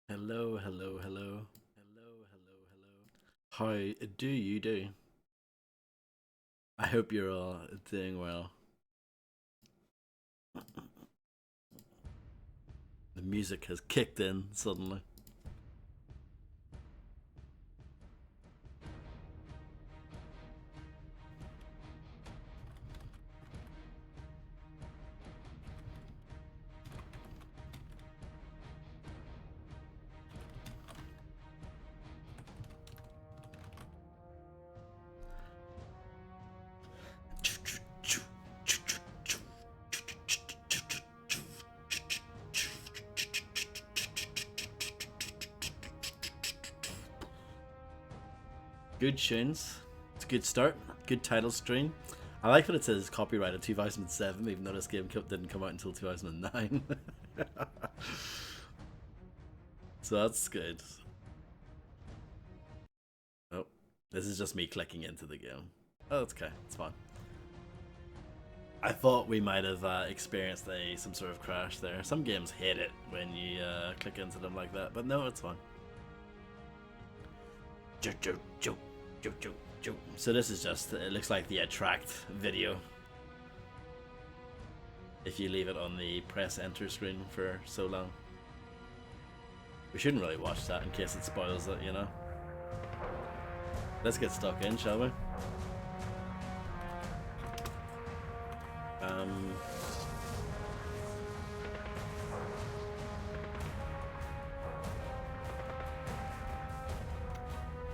Hello, hello, hello. Hello, hello, hello. How do you do? I hope you're all doing well. The music has kicked in suddenly. Good tunes. It's a good start. Good title screen. I like that it says copyrighted 2007, even though this game didn't come out until 2009. So that's good. Oh, this is just me clicking into the game. Oh, it's okay. It's fine. I thought we might have experienced some sort of crash there. Some games hate it when you click into them like that, but no, it's fine. So this is just, it looks like the attract video. If you leave it on the press enter screen for so long. We shouldn't really watch that in case it spoils it, you know? Let's get stuck in, shall we? Um,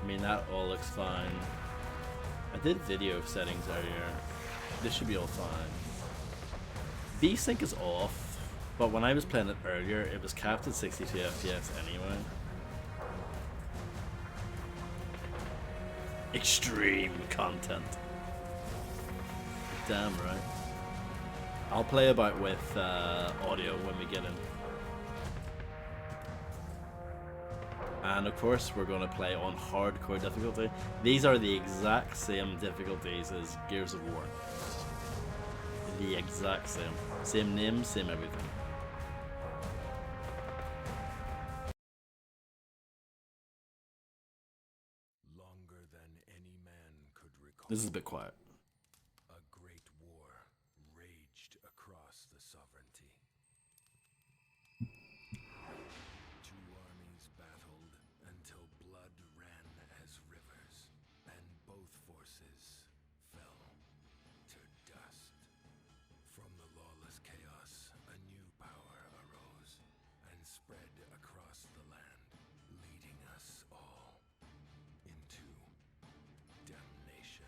I mean, that all looks fine. I did video settings earlier. This should be all fine. VSync is off, but when I was playing it earlier, it was capped at 62 FPS anyway. Extreme content. Damn right. I'll play about with audio when we get in. And of course, we're going to play on hardcore difficulty. These are the exact same difficulties as Gears of War. The exact same. Same name, same everything. Longer than any man could recall. This is a bit quiet. A great war raged across the sovereignty. Two armies battled until blood ran as rivers, and both forces fell to dust. From the lawless chaos, a new power arose and spread across the land, leading us all into damnation.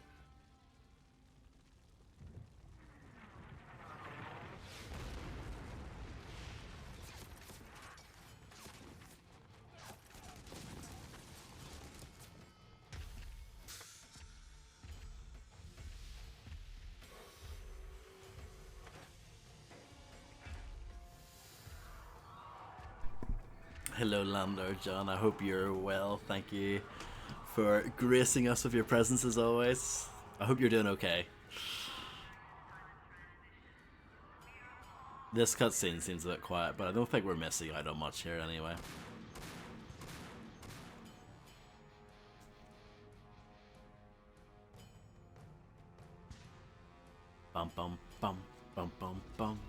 Hello, Landlord John. I hope you're well. Thank you for gracing us with your presence as always. I hope you're doing okay. This cutscene seems a bit quiet, but I don't think we're missing out on much here anyway. Bum bum bum bum bum bum.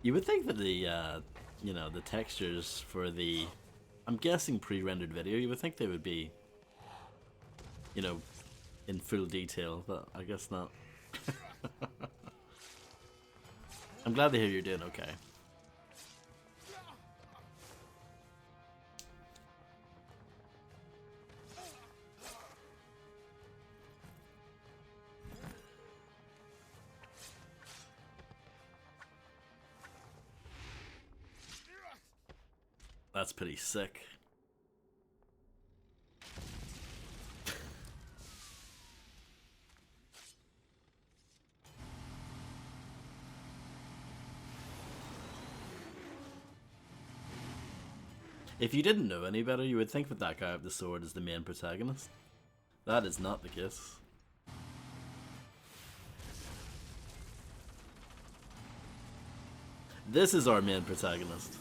You would think that the textures for the, I'm guessing pre-rendered video, you would think they would be, in full detail, but I guess not. I'm glad to hear you're doing okay. That's pretty sick. If you didn't know any better, you would think that guy with the sword is the main protagonist. That is not the case. This is our main protagonist.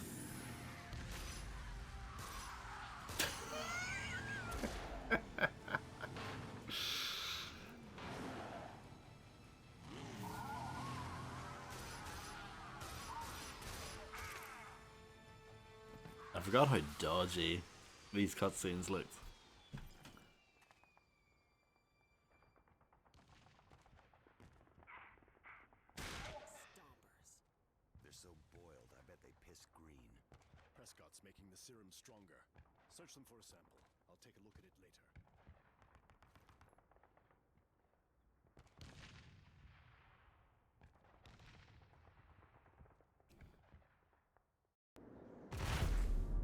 I forgot how dodgy these cutscenes looked. They're so boiled, I bet they piss green. Prescott's making the serum stronger. Search them for a sample. I'll take a look at it later.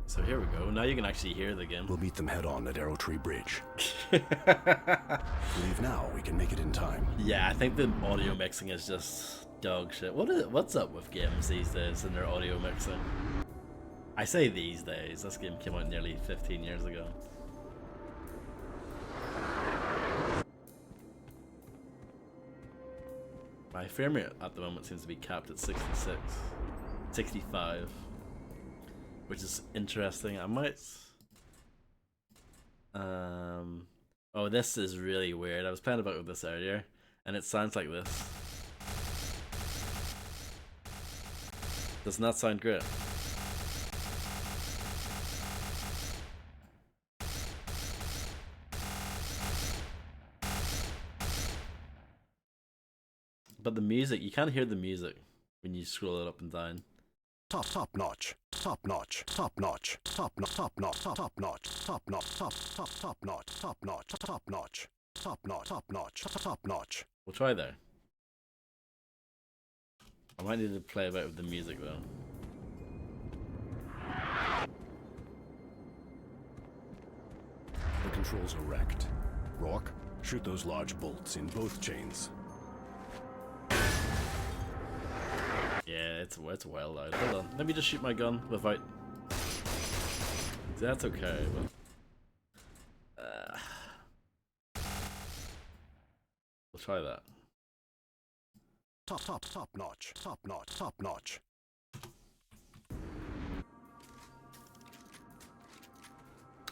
So here we go. Now you can actually hear the game. We'll meet them head on at Arrow Tree Bridge. Leave now, we can make it in time. Yeah, I think the audio mixing is just dog shit. What's up with games these days and their audio mixing? I say these days. This game came out nearly 15 years ago. My frame rate at the moment seems to be capped at 66, 65, which is interesting. I might. Oh, this is really weird. I was playing about with this earlier, and it sounds like this. Does not sound great. But the music, you can't hear the music when you scroll it up and down. Top notch, top notch, top notch, top notch, top notch, top notch, top notch, top notch, top notch, top notch, top notch, top notch, top notch. We'll try there. I might need to play a bit with the music though. The controls are wrecked. Rourke, shoot those large bolts in both chains. Yeah, it's well loud. Hold on, let me just shoot my gun without. That's okay, but we'll try that. Top notch, top notch, top notch.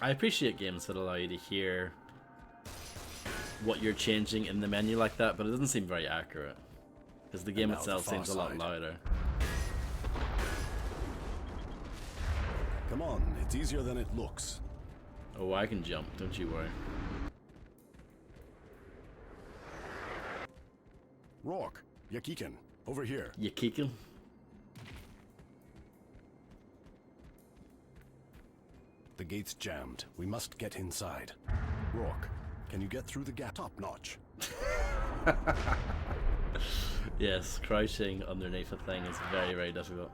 I appreciate games that allow you to hear what you're changing in the menu like that, but it doesn't seem very accurate. Because the game itself seems a lot louder. Come on, it's easier than it looks. Oh, I can jump, don't you worry. Rourke, Yakikin, over here. Yakikin? The gate's jammed. We must get inside. Rourke, can you get through the gap? Top notch. Yes, crouching underneath a thing is very, very difficult.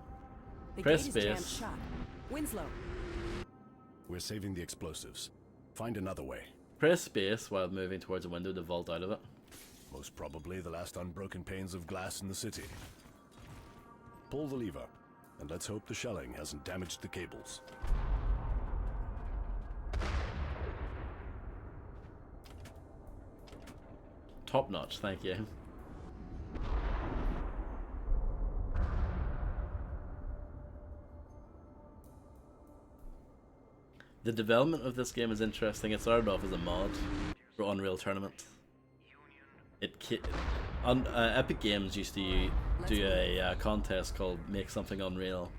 The Press gate is jammed space. shut. Winslow. We're saving the explosives. Find another way. Press space while moving towards a window to vault out of it. Most probably the last unbroken panes of glass in the city. Pull the lever, and let's hope the shelling hasn't damaged the cables. Top notch, thank you. The development of this game is interesting. It started off as a mod for Unreal Tournament. Epic Games used to do a contest called Make Something Unreal,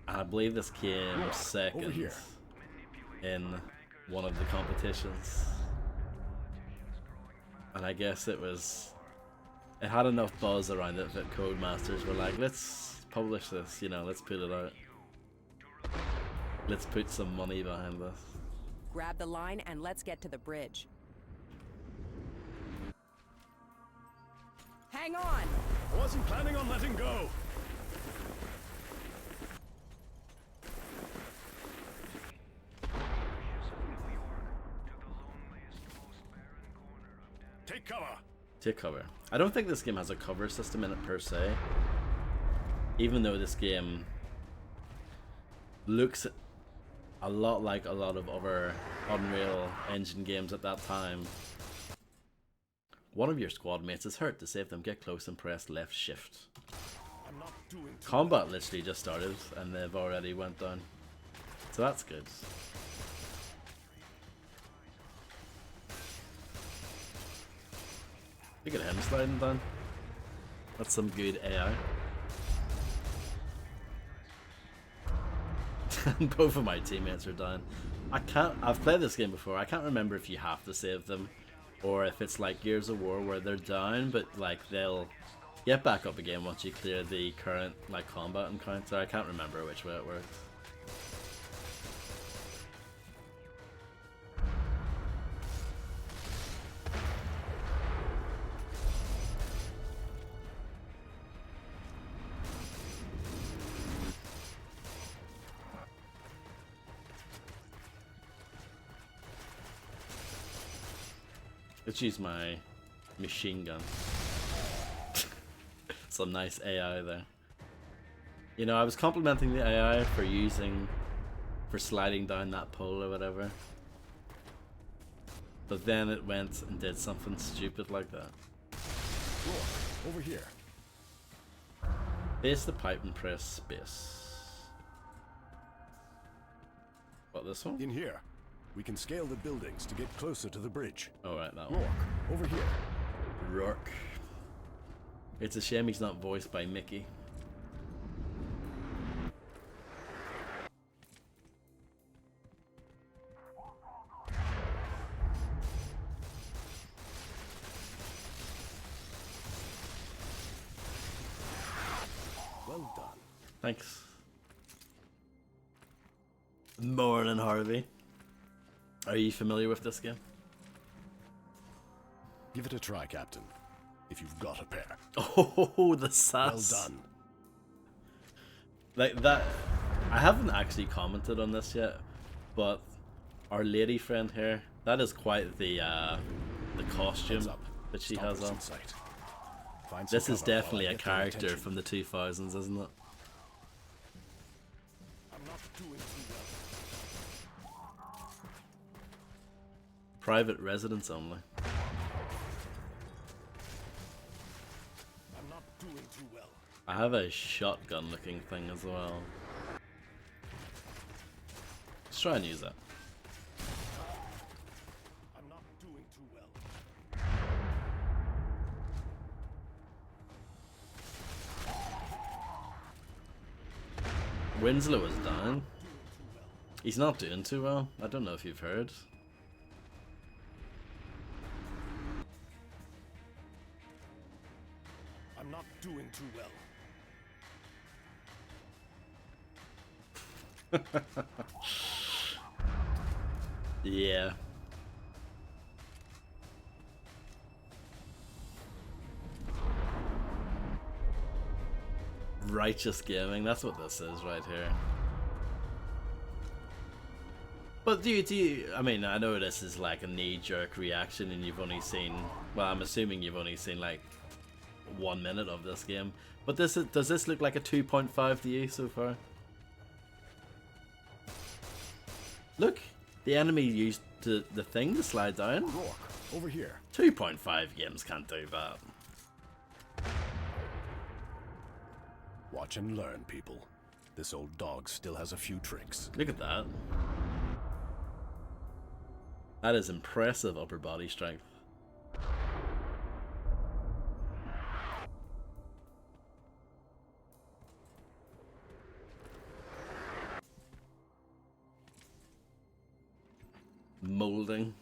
and I believe this came second in one of the competitions. And I guess it had enough buzz around it that Codemasters were like, let's publish this, you know, let's put it out. Let's put some money behind this. Grab the line and let's get to the bridge. Hang on! I wasn't planning on letting go. Take cover. Take cover. I don't think this game has a cover system in it per se. Even though this game looks a lot like a lot of other Unreal Engine games at that time. One of your squad mates is hurt. To save them, get close and press left shift. I'm not doing Combat literally just started and they've already went down. So that's good. Look at him sliding down. That's some good AI. Both of my teammates are down. I've played this game before. I can't remember if you have to save them, or if it's like Gears of War where they're down, but like they'll get back up again once you clear the current like combat encounter. I can't remember which way it works. Let's use my machine gun. Some nice AI there. You know, I was complimenting the AI for sliding down that pole or whatever. But then it went and did something stupid like that. Rourke, over here. Base the pipe and press space. What, this one? In here. We can scale the buildings to get closer to the bridge. Oh, right, that one. Rourke, over here. Rourke. It's a shame he's not voiced by Mickey. Well done. Thanks. Morning, Harvey. Are you familiar with this game? Give it a try, Captain. If you've got a pair. Oh, the sass. Well done. Like that, I haven't actually commented on this yet, but our lady friend here, that is quite the costume Heads up. that she Stoppers has on. in sight. Find some This is cover while I definitely a get their character attention. from the 2000s, isn't it? I'm not doing too well. Private residence only. I'm not doing too well. I have a shotgun looking thing as well. Let's try and use that. I'm not doing too well. Winslow is down. He's not doing too well. I don't know if you've heard. I'm not doing too well. Yeah. Righteous gaming, that's what this is right here. But do you, I mean, I know this is like a knee-jerk reaction and you've only seen, well, I'm assuming you've only seen like 1 minute of this game. But does this look like a 2.5 to you so far? Look, the enemy used the thing to slide down. Rourke, over here. 2.5 games can't do that. Watch and learn, people. This old dog still has a few tricks. Look at that. That is impressive upper body strength. Molding.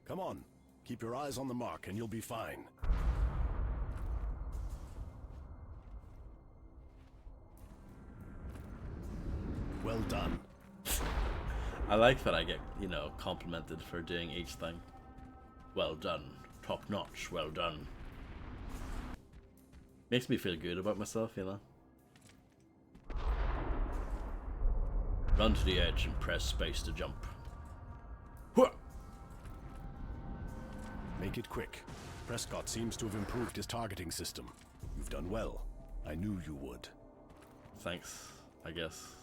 Come on. Keep your eyes on the mark and you'll be fine. Well done. I like that I get, you know, complimented for doing each thing. Well done. Top notch. Well done. Makes me feel good about myself, you know. Run to the edge and press space to jump. Hua! Make it quick. Prescott seems to have improved his targeting system. You've done well. I knew you would. Thanks, I guess.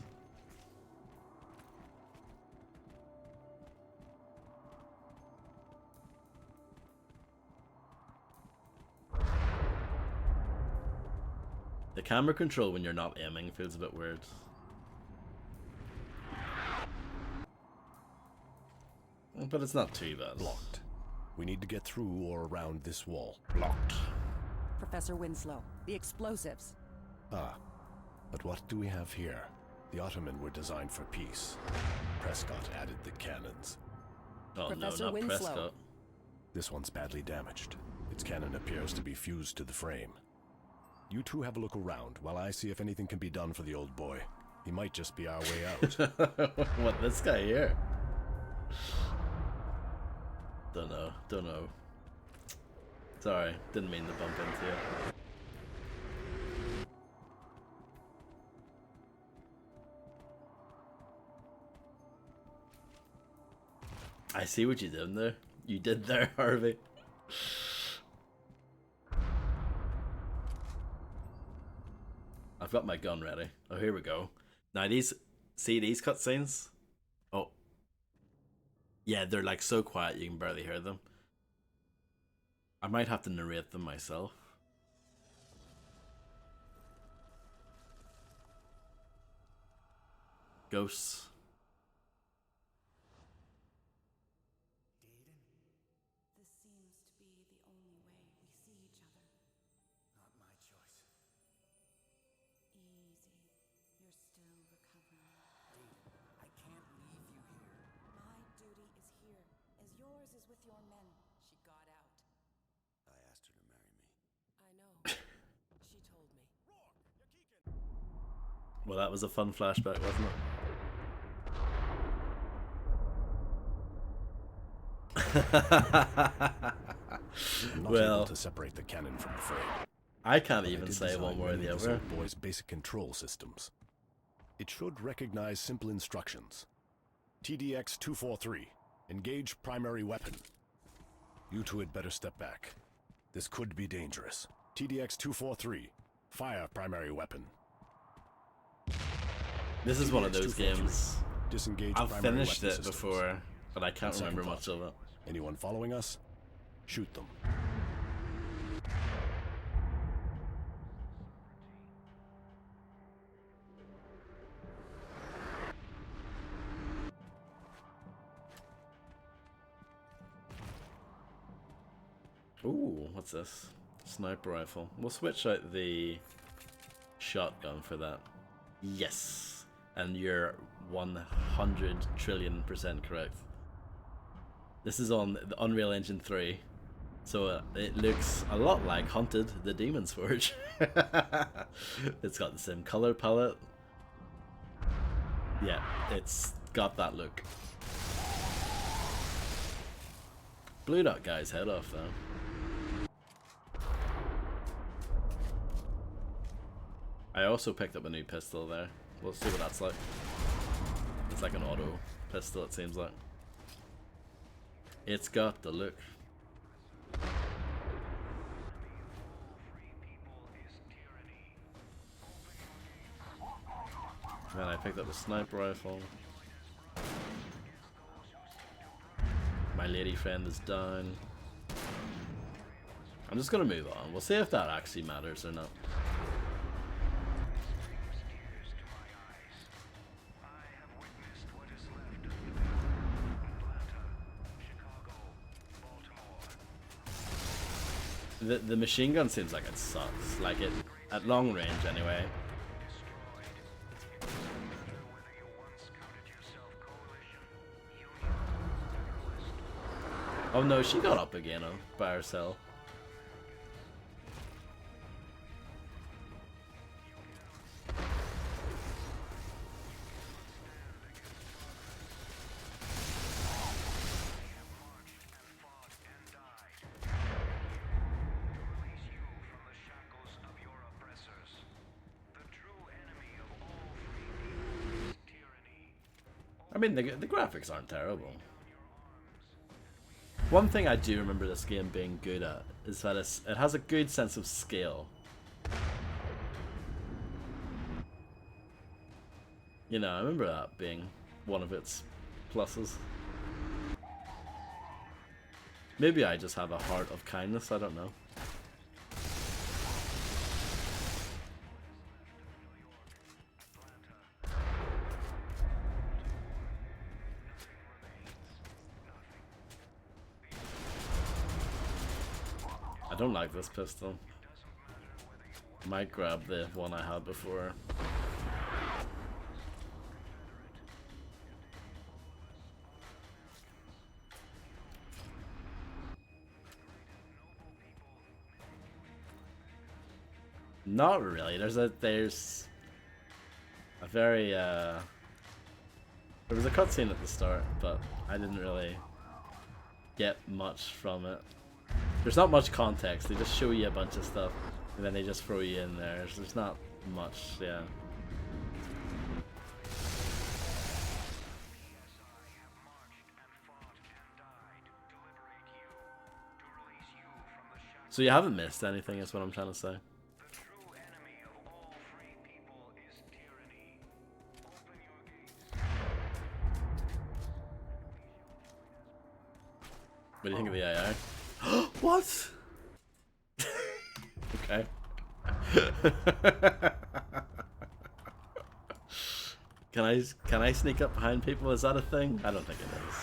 The camera control when you're not aiming feels a bit weird. But it's not too bad. Blocked. We need to get through or around this wall. Blocked. Professor Winslow, the explosives. Ah, but what do we have here? The Ottoman were designed for peace. Prescott added the cannons. Oh Professor no, not Winslow. Prescott. This one's badly damaged. Its cannon appears to be fused to the frame. You two have a look around while I see if anything can be done for the old boy. He might just be our way out. What, this guy here? Don't know. Sorry, didn't mean to bump into you. I see what you did there. You did there, Harvey. I've got my gun ready. Oh, here we go. Now these cutscenes? Oh. Yeah, they're like so quiet you can barely hear them. I might have to narrate them myself. Ghosts. This seems to be the only way we see each other. Not my choice. Easy. You're still recovering. I can't leave you here. My duty is here, as yours is with your men. She got out. I asked her to marry me. I know. She told me. Well, that was a fun flashback, wasn't it? I'm not Well, able to separate the cannon from the frame. I can't But I even did say design one way or many the of this other. old boy's basic control systems. It should recognize simple instructions. TDX 243, engage primary weapon. You two had better step back. This could be dangerous. TDX 243, fire primary weapon. This is one of those TDX-243, games. disengage I've primary finished weapon it systems. before, but I can't Second remember thought. much of it. Anyone following us? Shoot them. Ooh, what's this? Sniper rifle. We'll switch out the shotgun for that. Yes. And you're 100 trillion% correct. This is on the Unreal Engine 3. So it looks a lot like Hunted, the Demon's Forge. It's got the same color palette. Yeah, it's got that look. Blew that guy's head off though. I also picked up a new pistol there. We'll see what that's like. It's like an auto pistol, it seems like. It's got the look. Then I picked up a sniper rifle. My lady friend is down. I'm just gonna move on. We'll see if that actually matters or not. The machine gun seems like it sucks. Like it at long range anyway. Oh no, she got up again by herself. I mean, the graphics aren't terrible. One thing I do remember this game being good at is that it has a good sense of scale. You know, I remember that being one of its pluses. Maybe I just have a heart of kindness, I don't know. I don't like this pistol. Might grab the one I had before. Not really. There's a very there was a cutscene at the start, but I didn't really get much from it. There's not much context. They just show you a bunch of stuff, and then they just throw you in there. There's not much, yeah. So you haven't missed anything, is what I'm trying to say. What do you think of the AI? What? Okay. Can I sneak up behind people? Is that a thing? I don't think it is.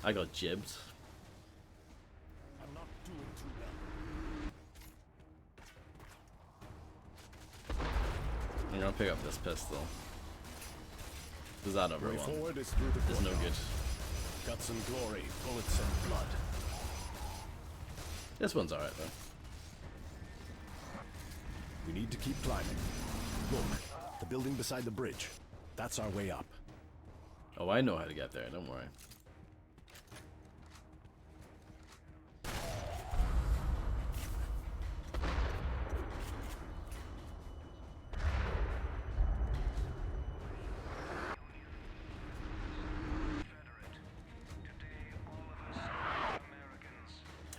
I got jibbed. I'm not doing too well. I'm gonna pick up this pistol. Is that over Way one? forward is through the It's no courtyard. good. Guts and glory, bullets and blood. This one's alright though. We need to keep climbing. Look, the building beside the bridge. That's our way up. Oh, I know how to get there, don't worry.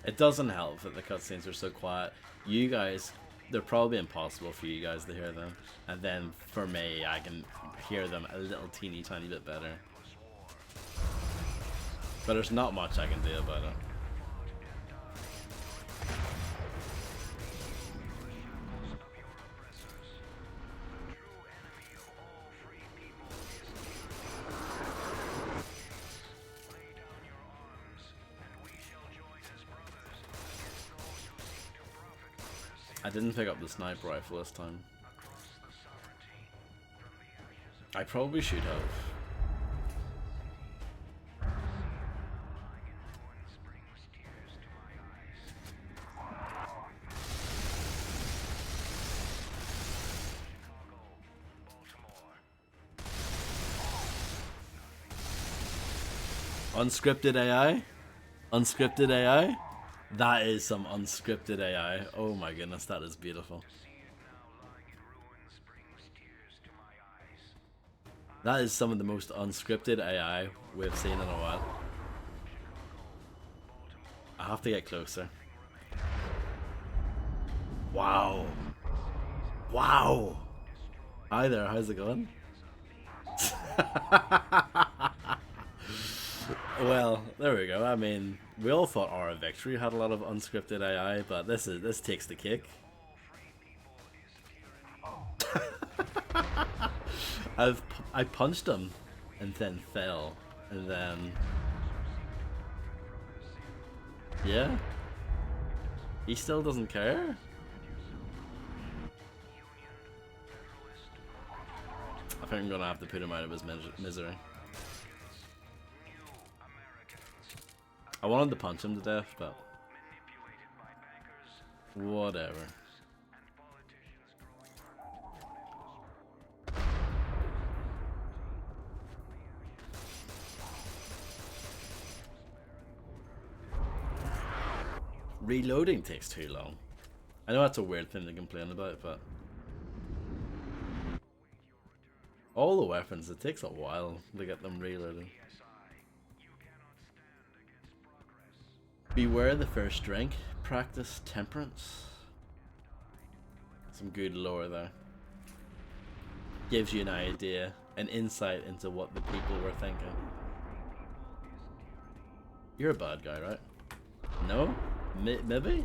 It doesn't help that the cutscenes are so quiet. You guys, they're probably impossible for you guys to hear them. And then for me, I can hear them a little teeny tiny bit better. But there's not much I can do about it. I didn't pick up the sniper rifle this time. I probably should have. Unscripted AI? Unscripted AI? That is some unscripted AI. Oh my goodness, that is beautiful. That is some of the most unscripted AI we've seen in a while. I have to get closer. Wow. Wow. Hi there, how's it going? Well, there we go. I mean, we all thought Aura Victory had a lot of unscripted AI, but this takes the cake. I punched him and then fell, and then yeah, he still doesn't care. I think I'm gonna have to put him out of his misery. I wanted to punch him to death, but whatever. Reloading takes too long. I know that's a weird thing to complain about, but all the weapons, it takes a while to get them reloaded. Beware the first drink. Practice temperance. Some good lore there. Gives you an idea, an insight into what the people were thinking. You're a bad guy, right? No? Maybe?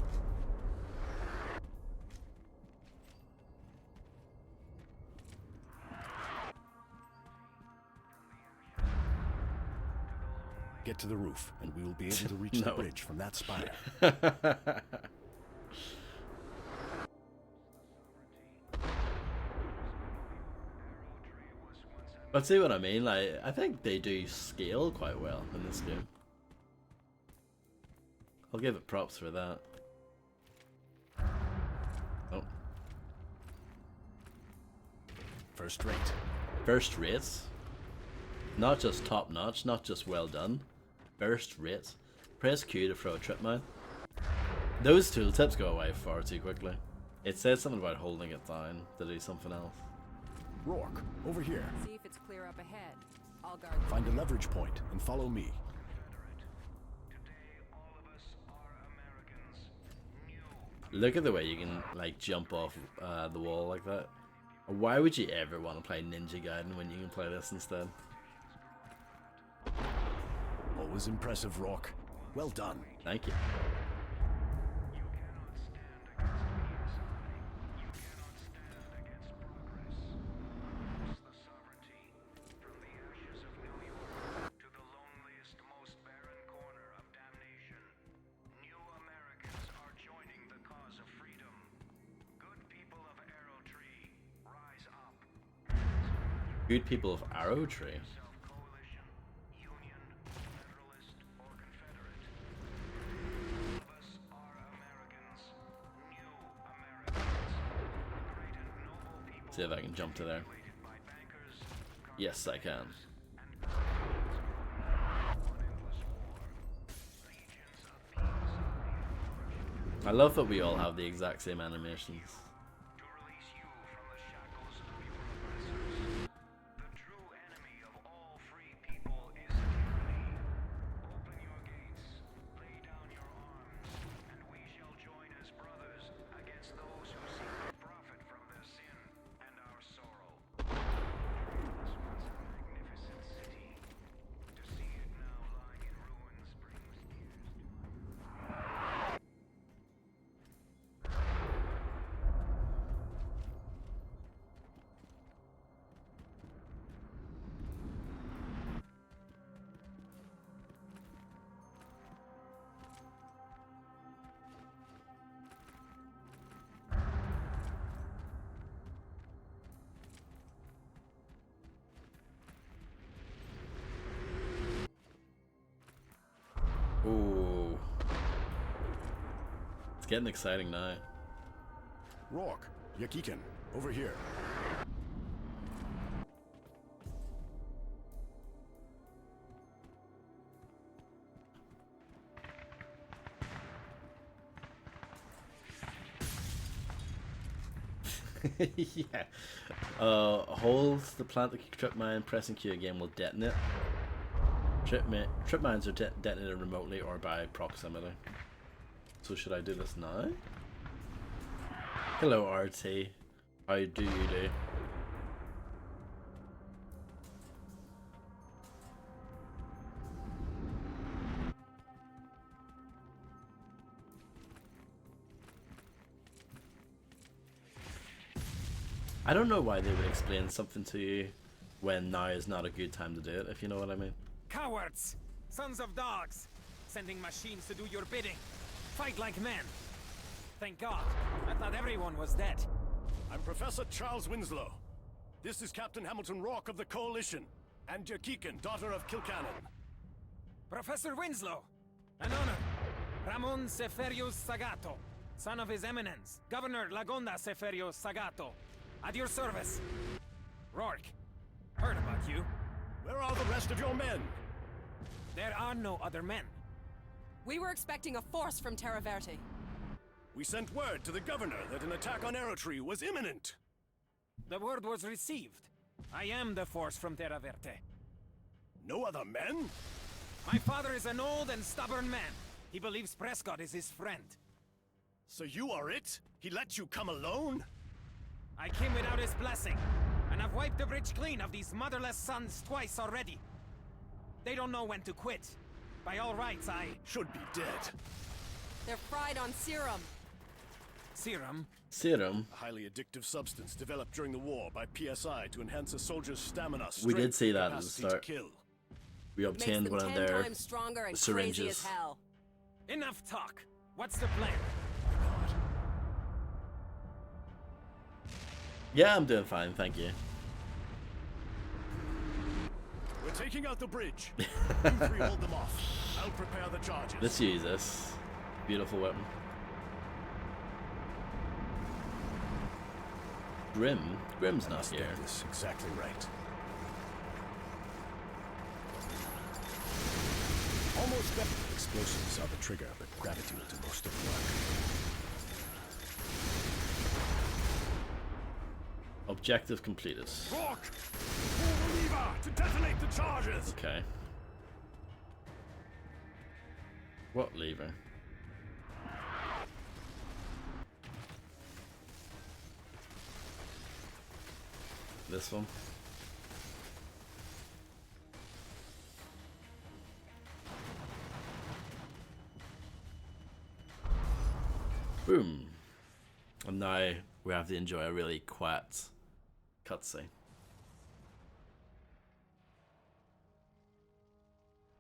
Get to the roof, and we will be able to reach the bridge from that spire. But see what I mean? Like, I think they do scale quite well in this game. I'll give it props for that. Oh. First rate. First rate. Not just top notch, not just well done. First rate. Press Q to throw a trip mine. Those tooltips go away far too quickly. It says something about holding it down to do something else. Rourke, over here. See if it's clear up ahead. I'll guard the Find a leverage point and follow me. Look at the way you can like jump off the wall like that. Why would you ever want to play Ninja Gaiden when you can play this instead? Always impressive, Rourke. Well done. Thank you. Good people of Arrow Tree. See if I can jump to there. Yes, I can. I love that we all have the exact same animations. Ooh. It's getting exciting now. Rourke, Yakikin, over here. Yeah. Hold the plant the trip mine, pressing Q again will detonate. Trip mines are detonated remotely or by proximity. So should I do this now? Hello RT. How do you do? I don't know why they would explain something to you when now is not a good time to do it, if you know what I mean. Cowards! Sons of dogs! Sending machines to do your bidding. Fight like men. Thank God. I thought everyone was dead. I'm Professor Charles Winslow. This is Captain Hamilton Rourke of the Coalition, and Yakikin, daughter of Kilcannon. Professor Winslow! An honor. Ramon Seferios Sagato, son of His Eminence, Governor Lagonda Seferios Sagato. At your service. Rourke, heard about you. Where are the rest of your men? There are no other men. We were expecting a force from Terra Verte. We sent word to the governor that an attack on Arrow Tree was imminent. The word was received. I am the force from Terra Verte. No other men? My father is an old and stubborn man. He believes Prescott is his friend. So you are it? He let you come alone? I came without his blessing, and I've wiped the bridge clean of these motherless sons twice already. They don't know when to quit. By all rights, I should be dead. They're fried on serum. Serum? Serum? A highly addictive substance developed during the war by PSI to enhance a soldier's stamina, We did strength, see that at the capacity to start. kill. We Makes obtained them one of 10 their times stronger and syringes. crazy as hell. Enough talk. What's the plan? Yeah, I'm doing fine, thank you. taking out the bridge. You three hold them off. I'll prepare the charges. Let's use this beautiful weapon. Grim's not here. This exactly right. Almost there. Explosives are the trigger, but gravity will do most of the work. Objective completed. Rock! Pull the lever to detonate the charges! Okay. What lever? This one? Boom. And now we have to enjoy a really quiet cutscene.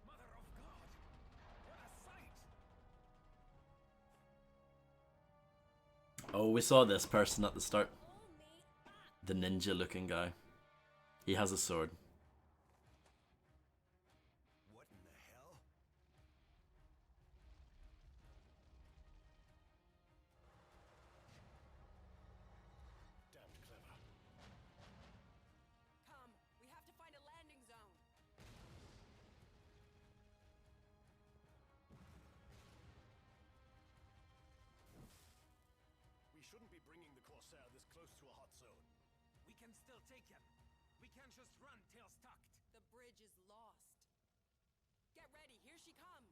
Mother of God! What a sight! Oh, we saw this person at the start. The ninja looking guy. He has a sword. What in the hell? Damned clever. Come, we have to find a landing zone. We shouldn't be bringing the Corsair this close to a hot zone. We can still take him. We can't just run tails tucked. The bridge is lost. Get ready, here she comes.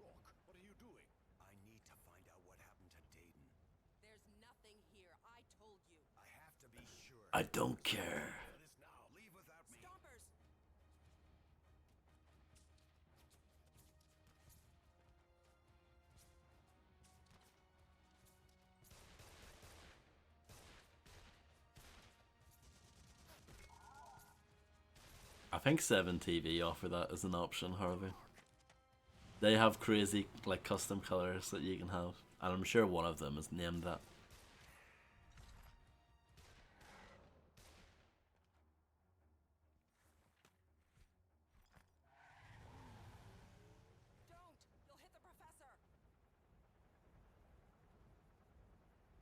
Rock, what are you doing? I need to find out what happened to Dayton. There's nothing here, I told you. I have to be sure. I don't care. That is now. Leave without me. Stompers! I think 7TV offer that as an option, Harvey. They have crazy like custom colors that you can have, and I'm sure one of them is named that. Don't! You'll hit the professor!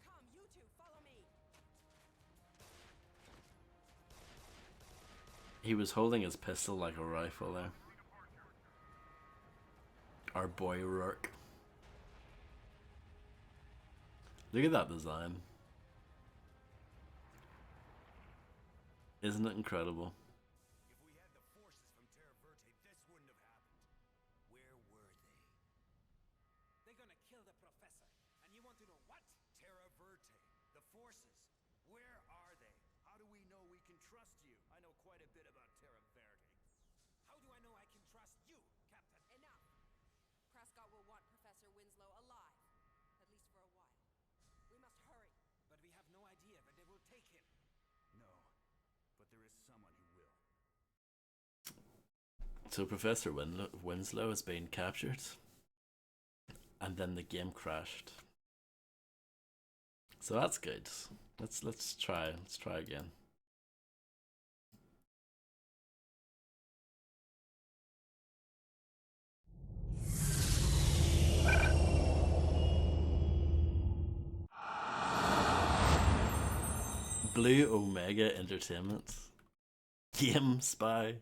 Come, you two, follow me! He was holding his pistol like a rifle there. Our boy Rourke. Look at that design. Isn't it incredible? If we had the forces from Terra Verte, this wouldn't have happened. Where were they? They're gonna kill the professor. And you want to know what? Terra Verte. The forces. Where are they? How do we know we can trust you? I know quite a bit about Terra Verte. How do I know I can trust you, Captain? Enough! Prescott will want Professor Winslow alive. At least for a while. We must hurry. But we have no idea where they will take him. No. But there is someone who will. So Professor Winslow has been captured, and then the game crashed. So that's good. Let's try again. Blue Omega Entertainment. Game Spy.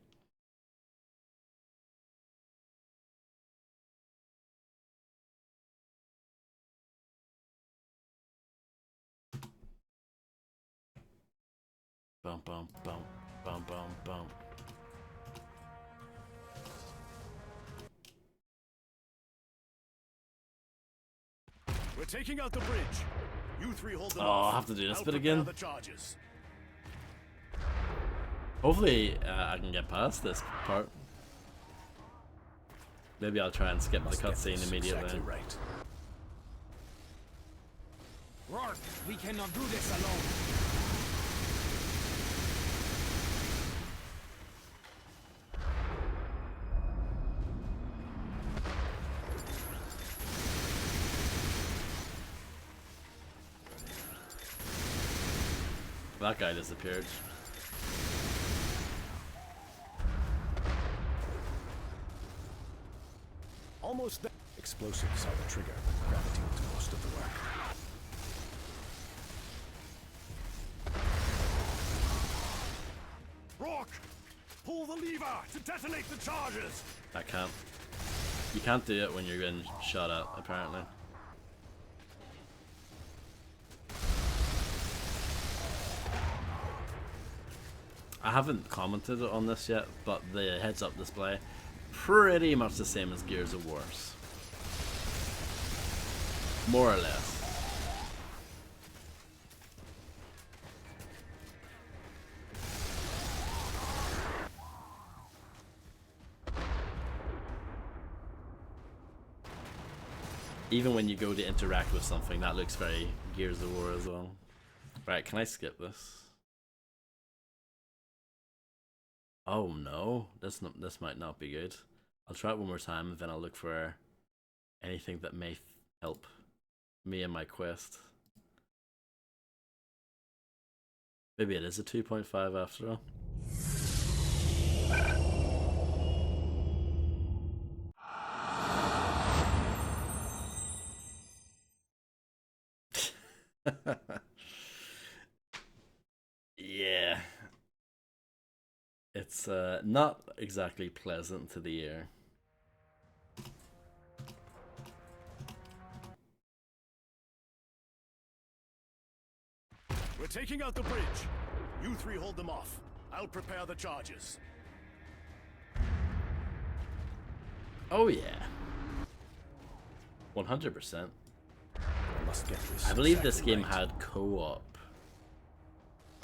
Bum bum bum bum bum bum. We're taking out the bridge. You three hold them Oh, off. I'll have to do this I'll bit prepare again. the charges. Hopefully, I can get past this part. Maybe I'll try and skip the Must get cutscene this immediately. Exactly right. Rourke, we cannot do this alone. That guy disappeared. Almost there. Explosives are the trigger. Gravity will do most of the work. Rourke! Pull the lever to detonate the charges! I can't. You can't do it when you're getting shot at, apparently. I haven't commented on this yet, but the heads-up display, pretty much the same as Gears of War's. More or less. Even when you go to interact with something, that looks very Gears of War as well. Right, can I skip this? Oh no, this might not be good. I'll try it one more time and then I'll look for anything that may help me in my quest. Maybe it is a 2.5 after all. Yeah. It's not exactly pleasant to the ear. We're taking out the bridge. You three hold them off. I'll prepare the charges. Oh yeah. 100%. I must get this. I believe this exactly game right. had co-op.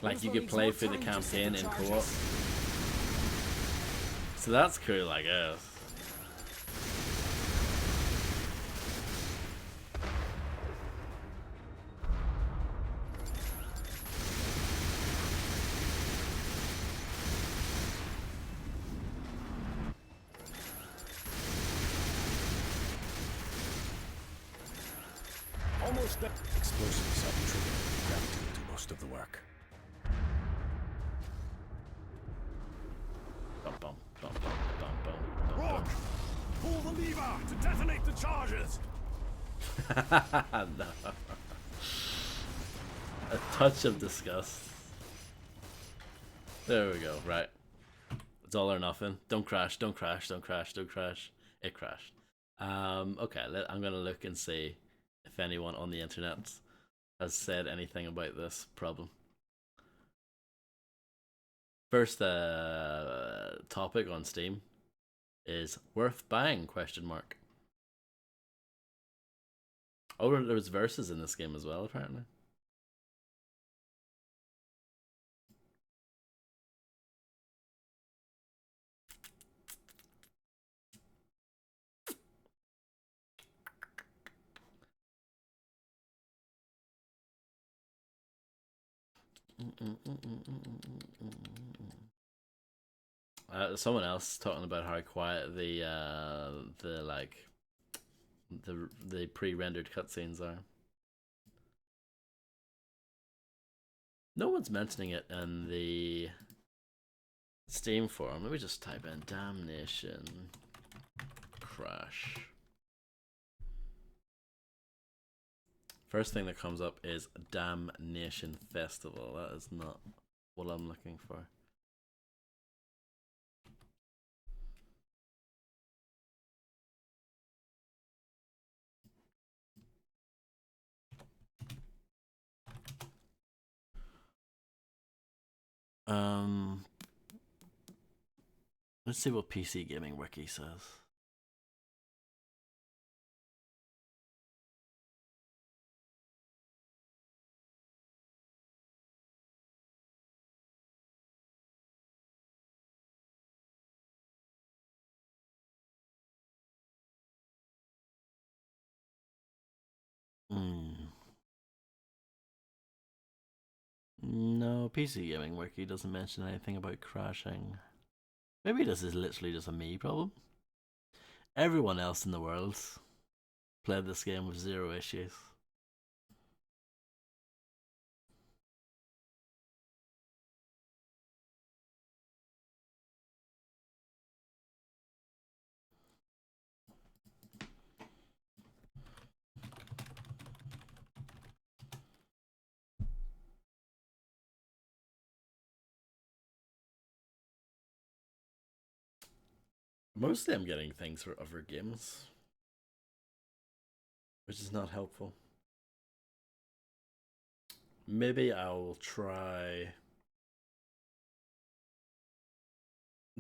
Like you Winslow could needs play more through the time to set campaign the in charges. co-op. So that's cool, I guess. Almost there. Explosives are the trigger. Gravity will do most of the work. Bum, bum, bum, bum, bum, bum, bum, Rourke! Pull the lever to detonate the charges! bum. No. A touch of disgust. There we go, right. It's all or nothing. Don't crash, don't crash, don't crash, don't crash. It crashed. Okay, I'm gonna look and see if anyone on the internet has said anything about this problem. First topic on Steam is worth buying, question mark. Oh, there was verses in this game as well, apparently. Someone else talking about how quiet the like the pre-rendered cutscenes are. No one's mentioning it in the Steam forum. Let me just type in Damnation crash. First thing that comes up is Damnation Festival. That is not what I'm looking for. Let's see what PC Gaming Wiki says. No, PC Gaming Wiki doesn't mention anything about crashing. Maybe this is literally just a me problem. Everyone else in the world played this game with zero issues. Mostly I'm getting things for other games, which is not helpful. Maybe I'll try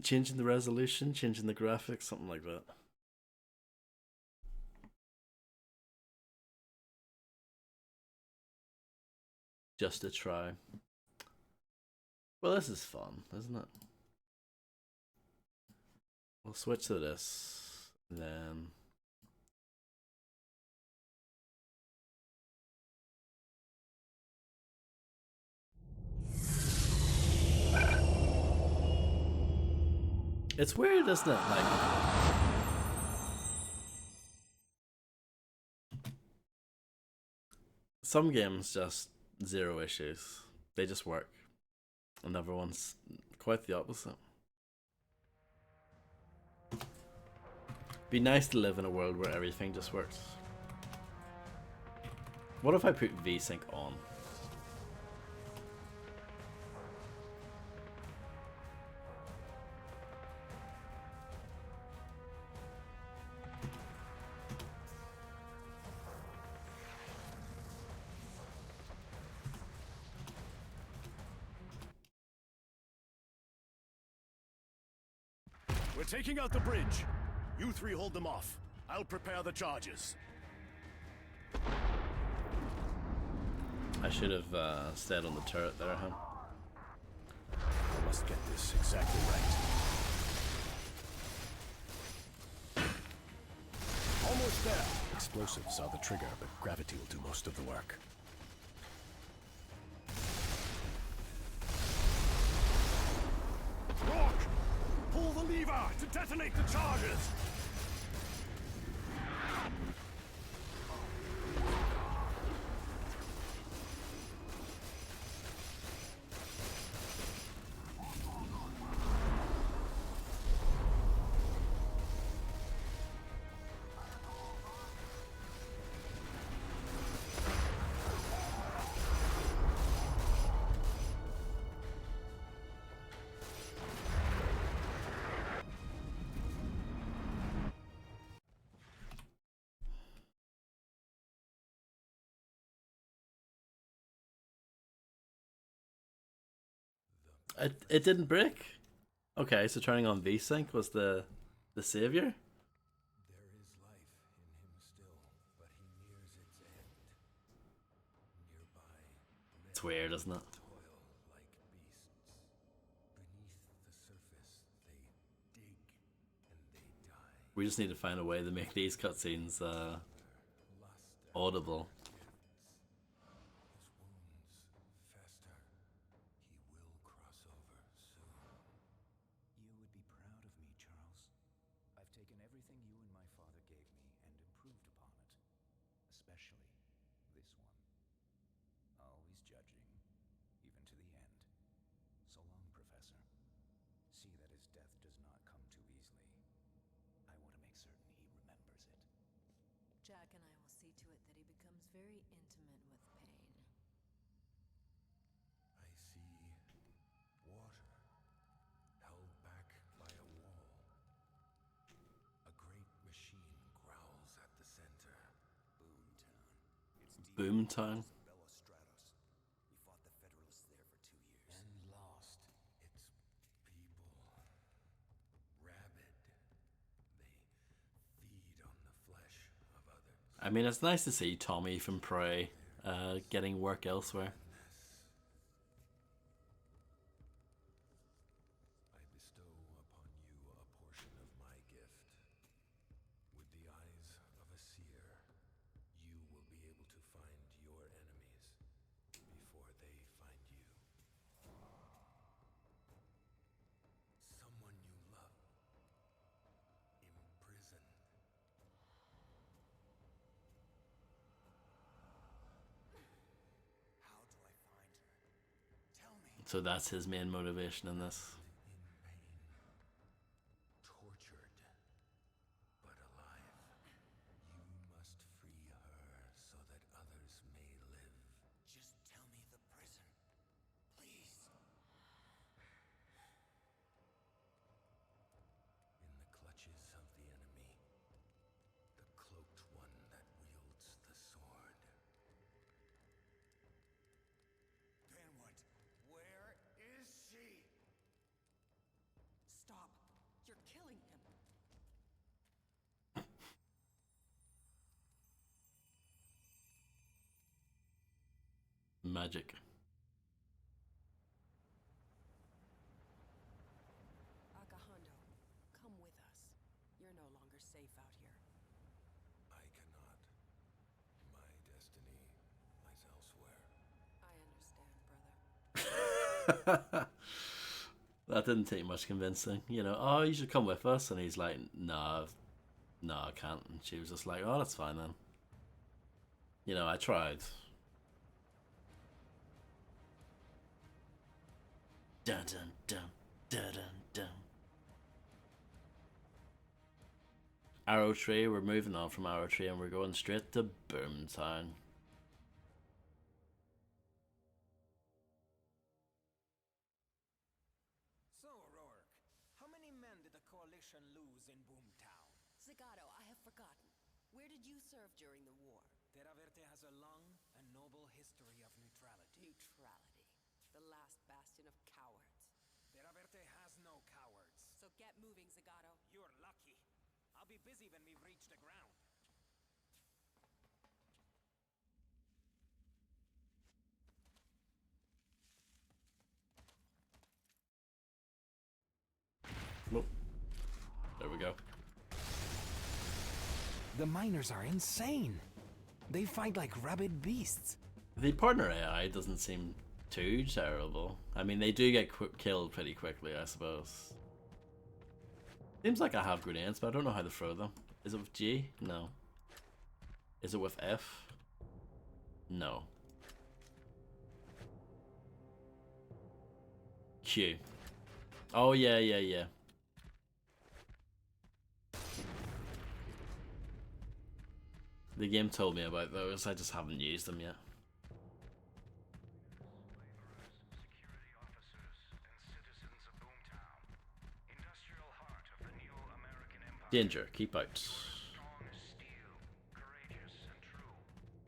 changing the resolution, changing the graphics, something like that. Just to try. Well, this is fun, isn't it? We'll switch to this, then. It's weird, isn't it? Like, some games just zero issues. They just work. And other ones quite the opposite. Be nice to live in a world where everything just works. What if I put VSync on? We're taking out the bridge. You three hold them off. I'll prepare the charges. I should have stayed on the turret there, huh? I must get this exactly right. Almost there. Explosives are the trigger, but gravity will do most of the work. Rock! Pull the lever to detonate the charges! It didn't break? Okay, so turning on VSync was the savior? There is life in him still, but he nears its end. Nearby, It's weird, isn't it? toil like beasts. Beneath the surface, they dig and they die. We just need to find a way to make these cutscenes Lust audible. after gifts. His wounds fester. He will cross over soon. You would be proud of me, Charles. I've taken everything you and my father gave me and improved upon it. Especially this one. Always judging, even to the end. So long, Professor. See that his death does not come too easily. I want to make certain he remembers it. Jack and I will see to it that he becomes very intimate with pain. I see water held back by a wall. A great machine growls at the center. Boomtown. It's Boomtown. Bellastratos. We fought the Federalists there for 2 years. And lost. Its people. Rabid. They feed on the flesh of others. I mean, it's nice to see Tommy from Prey getting work elsewhere. I bestow upon you a portion of my gift. With the eyes of a seer, you will be able to find your enemies before they find you. Someone you love, imprisoned. How do I find her? Tell me. So that's his main motivation in this. In pain, tortured, but alive. You must free her so that others may live. Just tell me the prison, please. In the clutches Magic. Akahondo, come with us. You're no longer safe out here. I cannot. My destiny lies elsewhere. I understand, brother. That didn't take much convincing. You know, oh, you should come with us. And he's like, nah, no, I can't. And she was just like, oh, that's fine then. You know, I tried. Dun dun dun dun dun dun. Arrow Tree, we're moving on from Arrow Tree and we're going straight to Boomtown. So, Rourke, how many men did the Coalition lose in Boomtown? Zagato, I have forgotten. Where did you serve during the war? Terra Verde has a long and noble history of neutrality. Neutrality. The last bastion of cowards. Terra Verde has no cowards. So get moving, Zagato. You're lucky. I'll be busy when we reach the ground. Whoop. There we go. The miners are insane. They fight like rabid beasts. The partner AI doesn't seem too terrible. I mean, they do get killed pretty quickly, I suppose. Seems like I have grenades, but I don't know how to throw them. Is it with G? No. Is it with F? No. Q. Oh, yeah, yeah, yeah. The game told me about those, I just haven't used them yet. Security officers and citizens of Boomtown, industrial heart of the new American Empire. Danger, keep out. Strong as steel, courageous and true.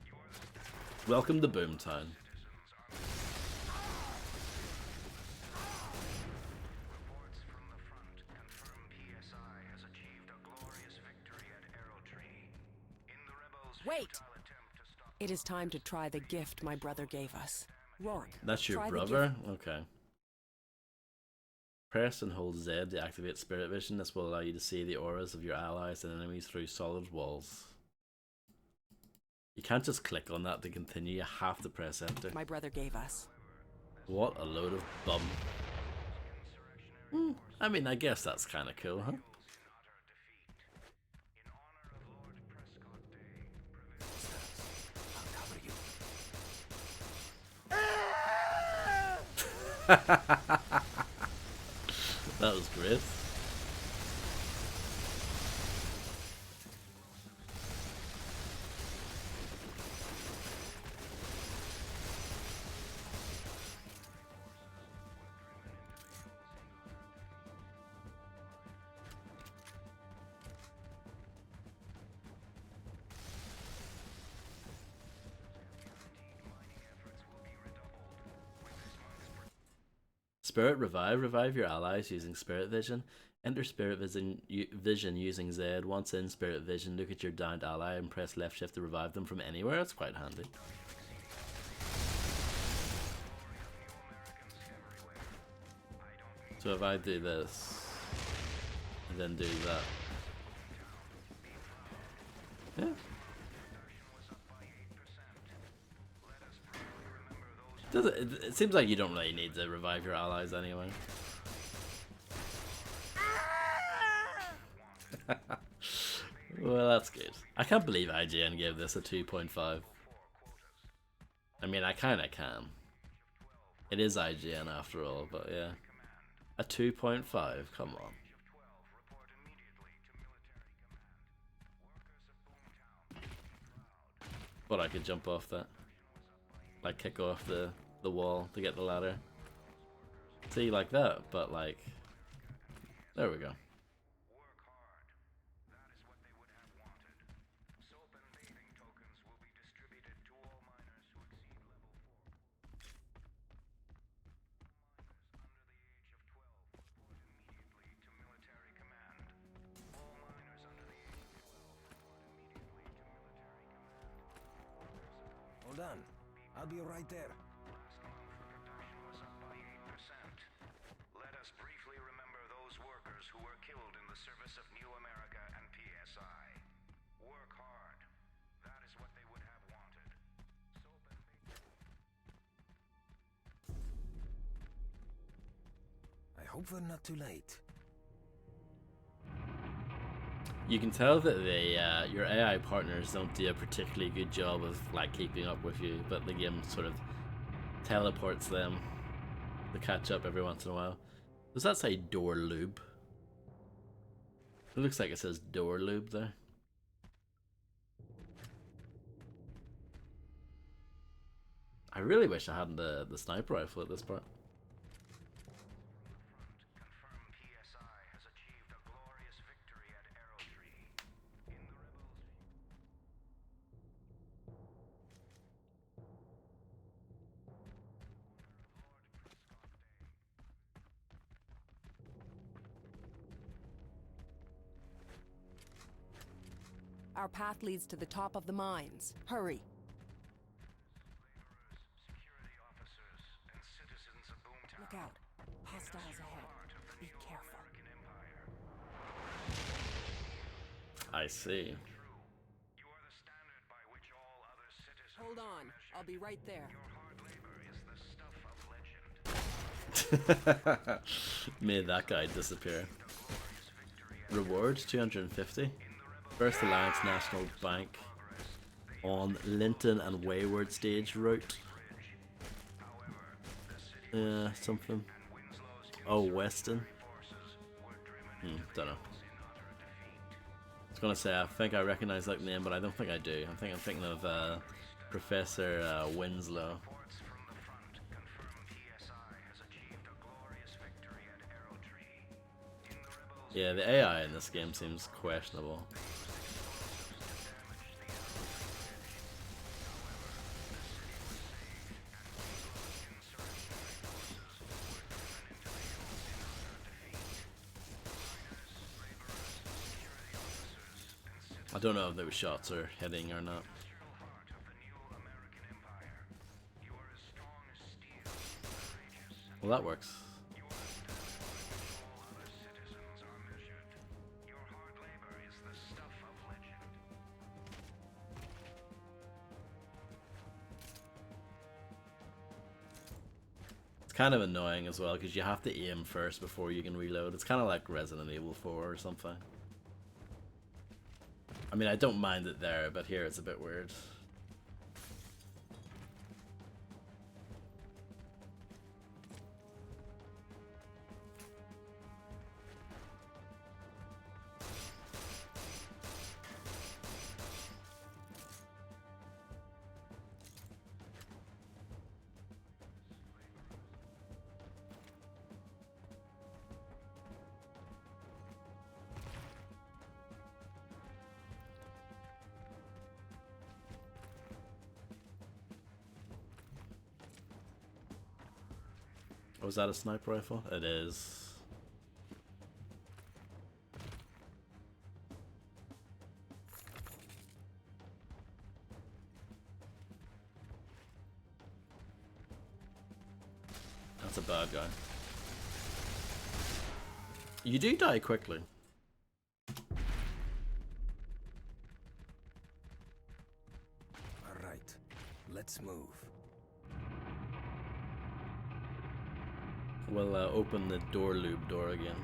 You are the standard Welcome to Boomtown. citizens are. Reports from the front confirm PSI has achieved a glorious victory at Arrow Tree. In the rebels' Wait! futile attempt to stop It is time to try the gift my brother gave us. Rourke, That's your try the brother? Okay. Press and hold Z to activate Spirit Vision. This will allow you to see the auras of your allies and enemies through solid walls. You can't just click on that to continue, you have to press enter. my brother gave us. What a load of bum. I mean, I guess that's kind of cool, huh? in utter defeat. In honor of Lord Prescott Day, I'll cover you. That was great. Spirit Revive. Revive your allies using Spirit Vision. Enter Spirit Vision using Z. Once in Spirit Vision, look at your downed ally and press left shift to revive them from anywhere. That's quite handy. So if I do this, and then do that. Yeah. It seems like you don't really need to revive your allies anyway. Well, that's good. I can't believe IGN gave this a 2.5. I mean, I kinda can. It is IGN after all, but yeah. A 2.5, come on. But I could jump off that. Like, kick off the wall to get the ladder. See, like that, but like... There we go. Hold on. I'll be right there. the service of New America and PSI. Work hard. That is what they would have wanted. Soap and I hope we're not too late. You can tell that your AI partners don't do a particularly good job of like keeping up with you, but the game sort of teleports them to catch up every once in a while. Does that say door lube? It looks like it says door lube there. I really wish I had the sniper rifle at this part. confirm PSI has achieved a glorious victory at Arrow Tree. In the rebels. Our path leads to the top of the mines. Hurry. Laborers, security officers, and citizens of Boomtown. Look out. Hostiles ahead. Be careful. American Empire. I see. You are the standard by which all other citizens Hold on. I'll be right there. Your hard labor is the stuff of legend. Made that guy disappear. Reward 250. First Alliance National Bank on Linton and Wayward stage route. Something. Oh, Weston. Don't know. I was gonna say I think I recognize that name, but I don't think I do. I think I'm thinking of Professor Winslow. Reports from the front confirm PSI has achieved a glorious victory at Arrow Tree. In the rebels. Yeah, the AI in this game seems questionable. I don't know if those shots are hitting or not. Heart of the new American Empire. You are as strong as steel, courageous, and Well, that works. you are the standard by which all other citizens are measured. Your hard labor is the stuff of legend. It's kind of annoying as well because you have to aim first before you can reload. It's kind of like Resident Evil 4 or something. I mean, I don't mind it there, but here it's a bit weird. Oh, is that a sniper rifle? It is. That's a bad guy. You do die quickly. All right, let's move. We'll open the door lube door again.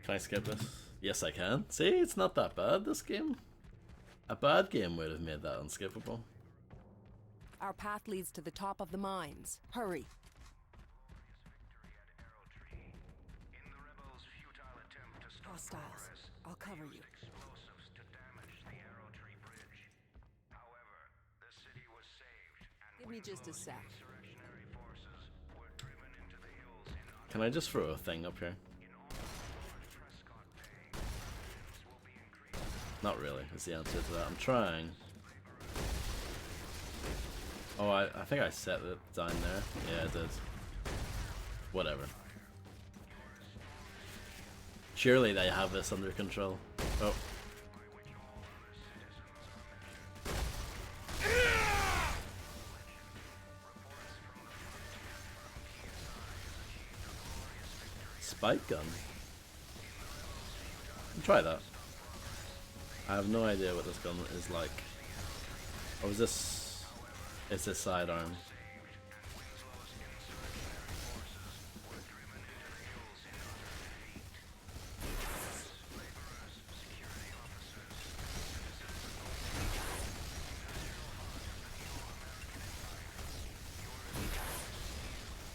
Can I skip this? Yes, I can. See, it's not that bad, this game. A bad game would have made that unskippable. Our path leads to the top of the mines. Hurry. In the rebels' futile attempt to stop Hostiles. progress, I'll cover you. explosives to damage the Arrow Tree Bridge. However, the city was saved, and Give me just a sec. insurrectionary forces were driven into the hills in utter. Can I just throw a thing up here? In honor of Lord Prescott Day, provisions will be increased. Not really, is the answer to that. I'm trying. Oh, I think I set it down there. Yeah, I did. Whatever. Surely they have this under control. Oh. Bike gun. Try that. I have no idea what this gun is like. Oh, is this... It's this sidearm.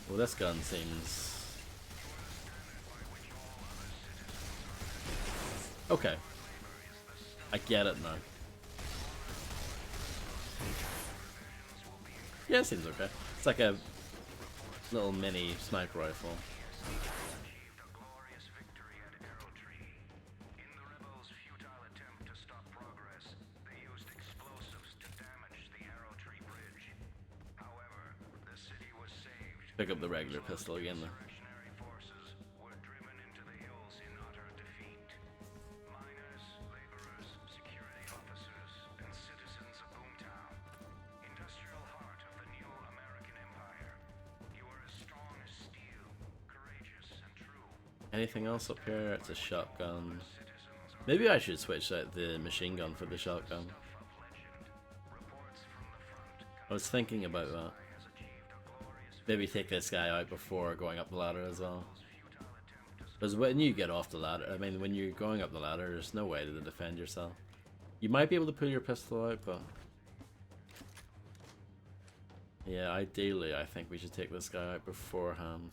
Well, this gun seems... Okay. I get it now. Yeah, it seems okay. It's like a little mini sniper rifle. Achieved a glorious victory at Arrow Tree. In the rebels' futile attempt to stop progress, they used explosives to damage the Arrow Tree bridge. However, the city was saved. Pick up the regular pistol again though. Insurrectionary forces were driven into the hills in utter defeat. Miners, laborers, security officers, and citizens of Boomtown, industrial heart of the new American empire. You are as strong as steel, courageous and true. Anything else up here? It's a shotgun. Maybe I should switch out the machine gun for the shotgun. I was thinking about that. Maybe take this guy out before going up the ladder as well. Because when you get off the ladder, I mean, when you're going up the ladder, there's no way to defend yourself. You might be able to pull your pistol out, but... Yeah, ideally, I think we should take this guy out beforehand.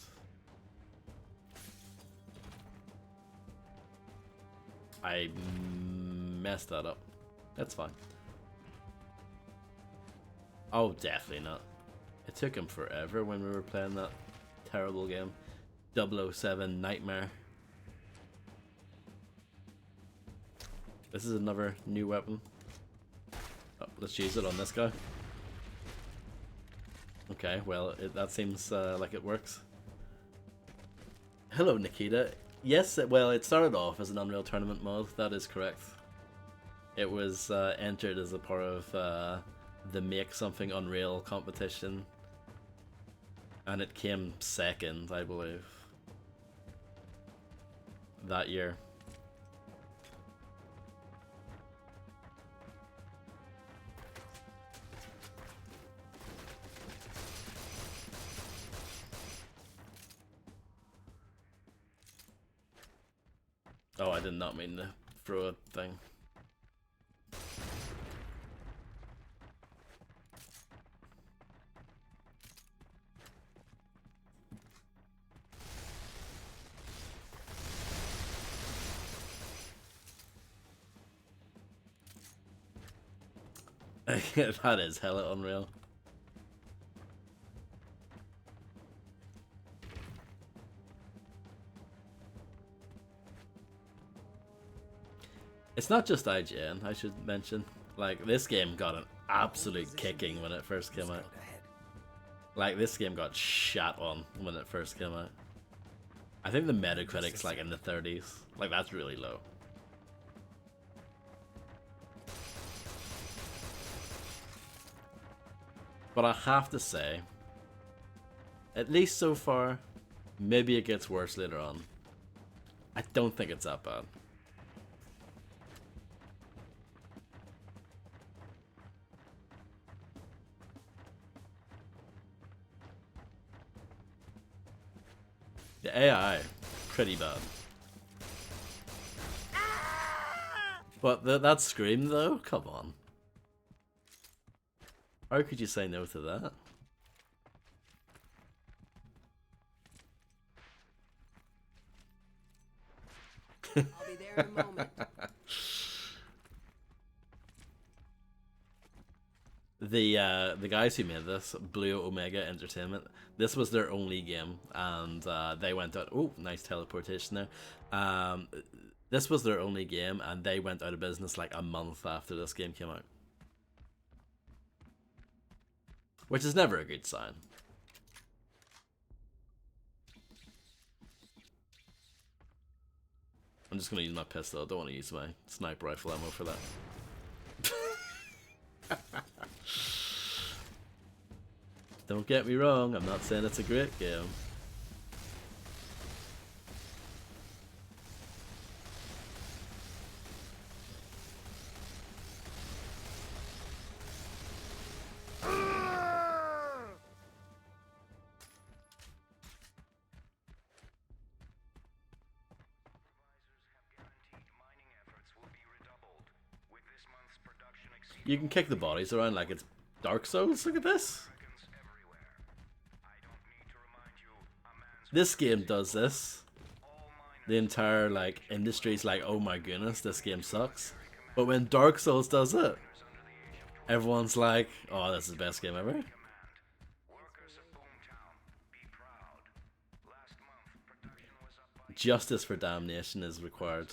I messed that up. That's fine. Oh, definitely not. It took him forever when we were playing that terrible game. 007 Nightmare. This is another new weapon. Oh, let's use it on this guy. Okay, well, that seems like it works. Hello, Nikita. Yes, well, it started off as an Unreal Tournament mod, that is correct. It was entered as a part of the Make Something Unreal competition. And it came second, I believe, that year. Oh, I did not mean to throw a thing. That is hella unreal. It's not just IGN, I should mention. Like, this game got an absolute kicking when it first came out. Like, this game got shat on when it first came out. I think the Metacritic's like in the 30s. Like, that's really low. But I have to say, at least so far, maybe it gets worse later on. I don't think it's that bad. The AI, pretty bad. But that scream though? Come on. How could you say no to that? I'll be there in a moment. The guys who made this, Blue Omega Entertainment, this was their only game, and they went out. Oh, nice teleportation there. This was their only game, and they went out of business like a month after this game came out, which is never a good sign. I'm just gonna use my pistol. I don't want to use my sniper rifle ammo for that. Don't get me wrong, I'm not saying it's a great game. You can kick the bodies around like it's Dark Souls. Look at this. This game does this. The entire like industry's like, oh my goodness, this game sucks. But when Dark Souls does it, everyone's like, oh, this is the best game ever. Justice for Damnation is required.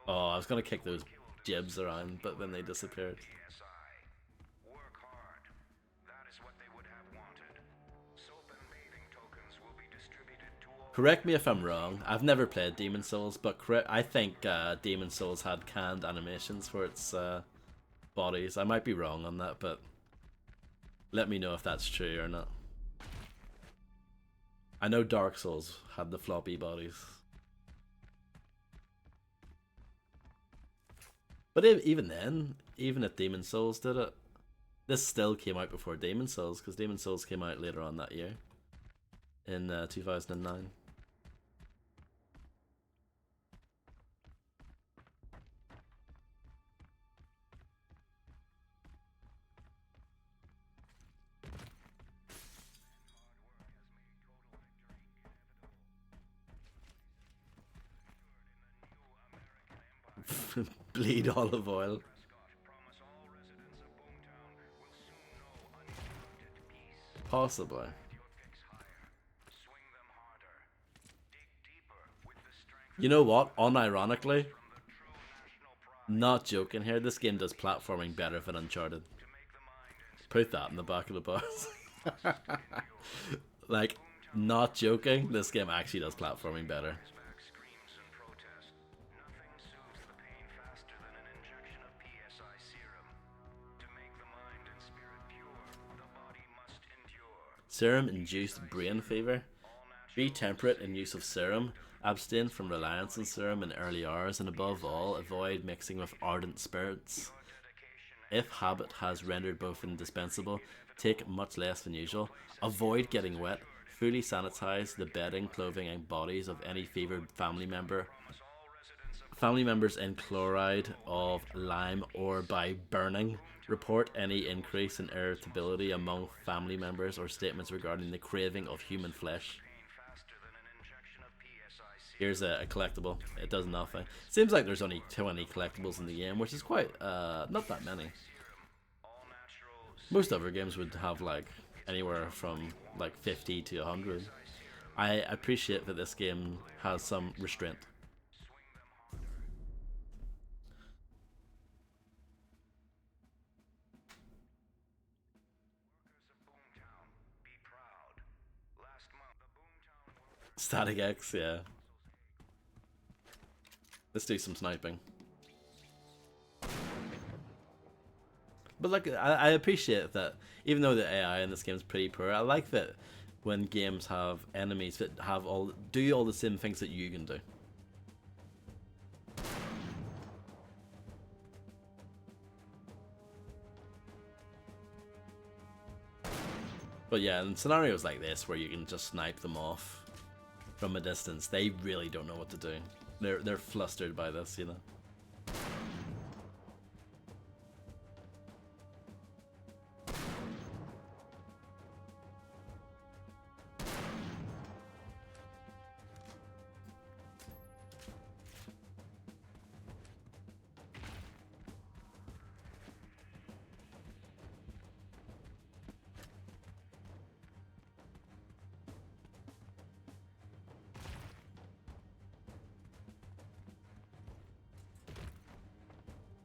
Oh, I was gonna kick those jibs around, but then they disappeared. Correct me if I'm wrong. I've never played Demon Souls, but I think Demon Souls had canned animations for its bodies. I might be wrong on that, but let me know if that's true or not. I know Dark Souls had the floppy bodies. But even then, even if Demon Souls did it, this still came out before Demon Souls, because Demon Souls came out later on that year, in 2009. Bleed olive oil. Possibly. You know what? Unironically, not joking here, this game does platforming better than Uncharted. Put that in the back of the box. Like, not joking, this game actually does platforming better. Serum-induced brain fever. Be temperate in use of serum. Abstain from reliance on serum in early hours, and above all, avoid mixing with ardent spirits. If habit has rendered both indispensable, take much less than usual. Avoid getting wet. Fully sanitize the bedding, clothing, and bodies of any fevered family members in chloride of lime or by burning. Report any increase in irritability among family members or statements regarding the craving of human flesh. Here's a collectible. It does nothing. Seems like there's only 20 collectibles in the game, which is quite, not that many. Most other games would have like anywhere from like 50 to 100. I appreciate that this game has some restraint. Static X, yeah. Let's do some sniping. But like, I appreciate that, even though the AI in this game is pretty poor, I like that when games have enemies that have do all the same things that you can do. But yeah, in scenarios like this where you can just snipe them off from a distance, they really don't know what to do. They're flustered by this, you know.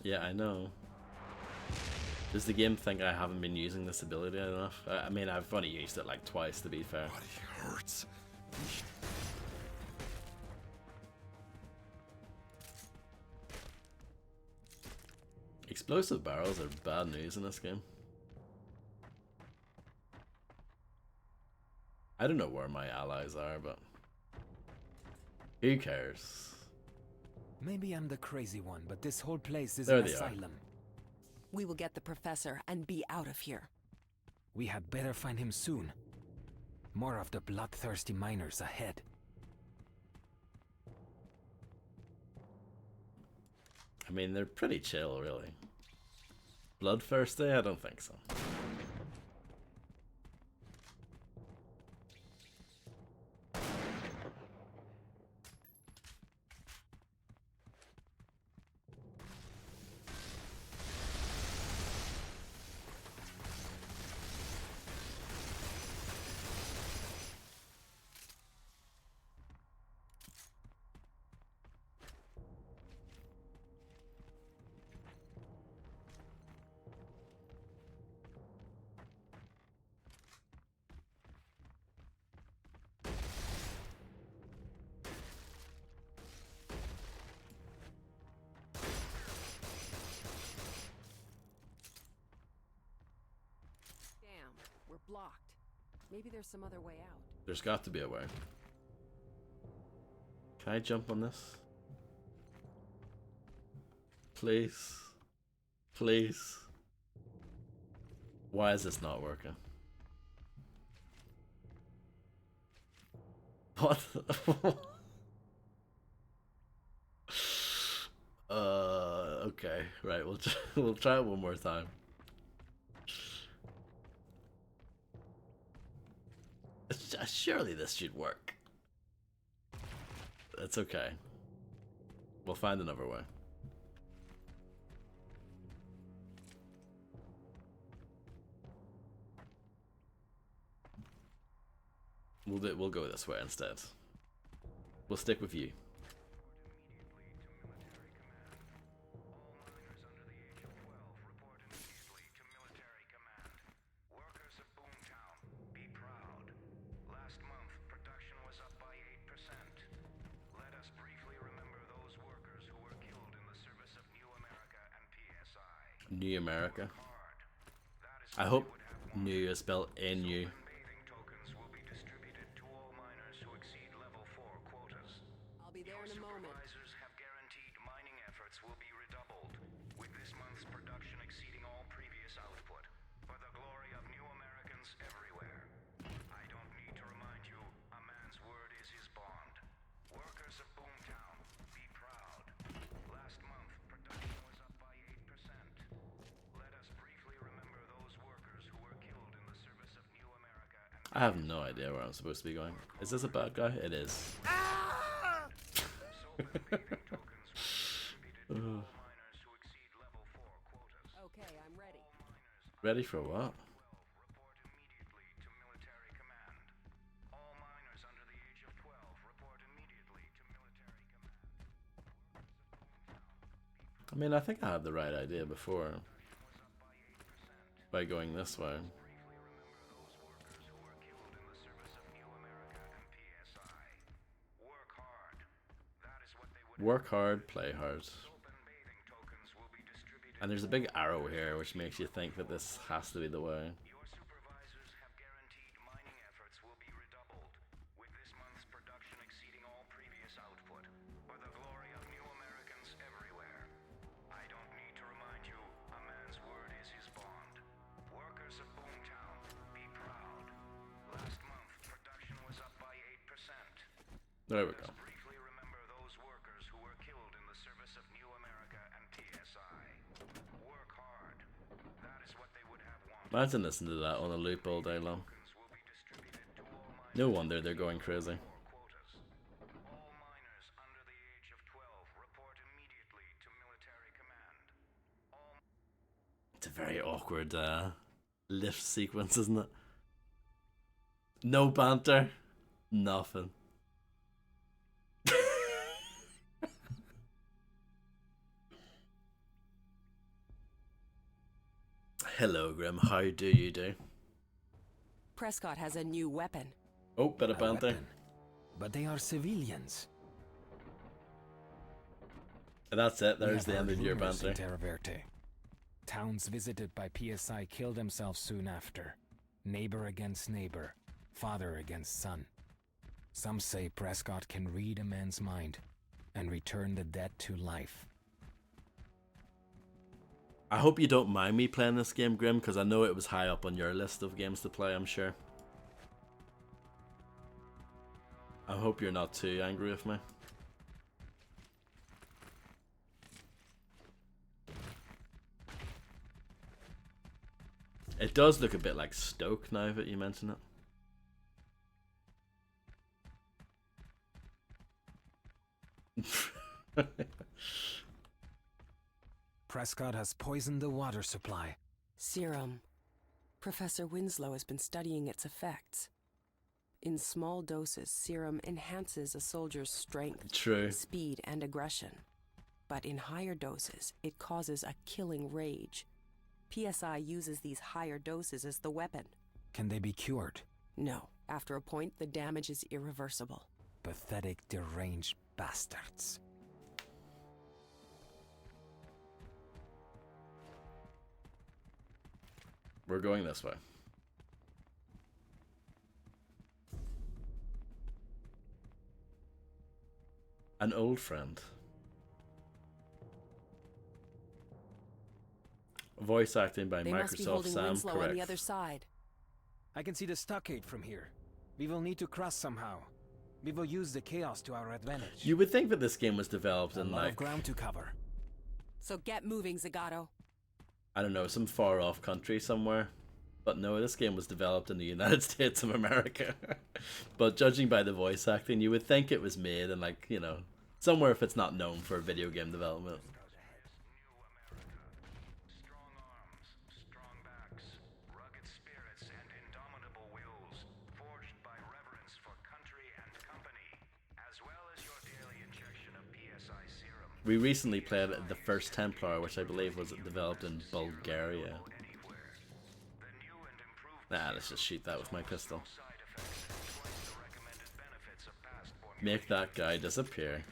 Yeah, I know. Does the game think I haven't been using this ability enough? I mean, I've only used it like twice, to be fair. Body hurts. Explosive barrels are bad news in this game. I don't know where my allies are, but who cares? Maybe I'm the crazy one, but this whole place is There an they are. asylum. We will get the professor and be out of here. We had better find him soon. More of the bloodthirsty miners ahead. I mean, they're pretty chill, really. Bloodthirsty? I don't think so. Damn, we're blocked. Maybe there's some other way out. There's got to be a way. Can I jump on this? Please. Please. Why is this not working? What? Okay. Right, we'll try it one more time. Surely this should work. That's okay. We'll find another way. We'll go this way instead. We'll stick with you. New America. I hope new is spelled N-U. I'll be there in a moment. Supervisors have guaranteed mining efforts will be redoubled, with this month's production exceeding all previous output, for the glory of new Americans everywhere. I don't need to remind you, a man's word is his bond. Workers of Boomtown, be proud. Last month, production was up by 8%. Let us briefly remember those workers who were killed in the service of new America and I have no idea where I'm supposed to be going. Is this a bad guy? It is. Okay, I'm ready. Ready for what? report immediately to military command. All miners under the age of 12 report immediately to military command. I mean, I think I had the right idea before. By going this way. Briefly remember those workers who were killed in the service of new America and PSI. Work hard. That is what they would Work hard, play hard. soap and bathing tokens will be distributed. And there's a big arrow here which makes you think that this has to be the way. Your supervisors have guaranteed mining efforts will be redoubled, with this month's production exceeding all previous output, for the glory of new Americans everywhere. I don't need to remind you, a man's word is his bond. Workers of Boomtown, be proud. Last month, production was up by 8%. There we go. Briefly remember those workers who were killed in the service of new America and PSI. Work hard. That is what they would have wanted. Imagine listening to that on a loop all day long. Will be distributed to all miners. No wonder they're going crazy. Quotas. All miners under the age of 12 report immediately to military command. It's a very awkward lift sequence, isn't it? No banter. Nothing. Hello, Grim. How do you do? Prescott has a new weapon. Oh, bit of A banter. weapon. But they are civilians. And that's it. We There's have the end heard of your rumors in banter. Terra Verte. Towns visited by PSI kill themselves soon after. Neighbor against neighbor. Father against son. Some say Prescott can read a man's mind and return the dead to life. I hope you don't mind me playing this game, Grim, because I know it was high up on your list of games to play, I'm sure. I hope you're not too angry with me. It does look a bit like Stoke now that you mention it. Prescott has poisoned the water supply. Serum. Professor Winslow has been studying its effects. In small doses, serum enhances a soldier's strength, True. speed, and aggression. But in higher doses, it causes a killing rage. PSI uses these higher doses as the weapon. Can they be cured? No. After a point, the damage is irreversible. Pathetic, deranged bastards. We're going this way. An old friend. Voice acting by They must be Microsoft holding Sam, Winslow correct. on the other side. I can see the stockade from here. We will need to cross somehow. We will use the chaos to our advantage. You would think that this game was developed a in lot like, of ground to cover. So get moving, Zagato. I don't know, some far off country somewhere. But no, this game was developed in the United States of America. But judging by the voice acting, you would think it was made in like, you know, somewhere if it's not known for video game development. Strong arms, strong backs, rugged spirits, and indomitable wills, forged by reverence for country and company, as well as your daily injection of PSI serum. We recently played the first Templar, which I believe was developed in Bulgaria. Nah, let's just shoot that with my pistol. Make that guy disappear.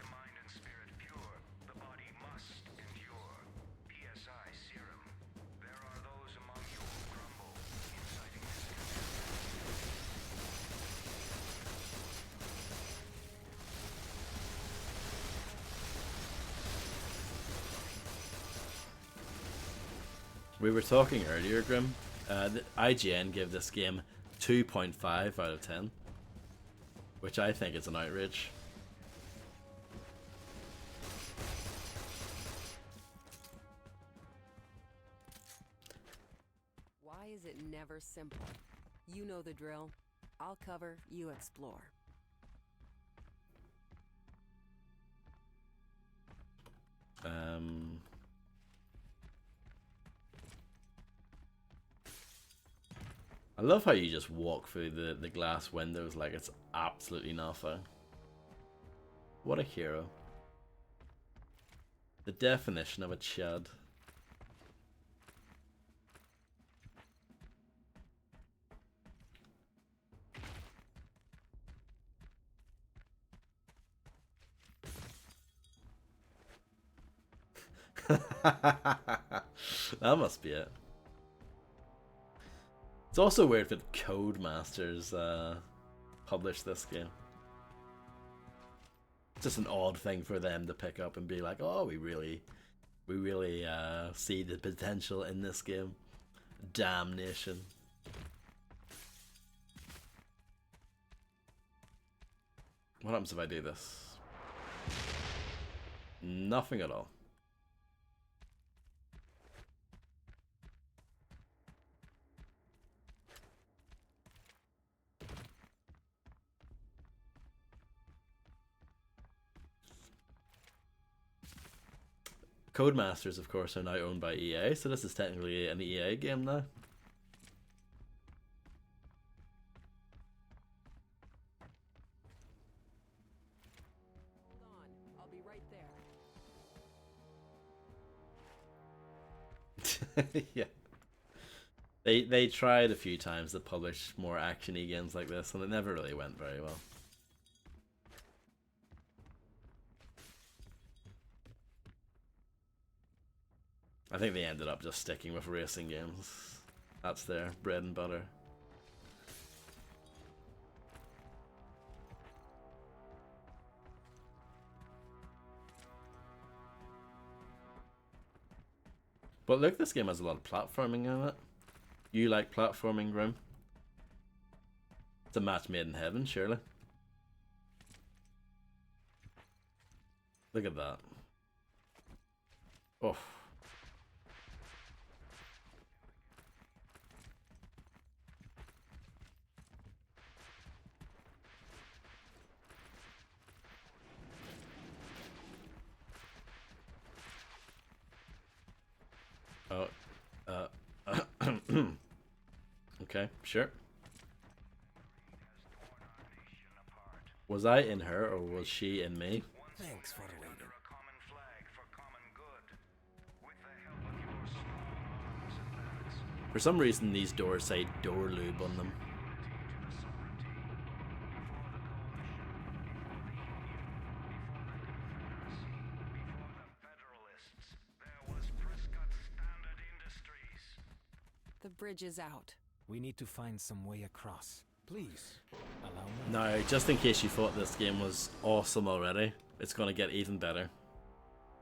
We were talking earlier, Grim. The IGN gave this game 2.5 out of 10, which I think is an outrage. Why is it never simple? You know the drill. I'll cover, you explore. I love how you just walk through the glass windows like it's absolutely nothing. What a hero. The definition of a chud. That must be it. It's also weird that Codemasters published this game. It's just an odd thing for them to pick up and be like, oh, we really see the potential in this game. Damnation. What happens if I do this? Nothing at all. Codemasters, of course, are now owned by EA, so this is technically an EA game now. Hold on, I'll be right there. Yeah. They tried a few times to publish more action-y games like this, and it never really went very well. I think they ended up just sticking with racing games. That's their bread and butter. But look, this game has a lot of platforming in it. You like platforming, Grim? It's a match made in heaven, surely. Look at that. Oh. Oh, uh, okay, sure. Was I in her or was she in me? Thanks for waiting. A common flag for common good. With the help of your strong arms and lands, For some reason, these doors say door lube on them. to the sovereignty, before the coalition, before the union, before the confederacy, before the federalists, there was Prescott Standard Industries. The bridge is out. We need to find some way across. Please, allow me. Now, just in case you thought this game was awesome already, it's gonna get even better.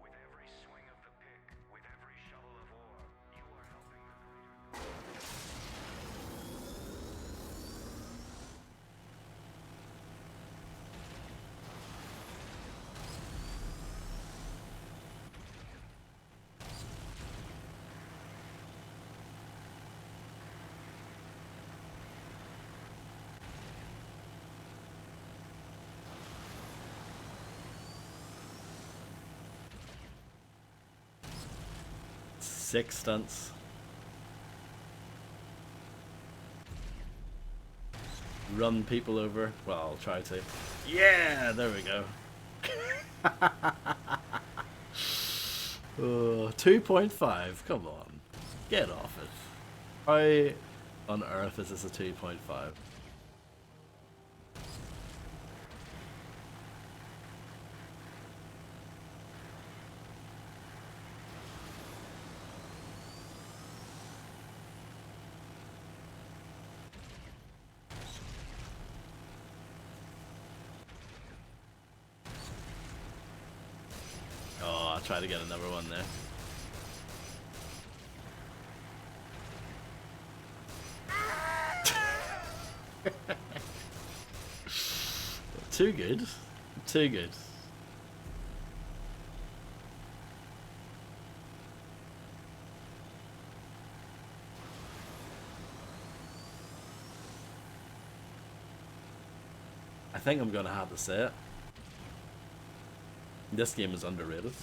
With every swing of the pick, with every shovel of ore, you are helping the greater good. Six stunts. Run people over. Well, I'll try to. Yeah, there we go. 2.5. Come on. Get off it. Why on earth is this a 2.5? Oh, I'll try to get another one there. Too good. Too good. I think I'm gonna have to say it. This game is underrated.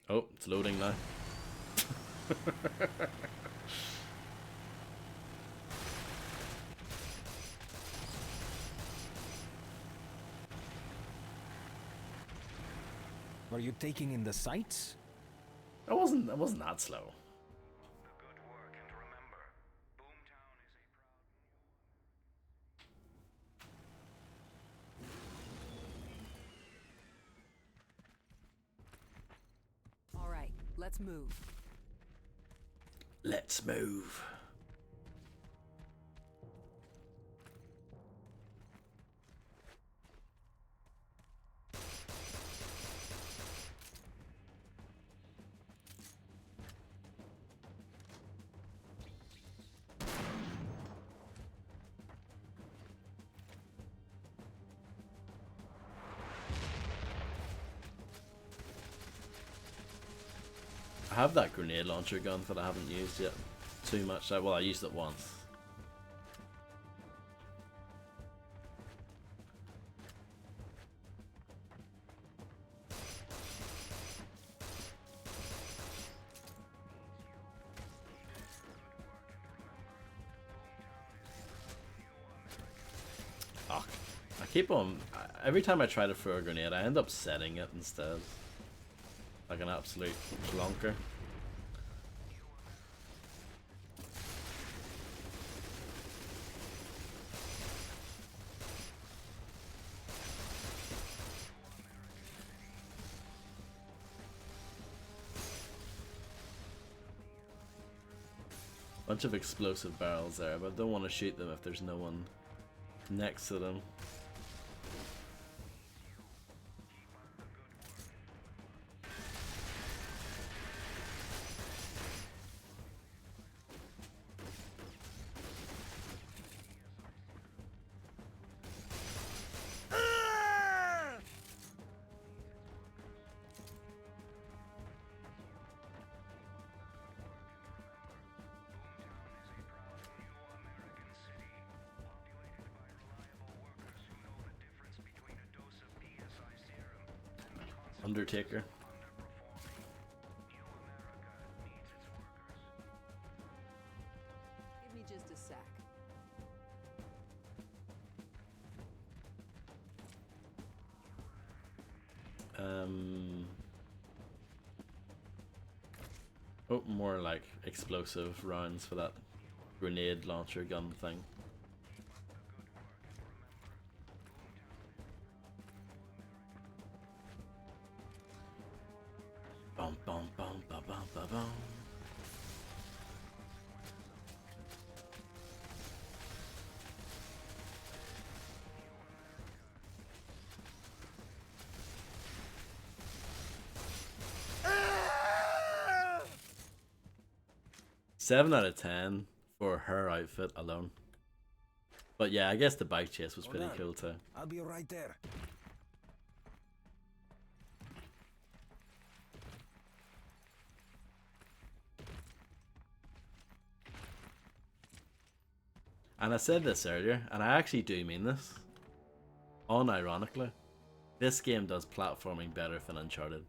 Oh, it's loading now. Are you taking in the sights? I wasn't that slow. The good work, and remember, Boomtown is a proud. All right, let's move. Let's move. I have that grenade launcher gun that I haven't used yet too much. Well, I used it once. Oh, I keep on. Every time I try to throw a grenade, I end up setting it instead. Like an absolute plonker. Bunch of explosive barrels there, but I don't want to shoot them if there's no one next to them. Undertaker. Give me just a sec. Oh, more like explosive rounds for that grenade launcher gun thing. Bum bum bum bum bum bum bum. Seven out of 10 for her outfit alone. But yeah, I guess the bike chase was pretty cool too. I'll be right there. And I said this earlier, and I actually do mean this. Unironically, this game does platforming better than Uncharted.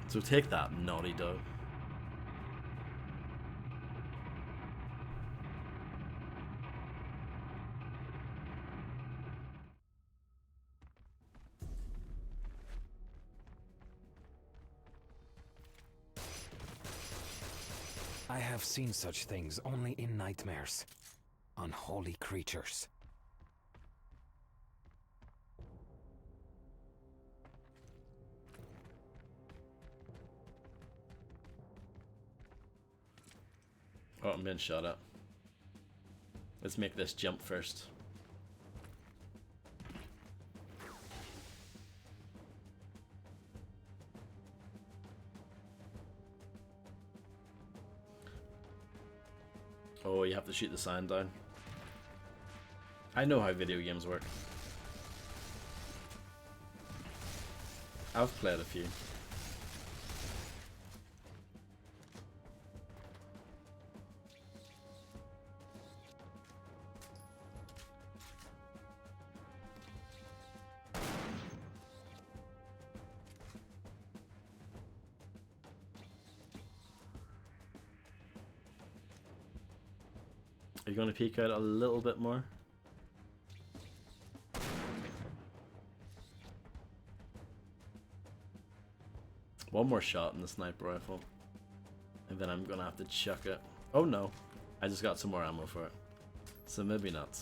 So take that, Naughty Dog. I have seen such things only in nightmares. Unholy creatures. Oh, I'm being shot at. Let's make this jump first. Oh, you have to shoot the sign down. I know how video games work. I've played a few. Are you going to peek out a little bit more? One more shot in the sniper rifle. And then I'm going to have to chuck it. Oh no. I just got some more ammo for it. So maybe not.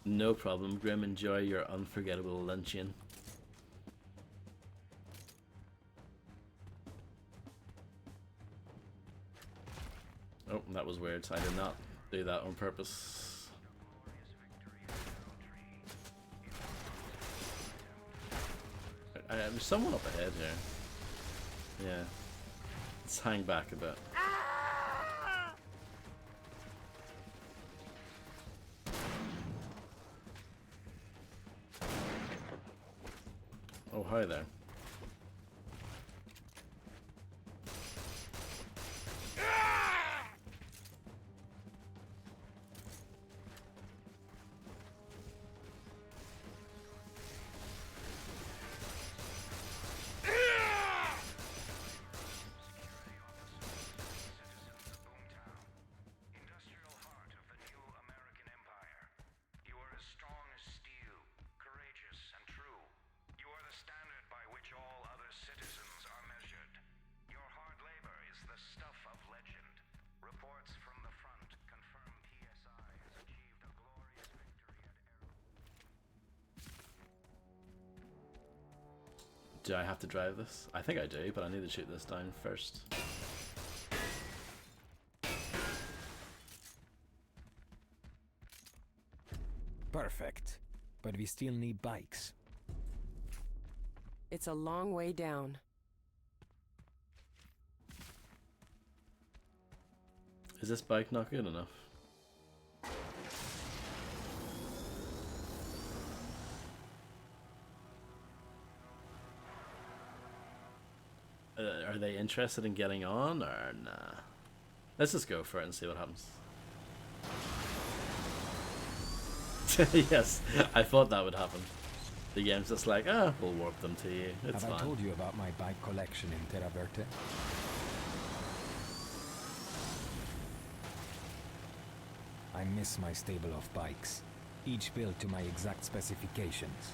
No problem, Grim. Enjoy your unforgettable luncheon. Oh, that was weird. I did not do that on purpose. There's someone up ahead here. Yeah. Let's hang back a bit. Oh, hi there. Standard by which Do I have to drive this? I think I do, but I need to shoot this down first. Perfect. But we still need bikes. It's a long way down. Is this bike not good enough? Are they interested in getting on or nah? Let's just go for it and see what happens. Yes, I thought that would happen. The game's just like, we'll warp them to you. It's Have fine. I told you about my bike collection in Terra Verte? I miss my stable of bikes, each built to my exact specifications.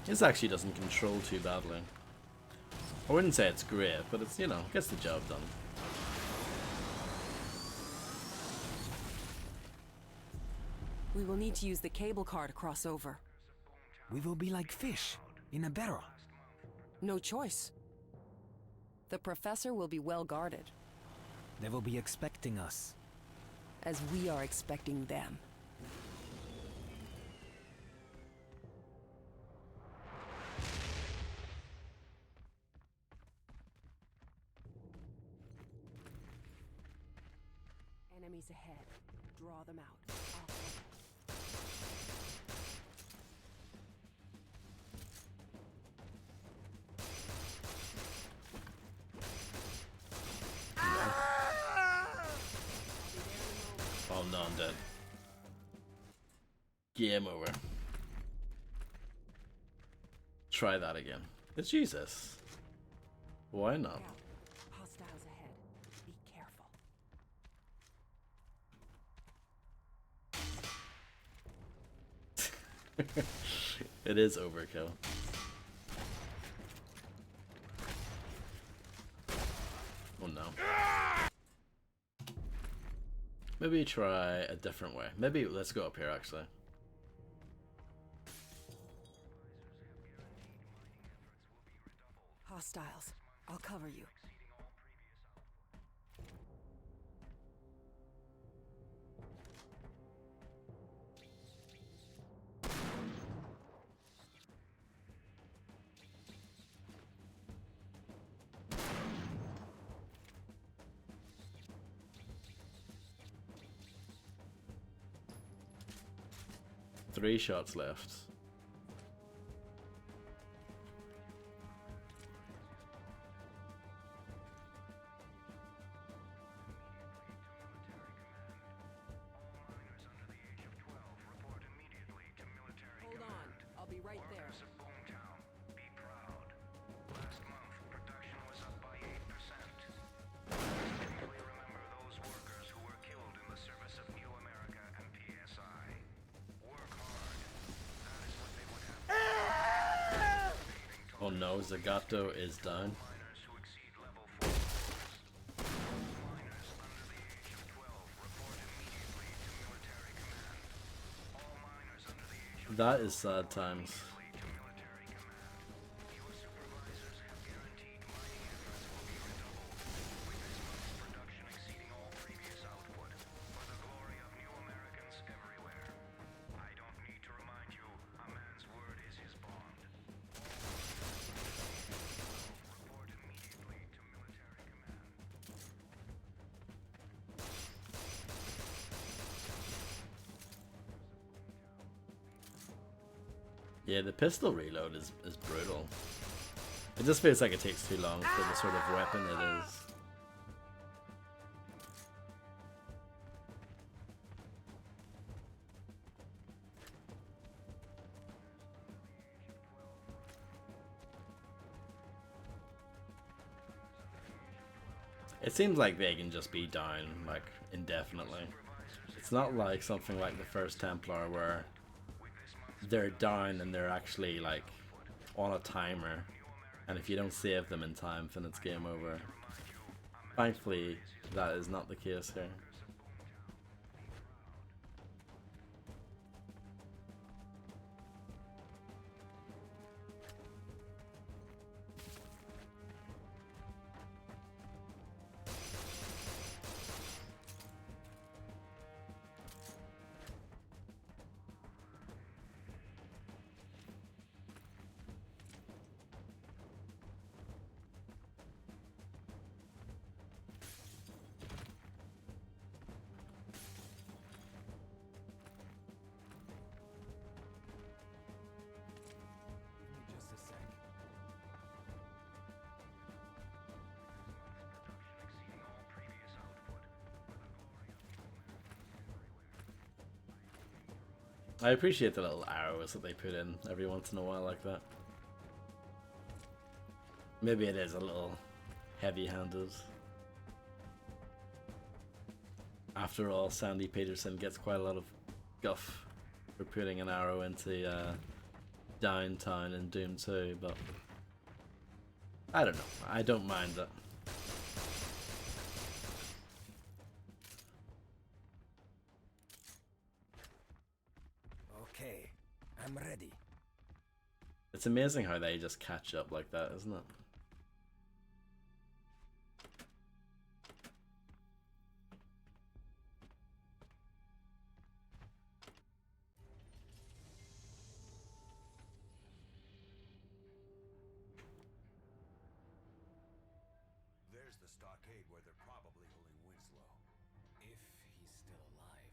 This actually doesn't control too badly. I wouldn't say it's great, but it's, you know, gets the job done. We will need to use the cable car to cross over. We will be like fish in a barrel. No choice. The professor will be well guarded, They will be expecting us. as we are expecting them. Enemies ahead. Draw them out. I'll cover. Oh no, I'm dead. Game over. Try that again. It's Jesus. Why not? Out. Hostiles ahead. Be careful. It is overkill. Oh no. Maybe try a different way. Maybe let's go up here actually. Hostiles. I'll cover you. Three shots left. Hold on. I'll be right there. Workers of Boomtown, be proud. Last month, production was up by 8%. Distinctly remember those workers who were killed in the service of New America and PSI. Work hard. That is what they would have. Oh no, Zagato is down. Miners who exceed level 4. All miners under the age of 12 report immediately to military command. All miners under the age of That is sad times. to military command. Your supervisors have guaranteed mining efforts will be redoubled, with this month's production exceeding all previous output, for the glory of new Americans everywhere. I don't need to remind you, a man's word is his bond. Report immediately to military command. Yeah, the pistol reload is brutal. It just feels like it takes too long for the sort of weapon it is. It seems like they can just be down, like, indefinitely. It's not like something like the First Templar where they're down and they're actually, like, on a timer. And if you don't save them in time, then it's game over. Thankfully, that is not the case here. Just a sec. I appreciate the little arrows that they put in every once in a while like that. Maybe it is a little heavy-handed. After all, Sandy Peterson gets quite a lot of guff for putting an arrow into Downtown in Doom 2, but I don't know. I don't mind it. Okay, I'm ready. It's amazing how they just catch up like that, isn't it? There's the stockade where they're probably holding Winslow. If he's still alive.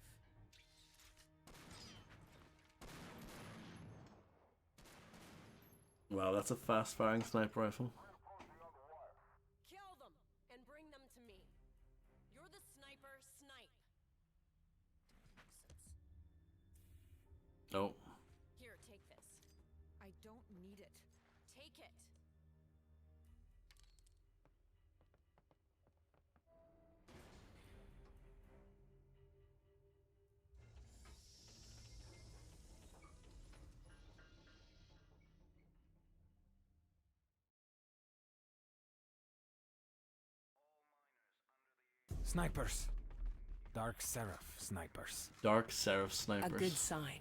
Wow, that's a fast-firing sniper rifle. Kill them and bring them to me. You're the sniper. Snipe. Nuisance. Oh, Here, take this. I don't need it. Take it. Snipers. Dark Seraph snipers. Dark Seraph A snipers. good sign.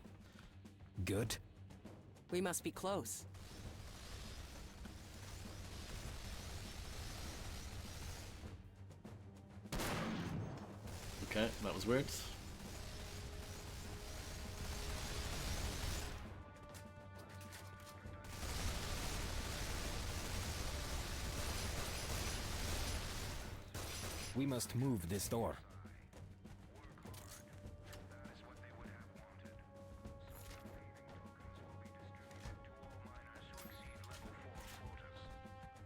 Good. We must be close. Okay, that was weird. We must move this door.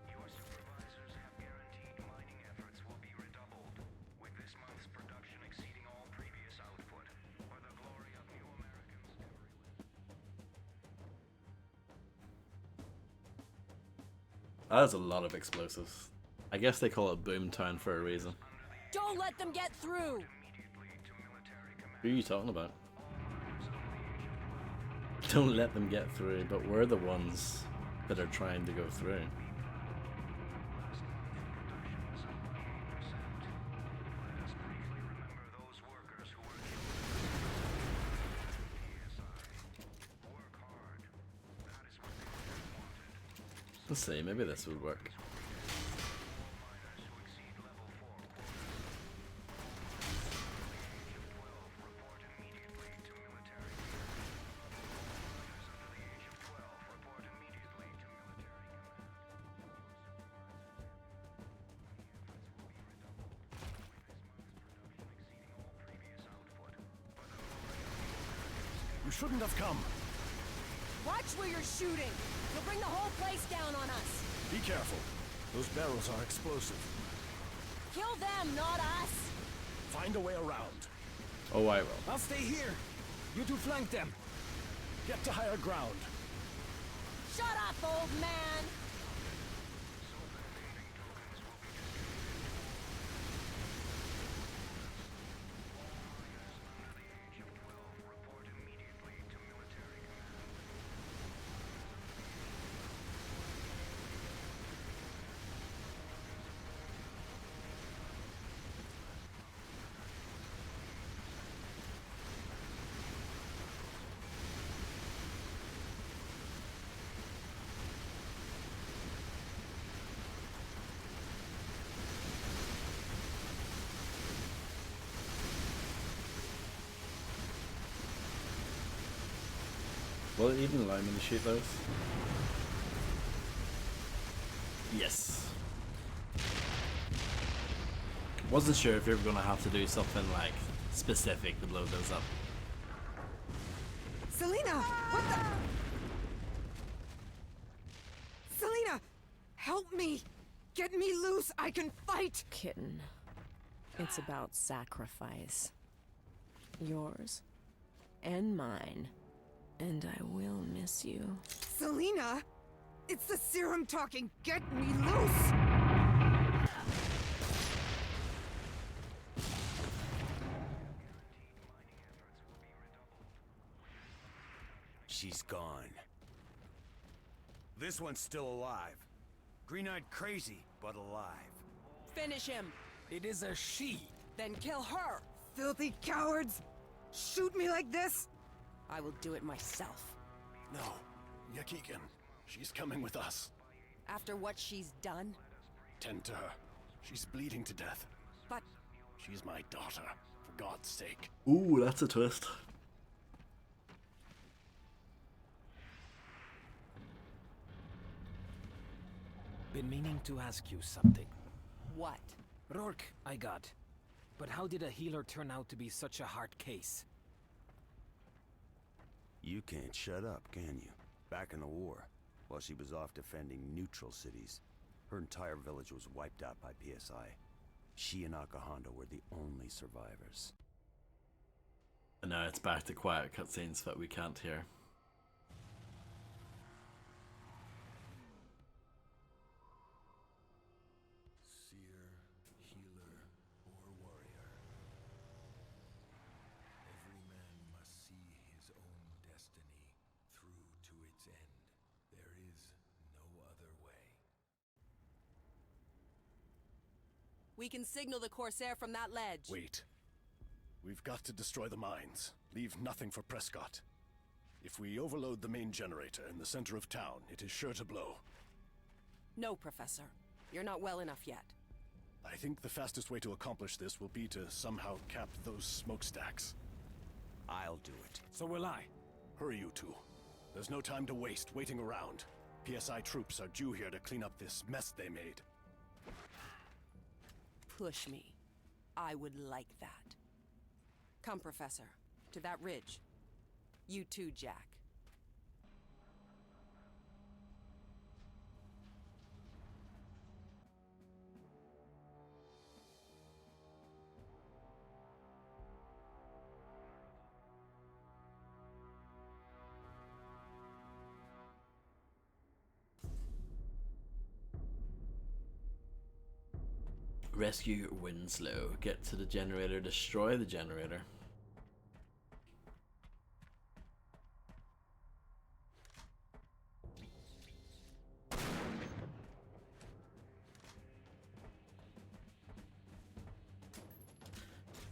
Your supervisors have guaranteed mining efforts will be redoubled, with this month's production exceeding all previous output, for the glory of new Americans everywhere. That is a lot of explosives. I guess they call it Boomtown for a reason. Don't let them get through. Who are you talking about? Don't let them get through, but we're the ones that are trying to go through. Let's see, maybe this would work. You shouldn't have come. Watch where you're shooting! You'll bring the whole place down on us! Be careful. Those barrels are explosive. Kill them, not us! Find a way around. Oh, I will. I'll stay here. You two flank them. Get to higher ground. Shut up, old man! Will it even allow me to shoot those? Yes. Wasn't sure if you were going to have to do something like specific to blow those up. Selena! What the? Selena! Help me! Get me loose! I can fight! Kitten, it's about sacrifice. Yours and mine. And I will miss you. Selena! It's the serum talking! Get me loose! She's gone. This one's still alive. Green-eyed crazy, but alive. Finish him! It is a she. Then kill her! Filthy cowards! Shoot me like this? I will do it myself. No. Yakikin. She's coming with us. After what she's done? Tend to her. She's bleeding to death. But She's my daughter, for God's sake. Ooh, that's a twist. Been meaning to ask you something. what? Rourke, I got. But how did a healer turn out to be such a hard case? You can't shut up, can you? Back in the war, while she was off defending neutral cities, her entire village was wiped out by PSI. She and Akahando were the only survivors. And now it's back to quiet cutscenes that we can't hear. Seer, healer, or warrior. Every man must see his own destiny through to its end. There is no other way. We can signal the Corsair from that ledge. Wait. We've got to destroy the mines. Leave nothing for Prescott. If we overload the main generator in the center of town, it is sure to blow. No, Professor. You're not well enough yet. I think the fastest way to accomplish this will be to somehow cap those smokestacks. I'll do it. So will I. Hurry, you two. There's no time to waste waiting around. PSI troops are due here to clean up this mess they made. Push me. I would like that. Come, Professor. To that ridge. You too, Jack. Rescue Winslow. Get to the generator. Destroy the generator.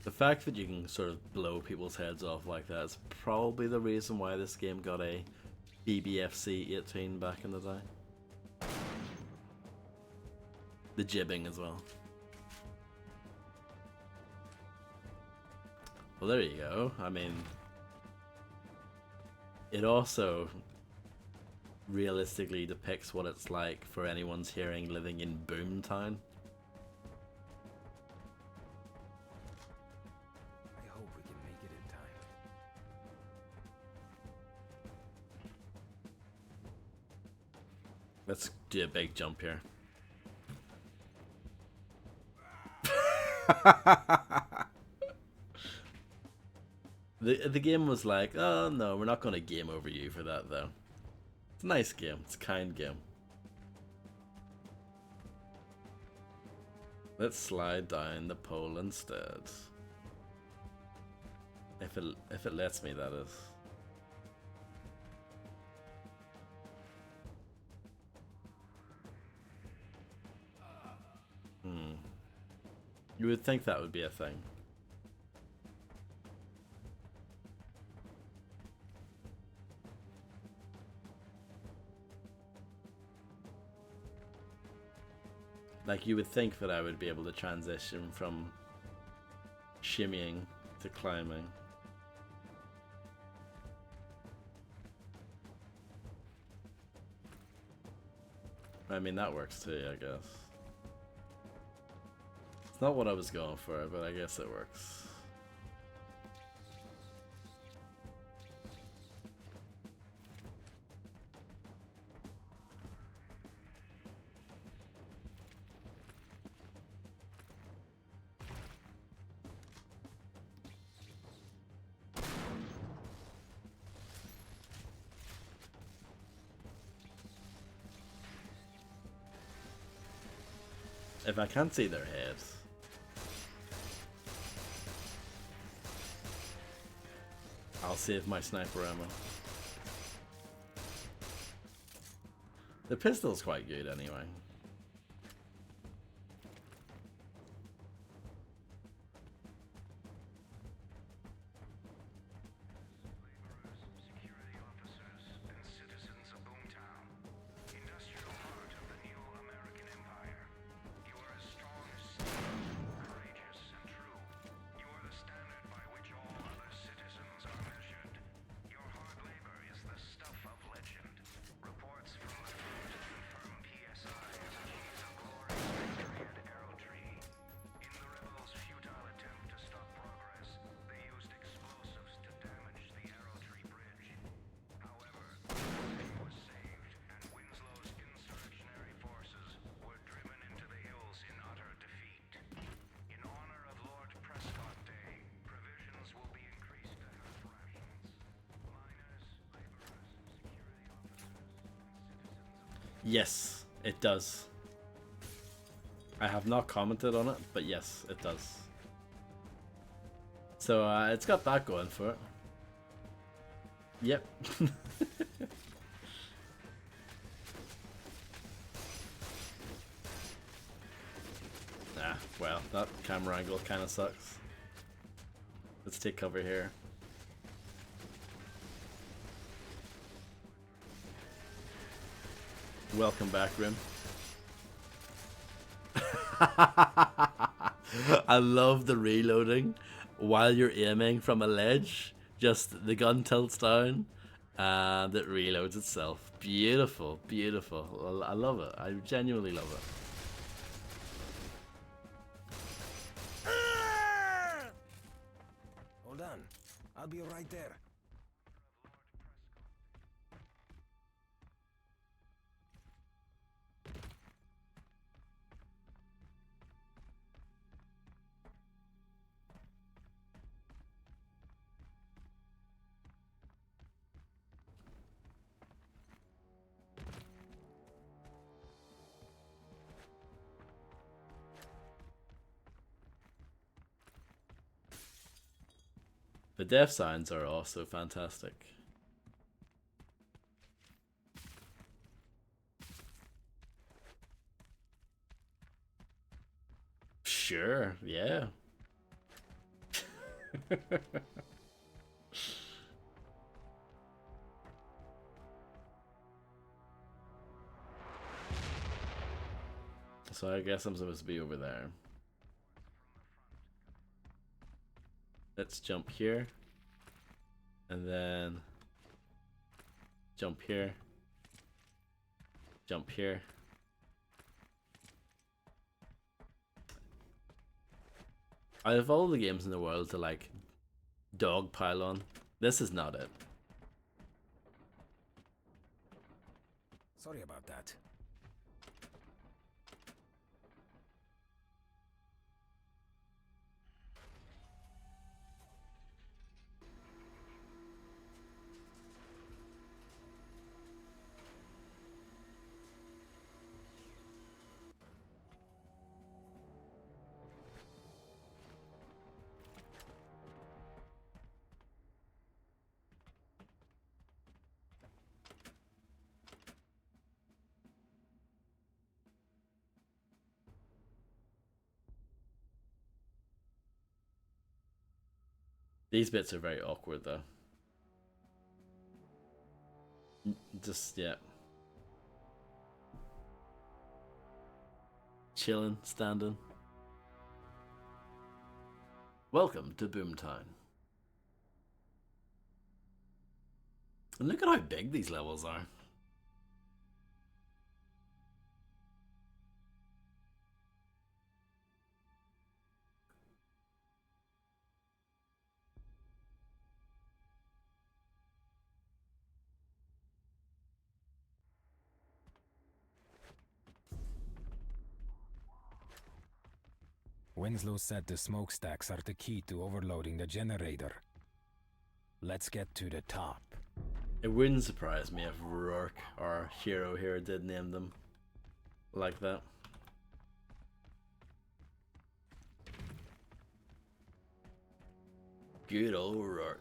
The fact that you can sort of blow people's heads off like that is probably the reason why this game got a BBFC 18 back in the day. The jibbing as well. Well, there you go. I mean, it also realistically depicts what it's like for anyone's hearing living in Boomtown. I hope we can make it in time. Let's do a big jump here. The game was like, oh no, we're not going to game over you for that though. It's a nice game. It's a kind game. Let's slide down the pole instead. If it lets me, that is. You would think that would be a thing. Like, you would think that I would be able to transition from shimmying to climbing. I mean, that works too, I guess. It's not what I was going for, but I guess it works. If I can't see their heads. I'll save my sniper ammo. The pistol's quite good anyway. Security officers and citizens of Boomtown, industrial heart of the new American Empire. You are as strong as steel, courageous and true. You are the standard by which all other citizens are measured. Your hard labor is the stuff of legend. Reports from the front confirm PSI has achieved a glorious victory at Arrow Tree. In the rebels' futile attempt to stop progress, they used explosives to damage the Arrow Tree Bridge. However, the city was saved, and Winslow's insurrectionary forces were driven into the hills in utter defeat. In honor of Lord Prescott Day, provisions will be increased to half rations. Miners, laborers, security officers, and citizens of Yes, it does. I have not commented on it, but yes, it does. So it's got that going for it. Yep. Ah, well, that camera angle kind of sucks. Let's take cover here. Welcome back, Rim. I love the reloading while you're aiming from a ledge. Just the gun tilts down and it reloads itself. Beautiful, beautiful. I love it. I genuinely love it. Hold on. I'll be right there. The death signs are also fantastic. Sure, yeah. So I guess I'm supposed to be over there. Let's jump here. And then jump here. Jump here. Out of all the games in the world to like dogpile on, this is not it. Sorry about that. These bits are very awkward though. Just, yeah. Chilling, standing. Welcome to Boomtown. And look at how big these levels are. Winslow said the smokestacks are the key to overloading the generator. Let's get to the top. It wouldn't surprise me if Rourke, our hero here, did name them like that. Good old Rourke.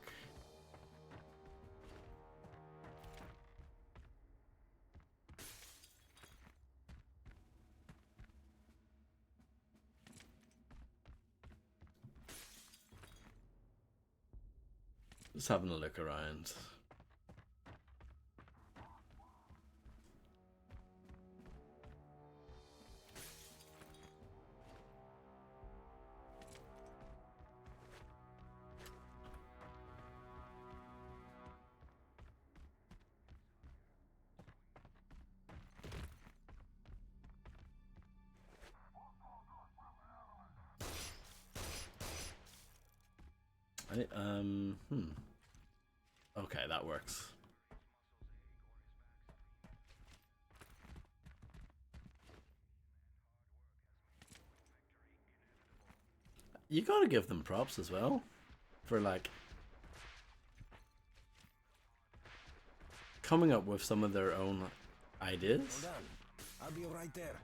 Just having a look around. Okay, that works. You gotta give them props as well for like coming up with some of their own ideas. Hold on. I'll be right there.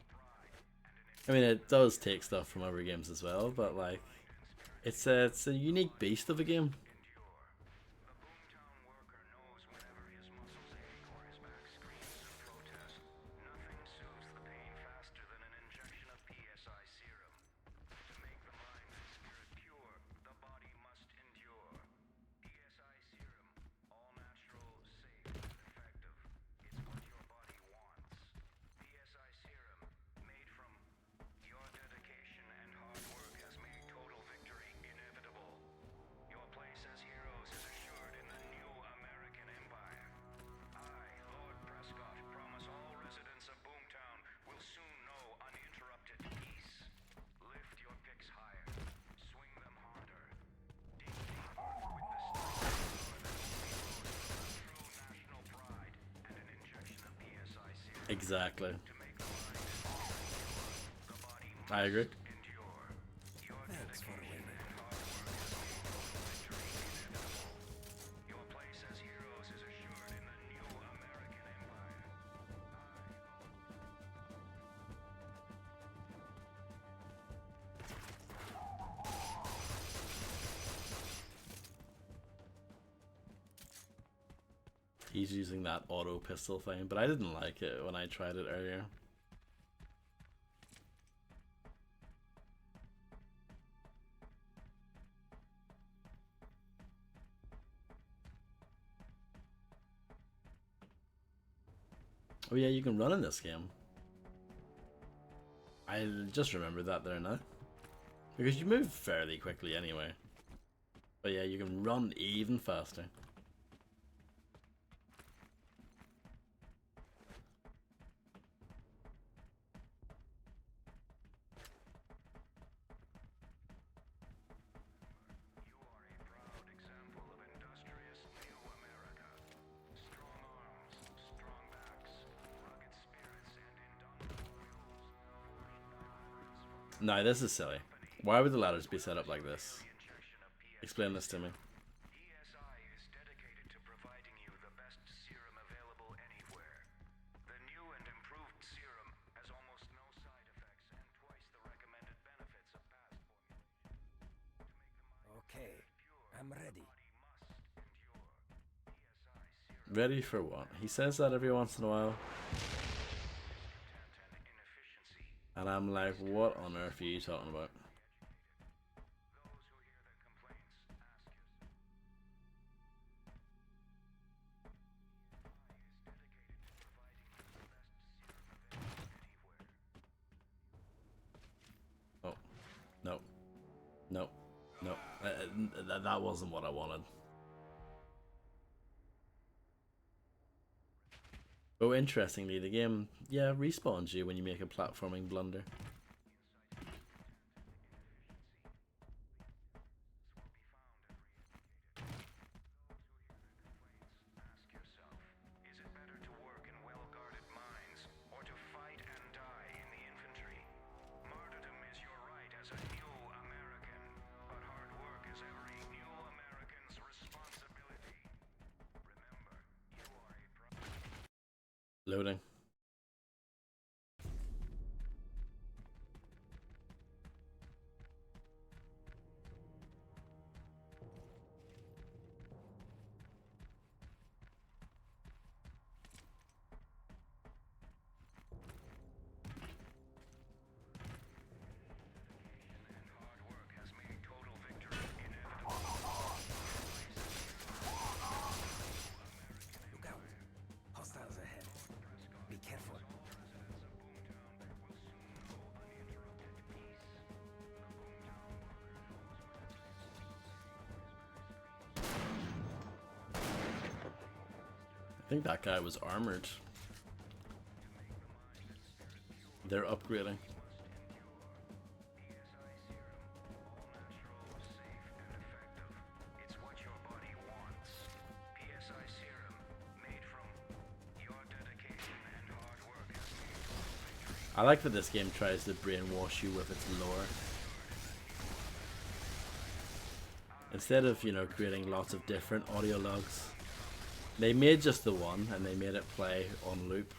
I mean, it does take stuff from other games as well, but like, it's a unique beast of a game. Exactly. I agree. Thanks for waiting. He's using that auto pistol thing, but I didn't like it when I tried it earlier. Oh yeah, you can run in this game. I just remembered that there now. Because you move fairly quickly anyway. But yeah, you can run even faster. No, this is silly. Why would the ladders be set up like this? Explain this to me. ESI is dedicated to providing you the best serum available anywhere. The new and improved serum has almost no side effects and twice the recommended benefits of past formulations. Okay, I'm ready. Ready for what? He says that every once in a while. And I'm like, what on earth are you talking about? that wasn't what I wanted. Oh, interestingly, the game, yeah, respawns you when you make a platforming blunder. Ask yourself, is it better to work in well-guarded mines or to fight and die in the infantry? Martyrdom is your right as a new American, but hard work is every new American's responsibility. Remember, you are a Loading. hard work has made total victory inevitable. Look out. Hostiles ahead. Be careful. I think that guy was armored. They're upgrading. It's what your body wants. PSI serum, made from your dedication and hard work has made total victory. I like that this game tries to brainwash you with its lore. Instead of, you know, creating lots of different audio logs, they made just the one and they made it play on loop.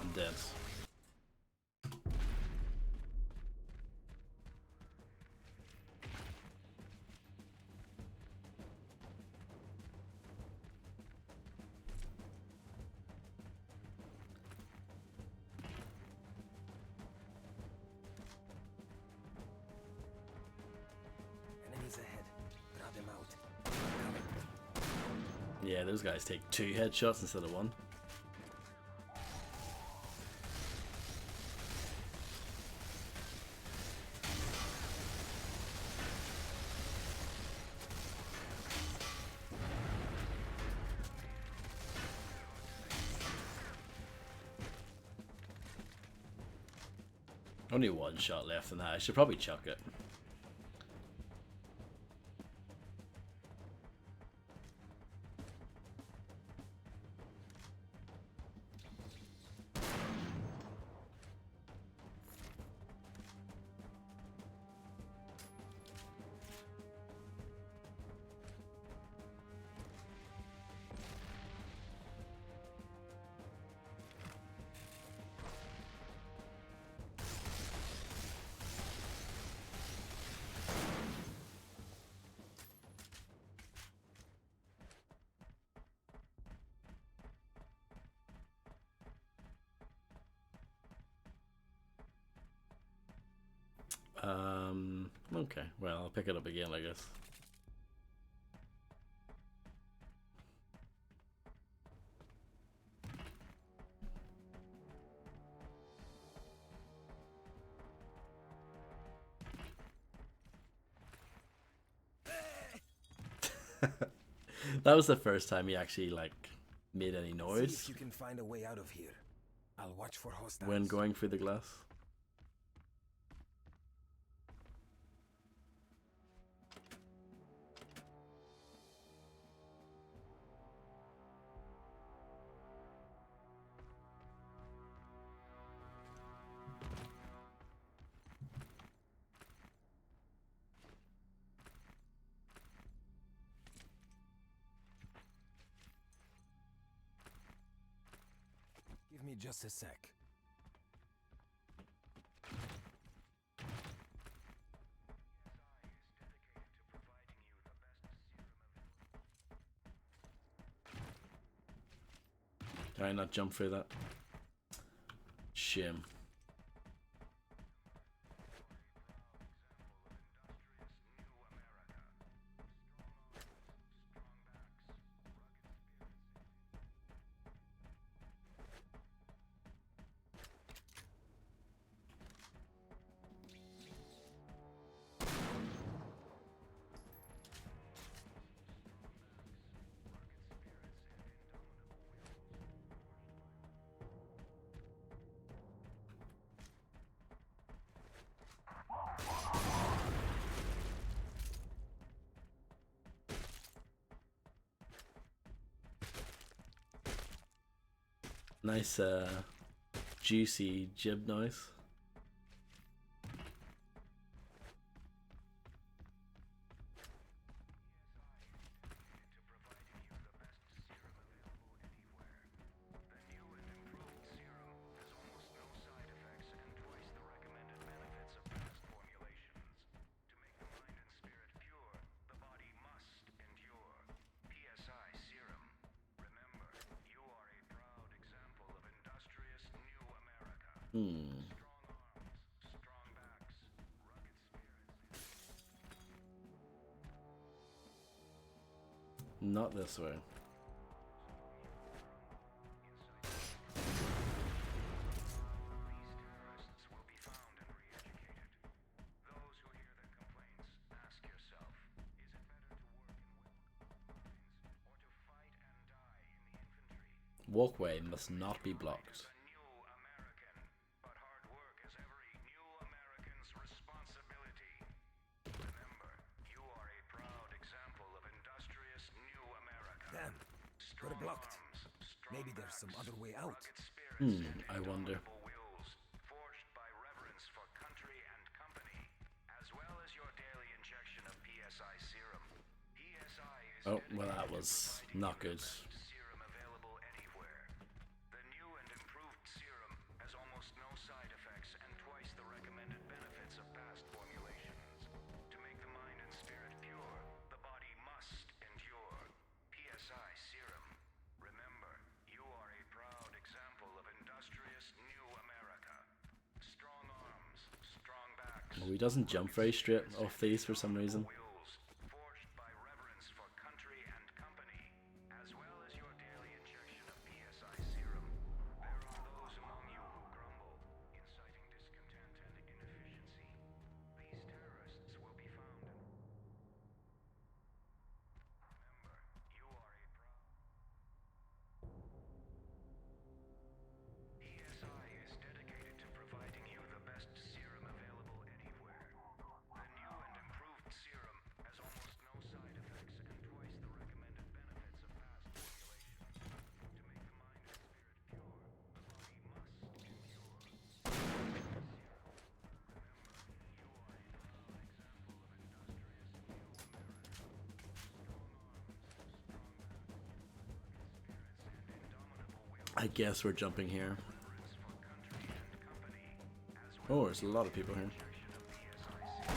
I'm dead. Enemies ahead. Draw them out. Yeah, those guys take 2 headshots instead of 1. Only 1 shot left in that. I should probably chuck it. Okay, well, I'll pick it up again, I guess. That was the first time he actually, like, made any See noise if you can find a way out of here. I'll watch for hostiles. when going through the glass. Give me just a sec. Can I not jump through that? Shame. Nice, juicy jib noise. Not this way. Walkway must not be blocked. Damn, we're blocked. Maybe there's some other way out. I wonder. Forged by reverence for country and company, as well as your daily injection of PSI serum. PSI is Oh, well, that was not good. serum available anywhere. The new and improved serum has almost no side effects and twice the recommended benefits of past formulations. To make the mind and spirit pure, the body must endure. PSI serum. Remember, you are a proud example of industrious new America. Strong arms, strong backs. Oh, he doesn't jump very straight off these for some reason. Forged by reverence for country and company, as well as your daily injection of PSI serum. There are those among you who grumble, inciting discontent and inefficiency. These terrorists will be found and remember, you are a proud PSI is dedicated to providing you the best serum available anywhere. The new and improved serum has almost no side effects and twice the recommended benefits of past formulations. To make the mind and spirit pure, the body must endure. Remember, you are a proud example of industrious new America. Strong arms, strong backs, rugged spirits, and indomitable will. I guess we're jumping here. Reverence for country and company, as well Oh, there's a lot of people here. injection of PSI serum.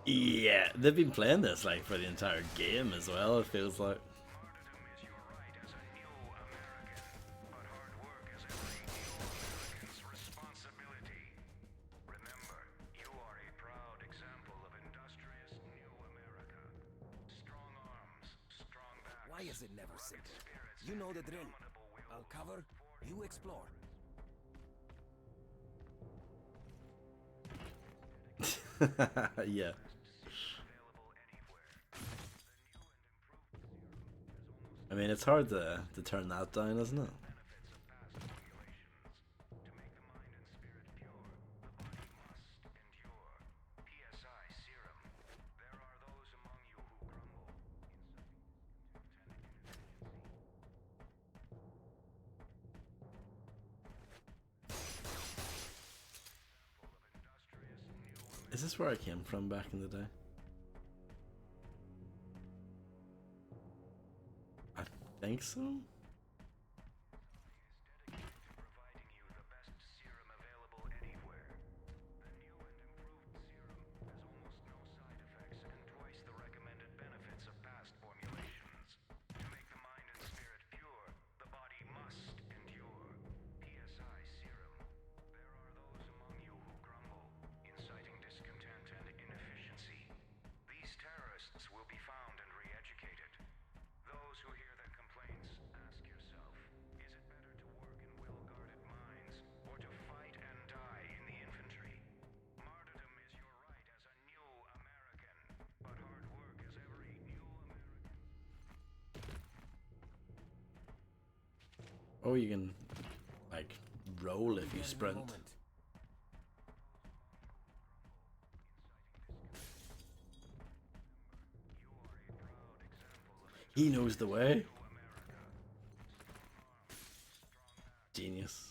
Yeah, they've been playing this like for the entire game as well, it feels like. Martyrdom is your right as a new American, but hard work is every new American's responsibility. Remember, you are a proud example of industrious new America. Strong arms, strong backs. Why is it never simple? spirits, You know the drill. indomitable will. I'll cover, you explore. Yeah. Available anywhere. The new and improved serum has almost I mean, it's hard to turn that down, isn't it? benefits of past formulations. To make the mind and spirit pure, the body must endure. PSI serum. There are those among you who grumble, inciting discontent and inefficiency. Is this where I came from back in the day? I think so. Dedicated to providing you the best serum available anywhere. The new and improved serum has almost no side effects and twice the recommended benefits of past formulations. To make the mind and spirit pure, the body must endure. PSI serum. There are those among you who grumble, inciting discontent and inefficiency. These terrorists will be found and re-educated. Those who hear their complaints, ask yourself, is it better to work in well-guarded mines or to fight and die in the infantry? Martyrdom is your right as a new American, but hard work is every new American. Oh, you can like roll if you sprint. He knows the way. Genius.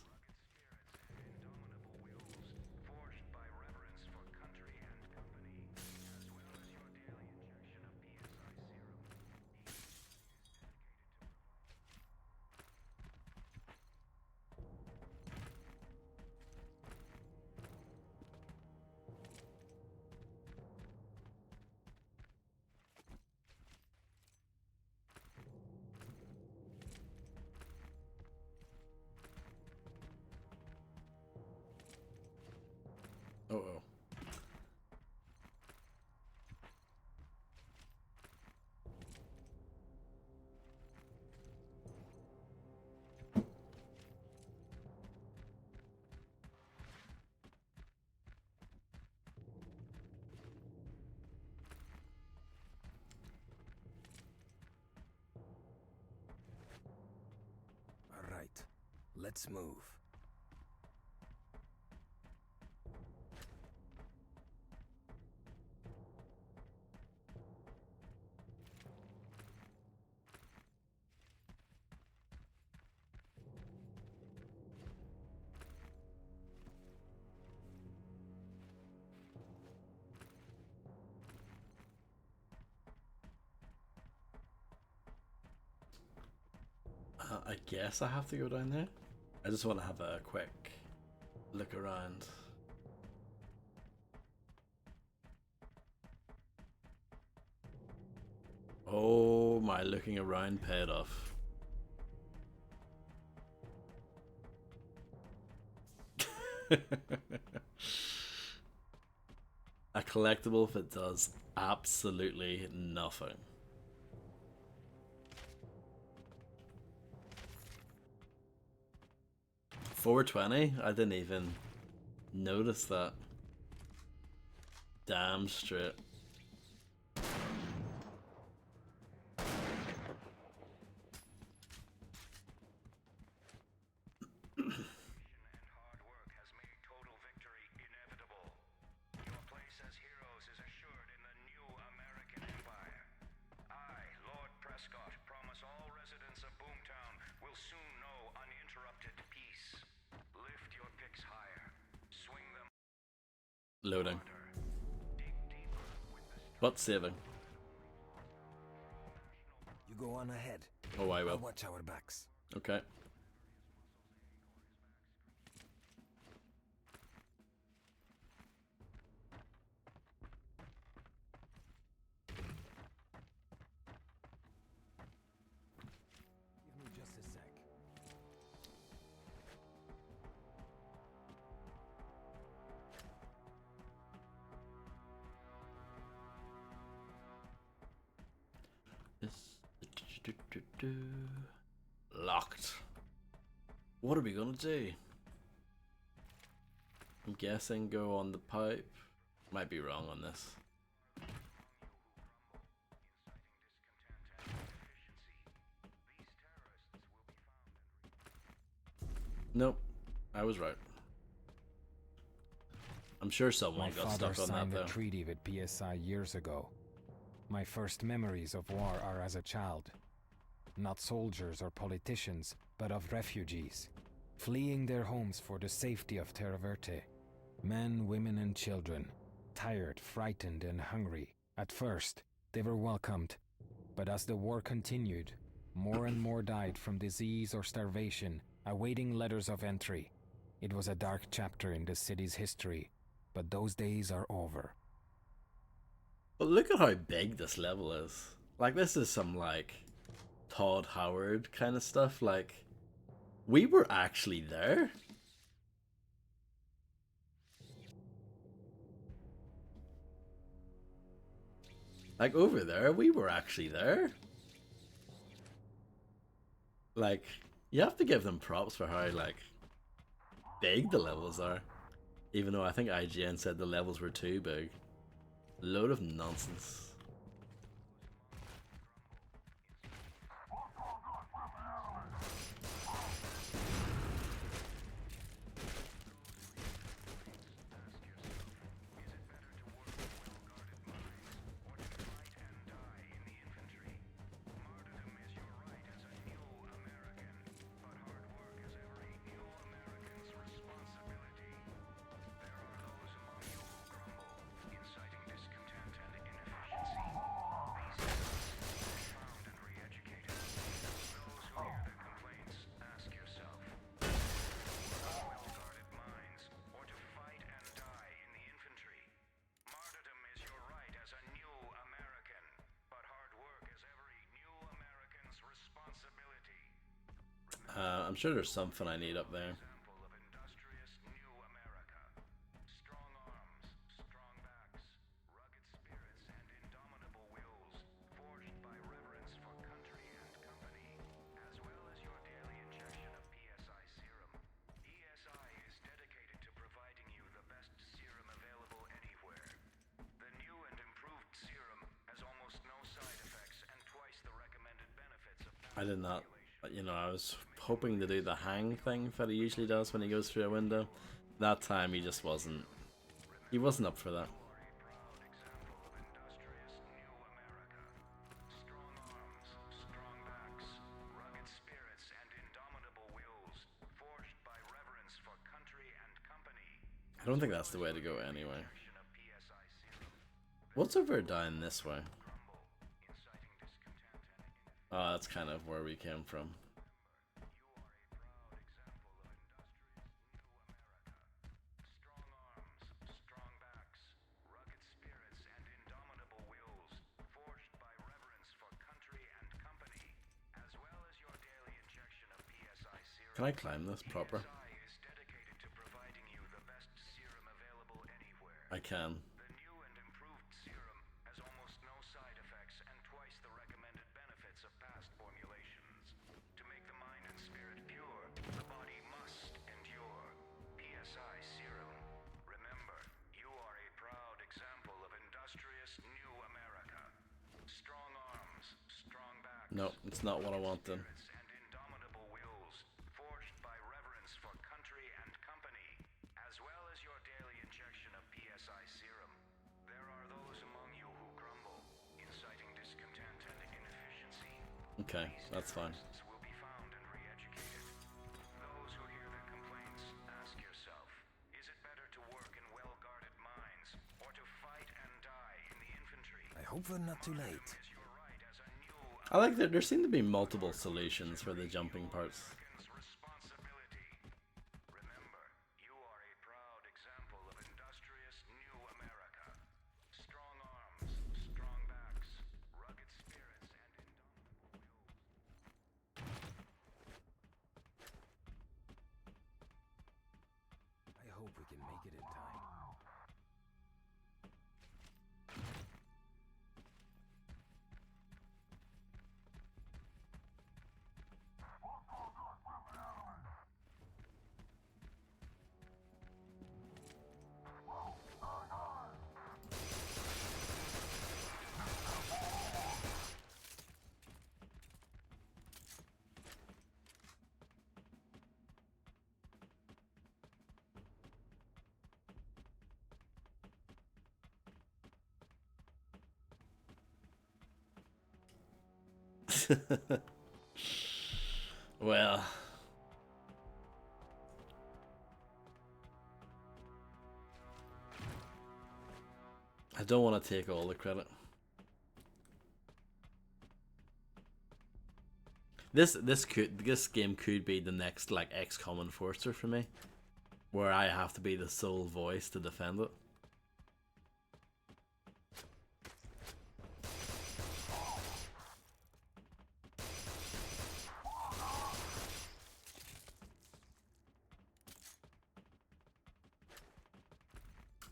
Uh-oh. All right, let's move. I guess I have to go down there. I just want to have a quick look around. Oh, my looking around paid off. A collectible that does absolutely nothing. $4.20? I didn't even notice that. Damn straight. Loading. But saving. You go on ahead. Oh, I will. I'll watch our backs. Okay. Give me just a sec. Locked. What are we gonna do? I'm guessing go on the pipe. Might be wrong on this. Nope, I was right. I'm sure someone My got father stuck on that signed though. a treaty with PSI years ago. My first memories of war are as a child. Not soldiers or politicians, but of refugees, fleeing their homes for the safety of Terra Verte. Men, women, and children, tired, frightened, and hungry. At first, they were welcomed, but as the war continued, more and more died from disease or starvation, awaiting letters of entry. It was a dark chapter in the city's history, but those days are over. But look at how big this level is. Like, this is some, like, Todd Howard kind of stuff. Like, we were actually there. Like, over there, we were actually there. Like, you have to give them props for how, like, big the levels are. Even though I think IGN said the levels were too big. Load of nonsense. I'm sure there's something I need up there. Example of industrious new America. Strong arms, strong backs, rugged spirits, and indomitable wills, forged by reverence for country and company, as well as your daily injection of PSI serum. PSI is dedicated to providing you the best serum available anywhere. The new and improved serum has almost no side effects and twice the recommended benefits of I did not, you know, I was hoping to do the hang thing that he usually does when he goes through a window. That time he just wasn't. He wasn't up for that. proud example of industrious new America. Strong arms, strong backs, rugged spirits, and indomitable wills, forged by reverence for country and company. I don't think that's the way to go anyway. Injection of PSI serum. What's over down this way? Grumble, inciting discontent and inefficiency. Oh, that's kind of where we came from. You are a proud example of industrious new America. Strong arms, strong backs, rugged spirits, and indomitable wills, forged by reverence for country and company, as well as your daily injection of PSI serum. Can I climb this proper? PSI is dedicated to providing you the best serum available anywhere. I can. The new and improved serum has almost no side effects and twice the recommended benefits of past formulations. To make the mind and spirit pure, the body must endure. PSI serum. Remember, you are a proud example of industrious new America. Strong arms, strong backs. No, it's not what I wanted. Spirits and indomitable wills, forged by reverence for country and company, as well as your daily injection of PSI serum. There are those among you who grumble, inciting discontent and inefficiency. Okay, that's fine. Terrorists will be found and re-educated. Those who hear their complaints, ask yourself, is it better to work in well-guarded mines, or to fight and die in the infantry? I hope we're not too late. Is your right as a new I like that there seem to be multiple solutions for the jumping parts. American's responsibility. Remember, you are a proud example of industrious new America. Strong arms, strong backs, rugged spirits, and indomitable wills. I hope we can make it in time. Well, I don't want to take all the credit. This game could be the next like XCOM Enforcer for me, where I have to be the sole voice to defend it.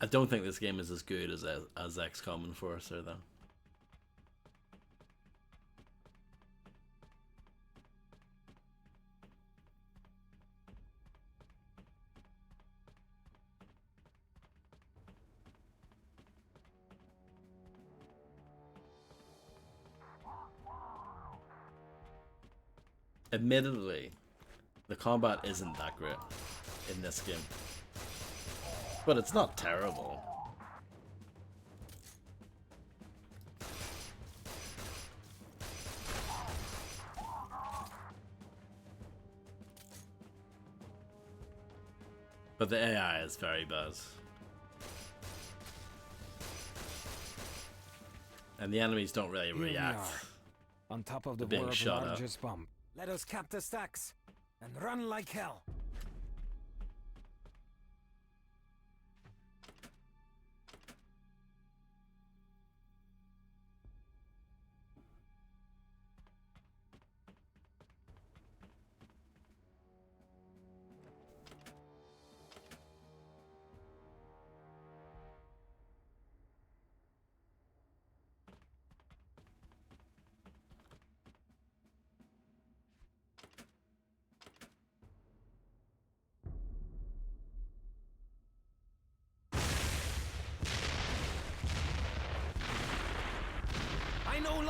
I don't think this game is as good as XCOM Enforcer though. Admittedly, the combat isn't that great in this game, but it's not terrible. But the AI is very bad. And the enemies don't really Here we react. are, on top of the being world's shot at. largest bomb. Let us cap the stacks and run like hell.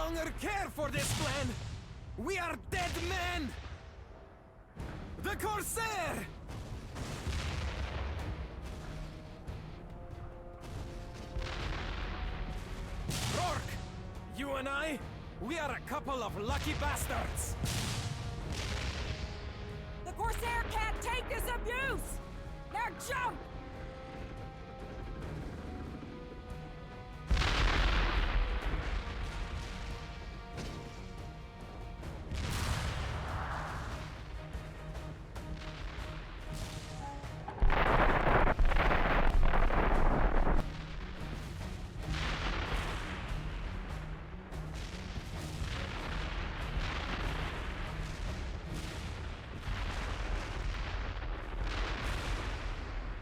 longer care for this plan! We are dead men! The Corsair! Rourke! You and I, we are a couple of lucky bastards! The Corsair can't take this abuse! Now jump!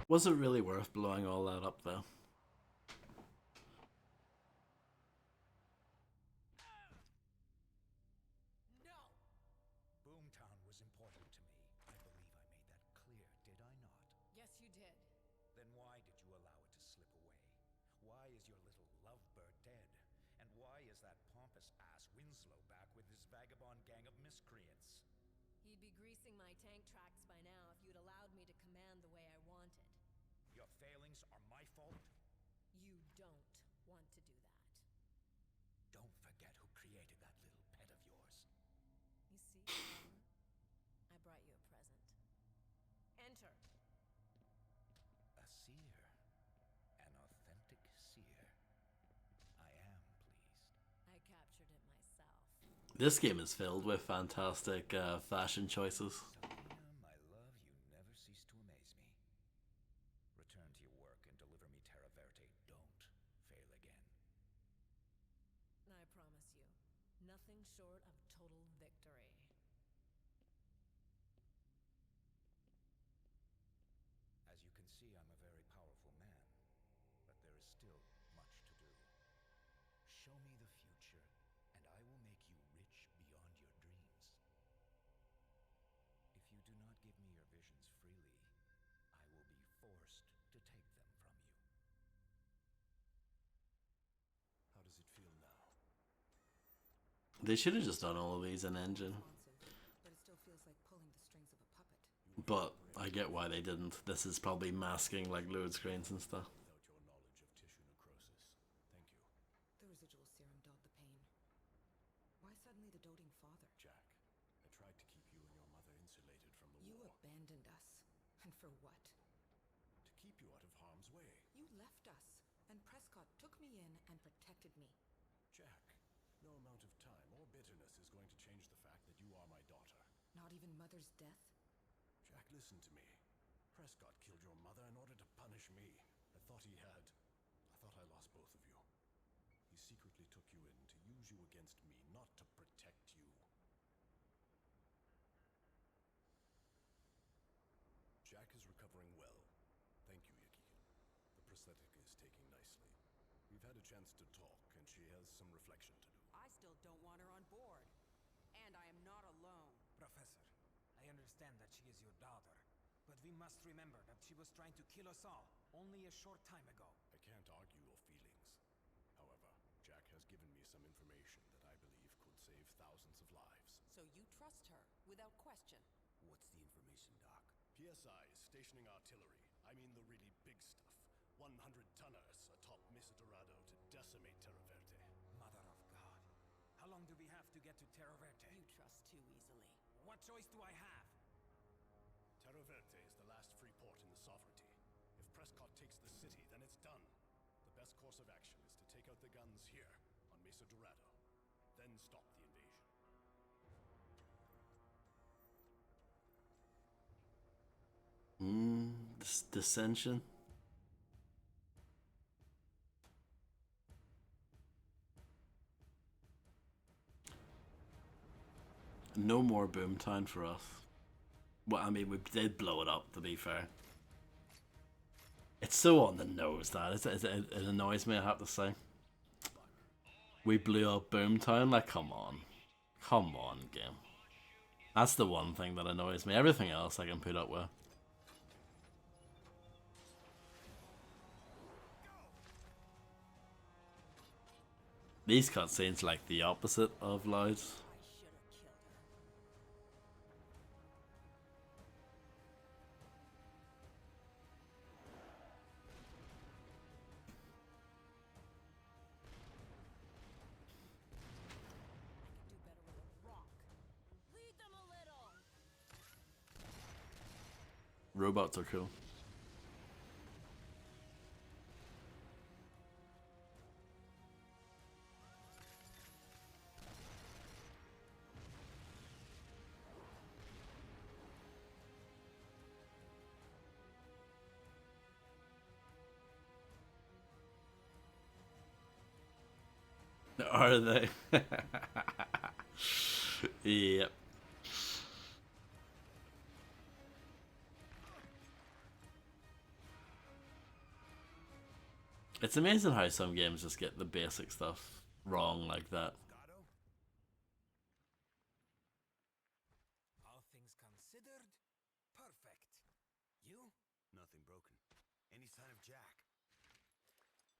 Was it really worth blowing all that up though? Boomtown was important to me. I believe I made that clear, did I not? Yes, you did. Then why did you allow it to slip away? Why is your little lovebird dead? And why is that pompous ass Winslow back with this vagabond gang of miscreants? He'd be greasing my tank tracks by now if you'd allowed me to command the way I wanted. Your failings are my fault? You don't want to do that. Don't forget who created that little pet of yours. You see, Connor? I brought you a present. Enter. A seer. An authentic seer. I am pleased. I captured it myself. This game is filled with fantastic fashion choices. Sabina, my love, you never cease to amaze me. Return to your work and deliver me Terra Verte. Don't fail again. I promise you, nothing short of total victory. As you can see, I'm a very powerful man, but there is still much to do. Show me the future, and I will make you rich beyond your dreams. If you do not give me your visions freely, I will be forced to take them from you. How does it feel now? They should have just done all of these in engine. But it still feels like pulling the strings of a puppet. But I get why they didn't. This is probably masking like load screens and stuff. Without your knowledge of tissue necrosis. Thank you. The residual serum dulled the pain. Why suddenly the doting father? Jack, I tried to keep you and your mother insulated from the You war. abandoned us. And for what? To keep you out of harm's way. You left us, and Prescott took me in and protected me. Jack, no amount of time or bitterness is going to change the fact that you are my daughter. Not even Mother's death? Jack, listen to me. Prescott killed your mother in order to punish me. I thought I lost both of you. He secretly took you in to use you against me, not to protect you. Jack is recovering well. Thank you, Yakikin. The prosthetic is taking nicely. We've had a chance to talk, and she has some reflection to do. I still don't want her on board. And I am not alone. Professor, I understand that she is your daughter, but we must remember that she was trying to kill us all only a short time ago. I can't argue your feelings. However, Jack has given me some information that I believe could save thousands of lives. So you trust her, without question. What's the information, Doc? PSI is stationing artillery. I mean the really big stuff. 100-tonners atop Mesa Dorado to decimate Terra Verte. Mother of God. How long do we have to get to Terra Verte? You trust too easily. What choice do I have? Terra Verte is the last free port in the Sovereignty. If Prescott takes the city, then it's done. The best course of action is to take out the guns here, on Mesa Dorado. Then stop the invasion. This dissension. No more Boomtown for us. Well, I mean, we did blow it up, to be fair. It's so on the nose, that it annoys me, I have to say. We blew up Boomtown, like, come on. Come on, game. That's the one thing that annoys me. Everything else I can put up with. These cutscenes like the opposite of loud. Robots are cool. Are they? Yep. It's amazing how some games just get the basic stuff wrong like that. All things considered, perfect. You? Nothing broken. Any sign of Jack?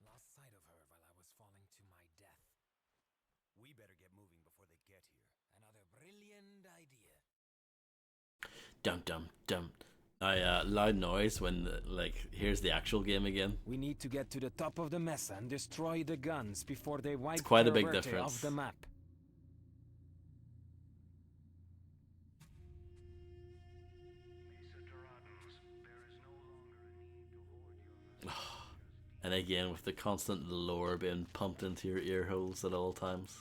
Lost sight of her while I was falling to my death. We better get moving before they get here. Another brilliant idea. Dum dum dum. Loud noise when here's the actual game again. We need to get to the top of the mesa and destroy the guns before they wipe quite a big Verte difference. off the map. And again with the constant lore being pumped into your ear holes at all times.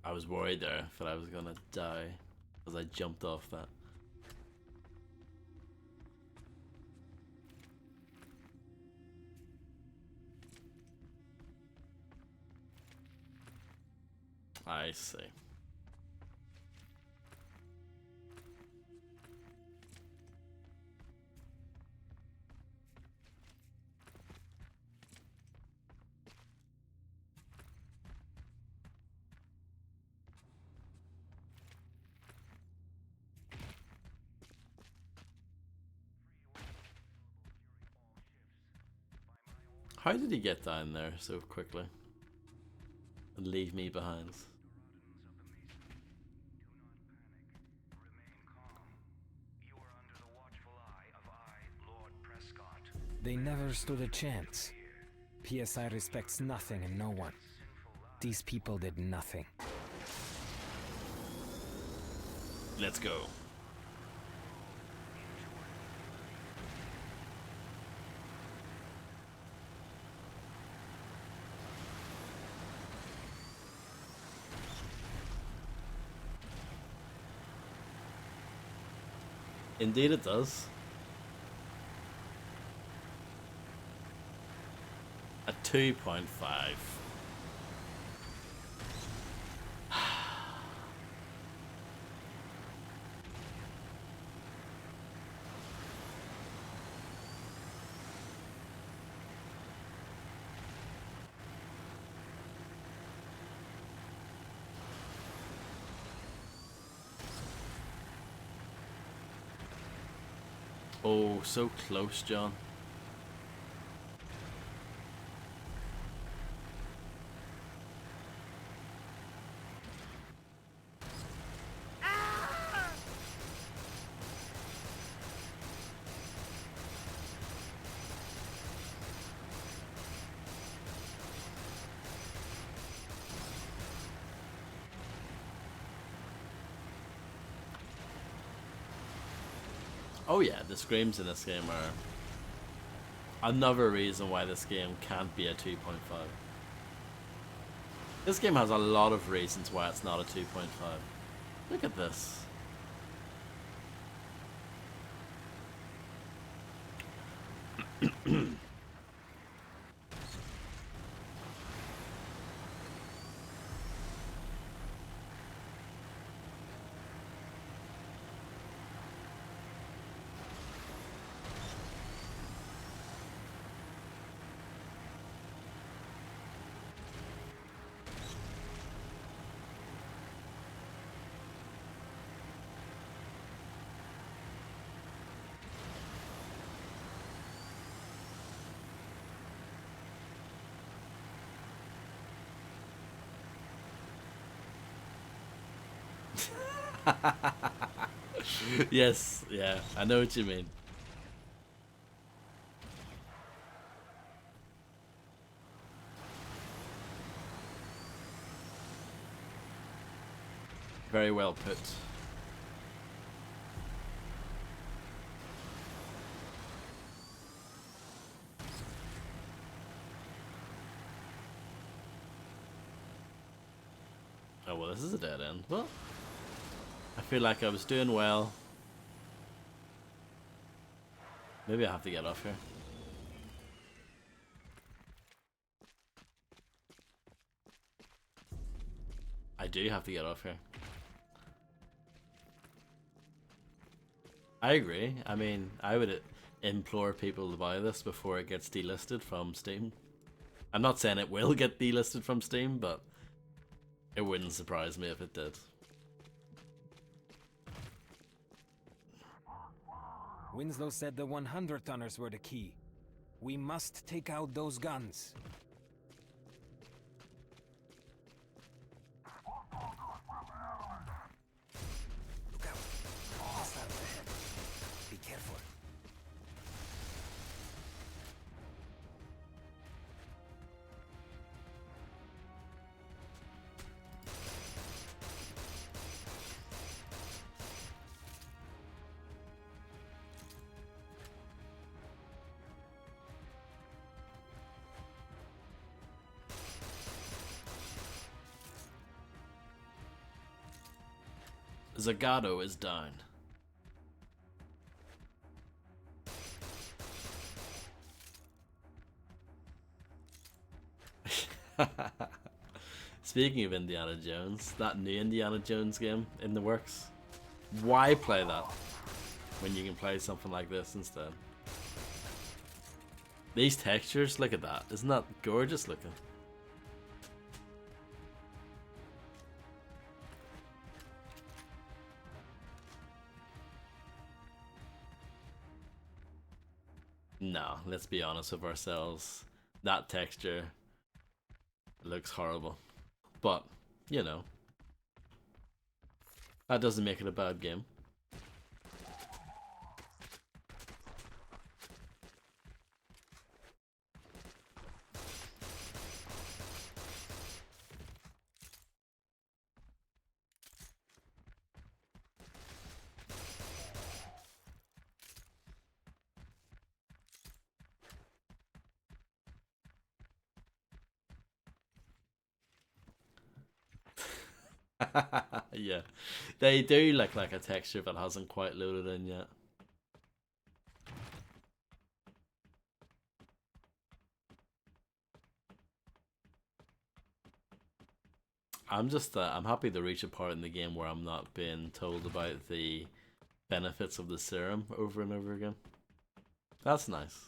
I was worried there that I was gonna die as I jumped off that. I see. How did he get down there so quickly and leave me behind? They never stood a chance. PSI respects nothing and no one. These people did nothing. Let's go. Indeed it does. A 2.5. Oh, so close, John. Oh yeah, the screams in this game are another reason why this game can't be a 2.5. This game has a lot of reasons why it's not a 2.5. Look at this. Yes, yeah, I know what you mean. Very well put. Oh well, this is a dead end. Well, I feel like I was doing well. Maybe I have to get off here. I do have to get off here. I agree. I mean, I would implore people to buy this before it gets delisted from Steam. I'm not saying it will get delisted from Steam, but it wouldn't surprise me if it did. Winslow said the 100-tonners were the key. We must take out those guns. Look out. Hostiles ahead. Be careful. Zagato is down. Speaking of Indiana Jones, that new Indiana Jones game in the works. Why play that when you can play something like this instead? These textures, look at that. Isn't that gorgeous looking? No, let's be honest with ourselves. That texture looks horrible. But, you know, that doesn't make it a bad game. Yeah, they do look like a texture that hasn't quite loaded in yet. I'm happy to reach a part in the game where I'm not being told about the benefits of the serum over and over again. That's nice.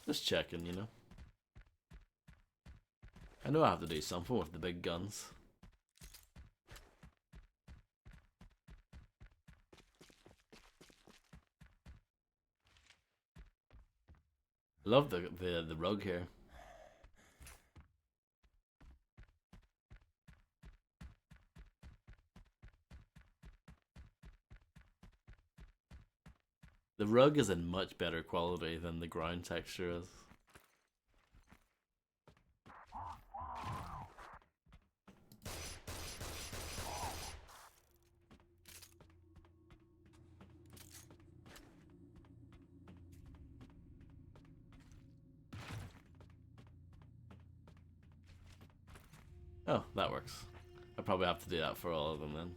Just checking, you know. I know I have to do something with the big guns. I love the rug here. The rug is in much better quality than the ground texture is. Oh, that works. I probably have to do that for all of them then.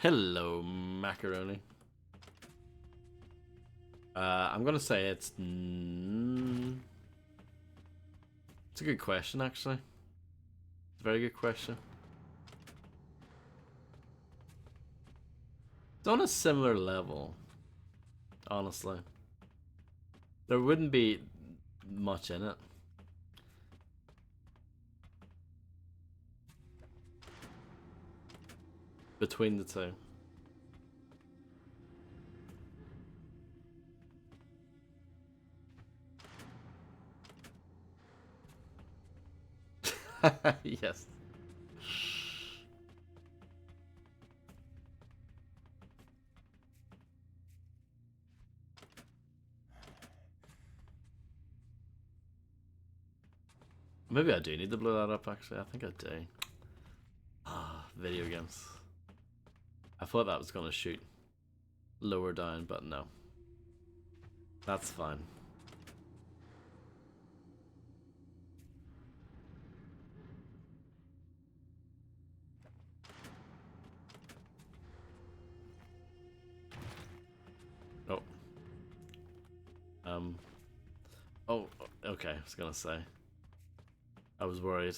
Hello, macaroni. I'm gonna say it's a good question, actually. It's a very good question. It's on a similar level, honestly. There wouldn't be much in it. Between the two. Yes. Maybe I do need to blow that up, actually. I think I do. Ah, video games. I thought that was going to shoot lower down, but no. That's fine. Oh. Oh, okay, I was gonna say. I was worried.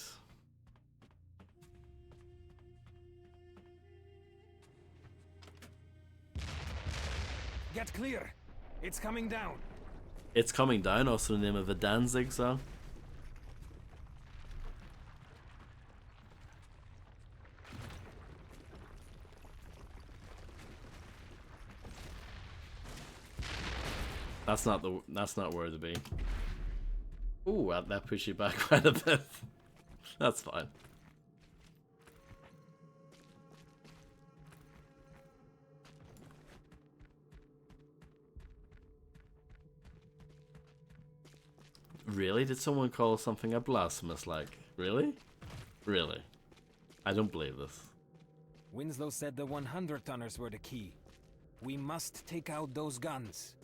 Get clear. It's coming down. It's Coming Down, also the name of a Danzig song. That's not where to be. Ooh, that pushed you back quite a bit. That's fine. Really? Did someone call something a blasphemous like? Really? Really? I don't believe this. Winslow said the 100-tonners were the key. We must take out those guns.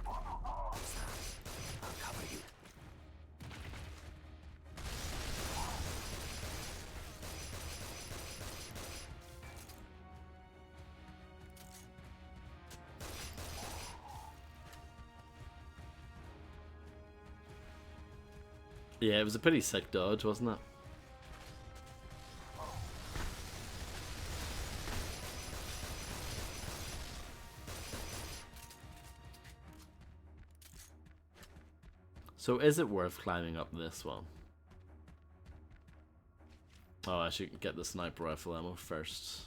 I'll cover you. Yeah, it was a pretty sick dodge, wasn't it? So is it worth climbing up this one? Oh, I should get the sniper rifle ammo first.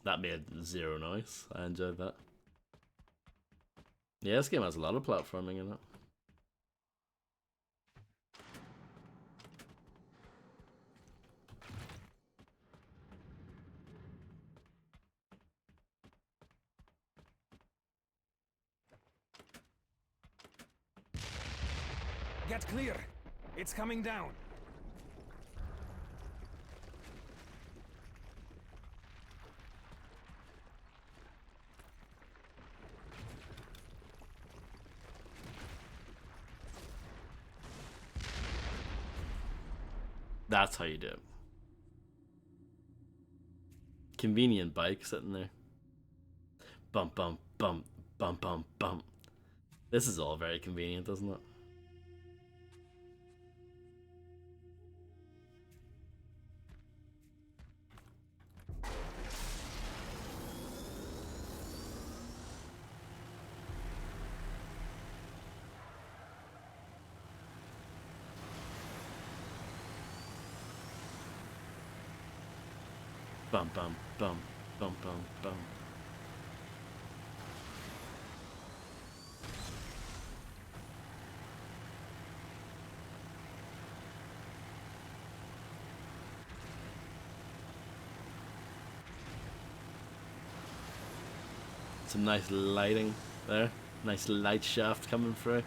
That made zero noise. I enjoyed that. Yeah, this game has a lot of platforming in it. Get clear. It's coming down. That's how you do it. Convenient bike sitting there. Bump, bump, bump, bump, bump, bump. This is all very convenient, doesn't it? Bum, bum, bum, bum, bum, bum. Some nice lighting there. Nice light shaft coming through.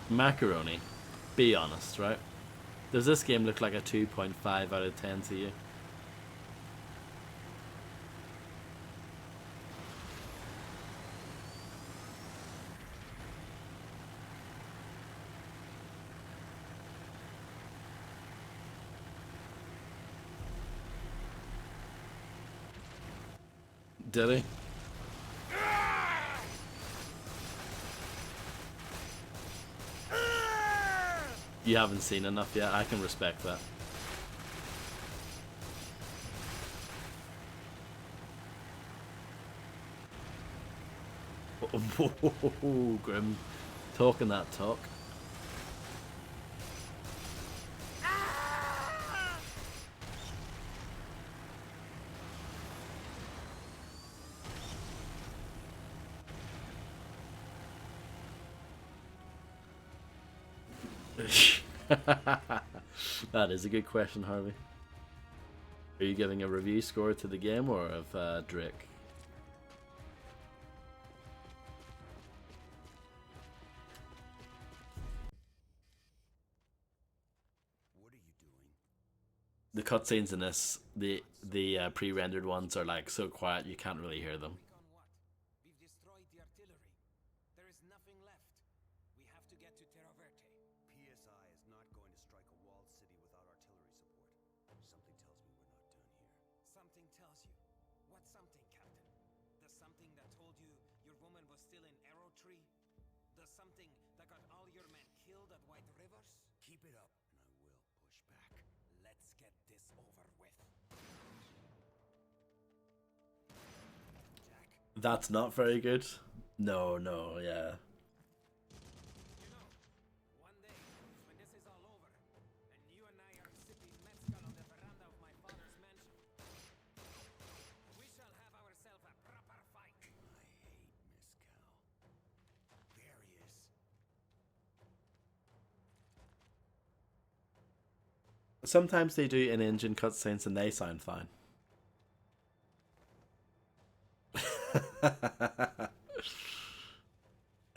Macaroni, be honest, right? Does this game look like a 2.5 out of 10 to you? Did he? You haven't seen enough yet. I can respect that. Oh, Grim. Talking that talk. That is a good question, Harvey. Are you giving a review score to the game or of Drake? What are you doing? The cutscenes in this, the pre-rendered ones are like so quiet you can't really hear them. On what? We've destroyed the artillery. There is nothing left. We have to get to Terra Verte. PSI is not going to strike a walled city without artillery support. Something tells me we're not done here. Something tells you. What something, Captain? The something that told you your woman was still in Arrow Tree? The something that got all your men killed at White Rivers? Keep it up, and I will push back. Let's get this over with. Jack, That's not very good. No, yeah. You know, one day, when this is all over, and you and I are sipping mezcal on the veranda of my father's mansion, we shall have ourselves a proper fight. I hate mezcal. There he is. Sometimes they do in-engine cutscenes and they sound fine.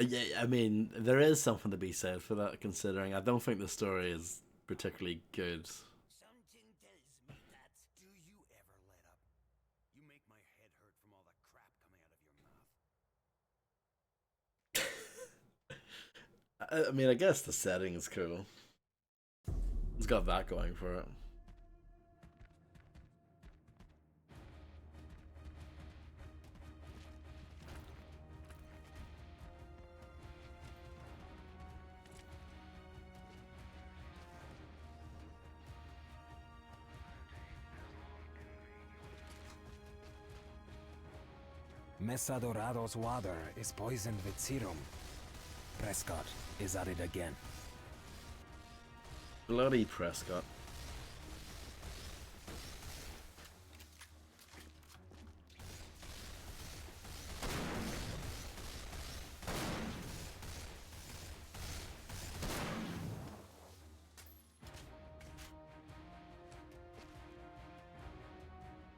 Yeah, I mean, there is something to be said for that, considering I don't think the story is particularly good. Something tells me that. Do you ever let up? You make my head hurt from all the crap coming out of your mouth. I mean, I guess the setting is cool. It's got that going for it. Mesa Dorado's water is poisoned with serum. Prescott is at it again. Bloody Prescott.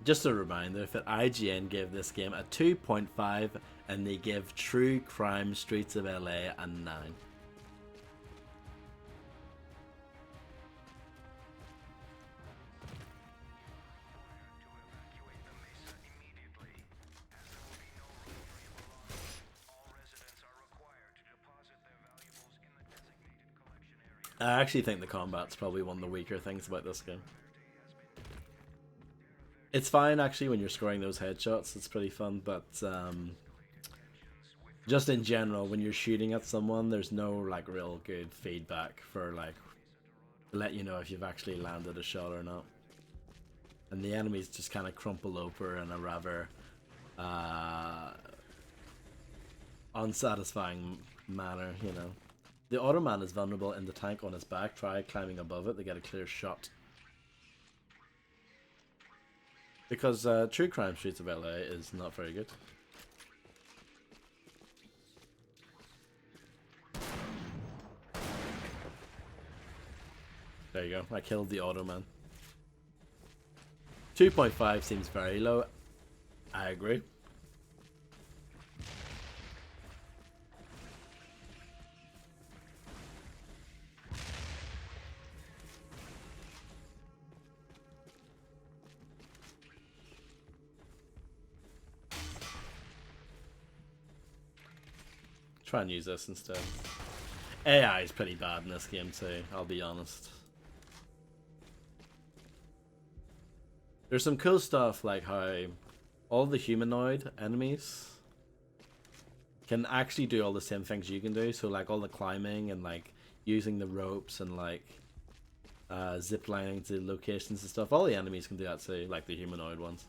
Just a reminder that IGN gave this game a 2.5 and they give True Crime Streets of LA a 9. I actually think the combat's probably one of the weaker things about this game. It's fine actually when you're scoring those headshots, it's pretty fun, but just in general, when you're shooting at someone, there's no like real good feedback for like to let you know if you've actually landed a shot or not. And the enemies just kind of crumple over in a rather unsatisfying manner, you know. The Automan is vulnerable in the tank on his back. Try climbing above it to get a clear shot. Because True Crime Streets of LA is not very good. There you go, I killed the Automan. 2.5 seems very low. I agree. Try and use this instead. AI is pretty bad in this game too, I'll be honest. There's some cool stuff like how all the humanoid enemies can actually do all the same things you can do. So like all the climbing and like using the ropes and like zip lining to locations and stuff. All the enemies can do that too, like the humanoid ones.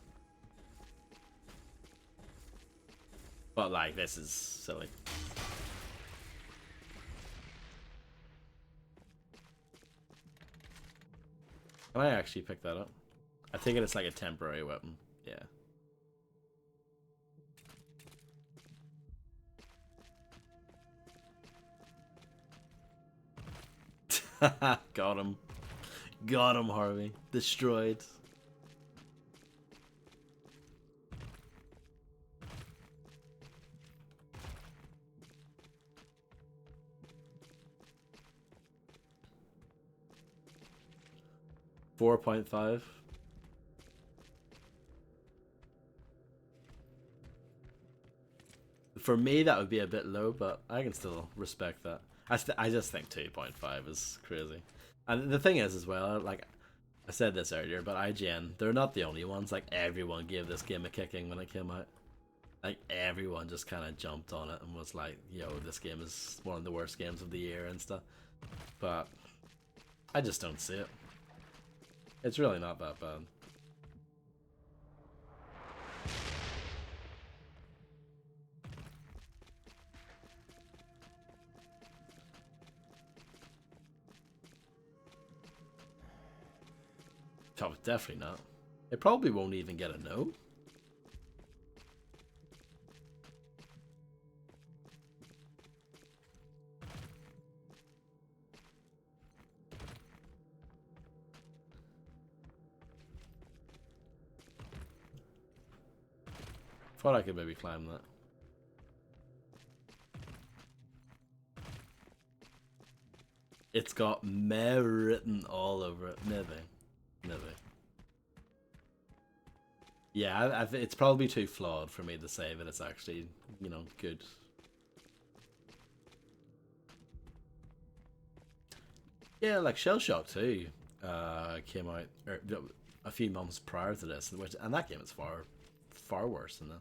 But like this is silly. Can I actually pick that up? I think it's like a temporary weapon. Yeah. Got him. Got him, Harvey. Destroyed. $4.5. For me, that would be a bit low, but I can still respect that. I just think 2.5 is crazy. And the thing is, as well, like I said this earlier, but IGN, they're not the only ones. Like, everyone gave this game a kicking when it came out. Like, everyone just kind of jumped on it and was like, yo, this game is one of the worst games of the year and stuff. But I just don't see it. It's really not that bad. Oh, definitely not. It probably won't even get a no. Thought I could maybe climb that. It's got meh written all over it. Maybe. Maybe. Yeah, it's probably too flawed for me to say that it's actually, you know, good. Yeah, like Shell Shock 2 came out a few months prior to this, and that game is far worse than this.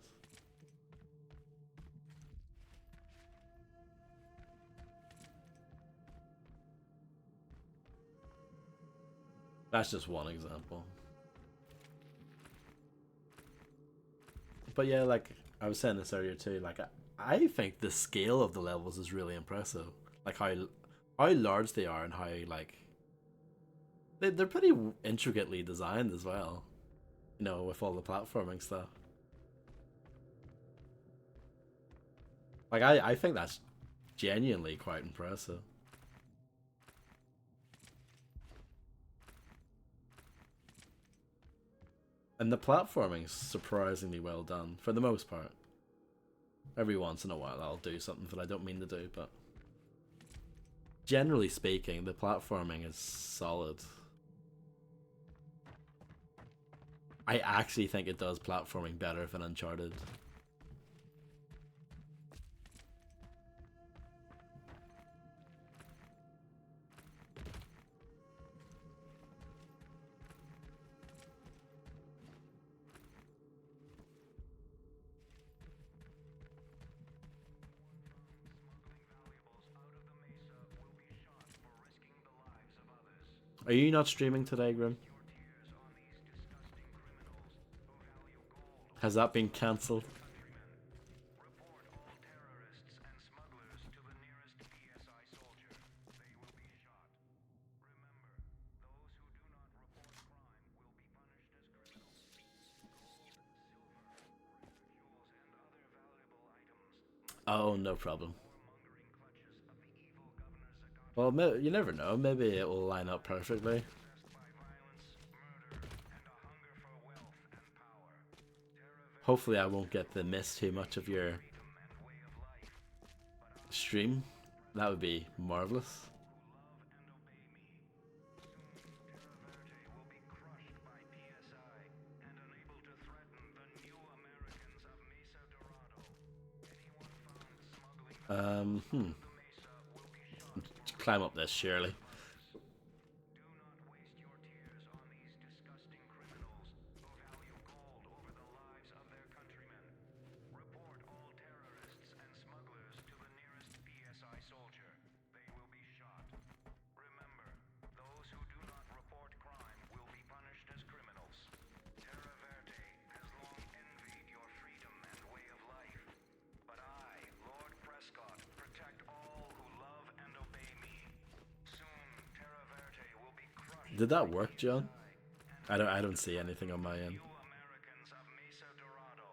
That's just one example. But yeah, like I was saying this earlier too, like I think the scale of the levels is really impressive. Like how large they are and how like they're pretty intricately designed as well. You know, with all the platforming stuff. Like I think that's genuinely quite impressive. And the platforming's surprisingly well done, for the most part. Every once in a while I'll do something that I don't mean to do, but generally speaking, the platforming is solid. I actually think it does platforming better than Uncharted. Are you not streaming today, Grim? Has that been cancelled? Oh, no problem. Well, you never know. Maybe it will line up perfectly. Hopefully I won't get to miss too much of your stream. That would be marvelous. Climb up this, surely. Did that work, John? I don't see anything on my end. You Americans of Mesa Dorado.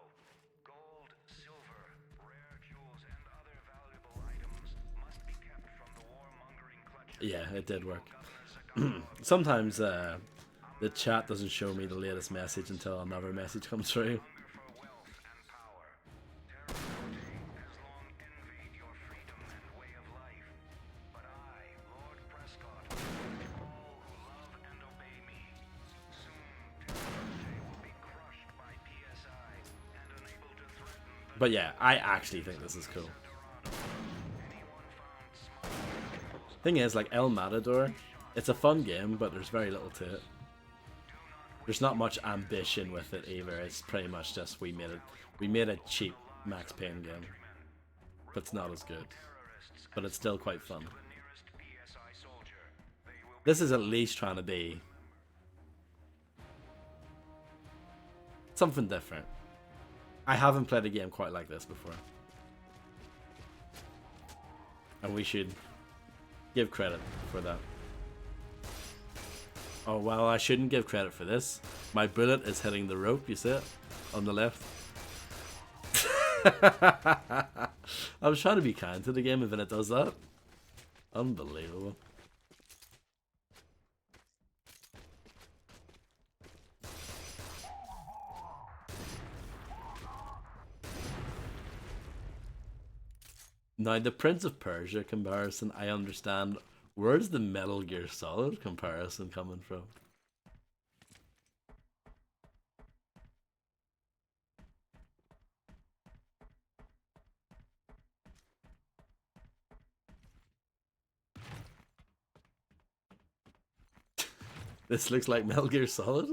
Gold, silver, rare jewels, and other valuable items must be kept from the warmongering clutches. Yeah, it did work. Governor Zagato Sometimes the chat doesn't show me the latest message until another message comes through. hunger for wealth and power. Terra has long envied your freedom and way of life. But I, Lord Prescott, all who love and obey me. Soon, Terra will be crushed by PSI and unable to threaten the But yeah, I actually think this is cool. Thing is, like El Matador, it's a fun game, but there's very little to it. There's not much ambition with it either. It's pretty much just we made a cheap Max Payne game, but it's not as good. But it's still quite fun. This is at least trying to be something different. I haven't played a game quite like this before, and we should give credit for that. Oh, well, I shouldn't give credit for this. My bullet is hitting the rope, you see it? On the left. I was trying to be kind to the game, and then it does that. Unbelievable. Now, the Prince of Persia comparison, I understand. Where's the Metal Gear Solid comparison coming from? This looks like Metal Gear Solid?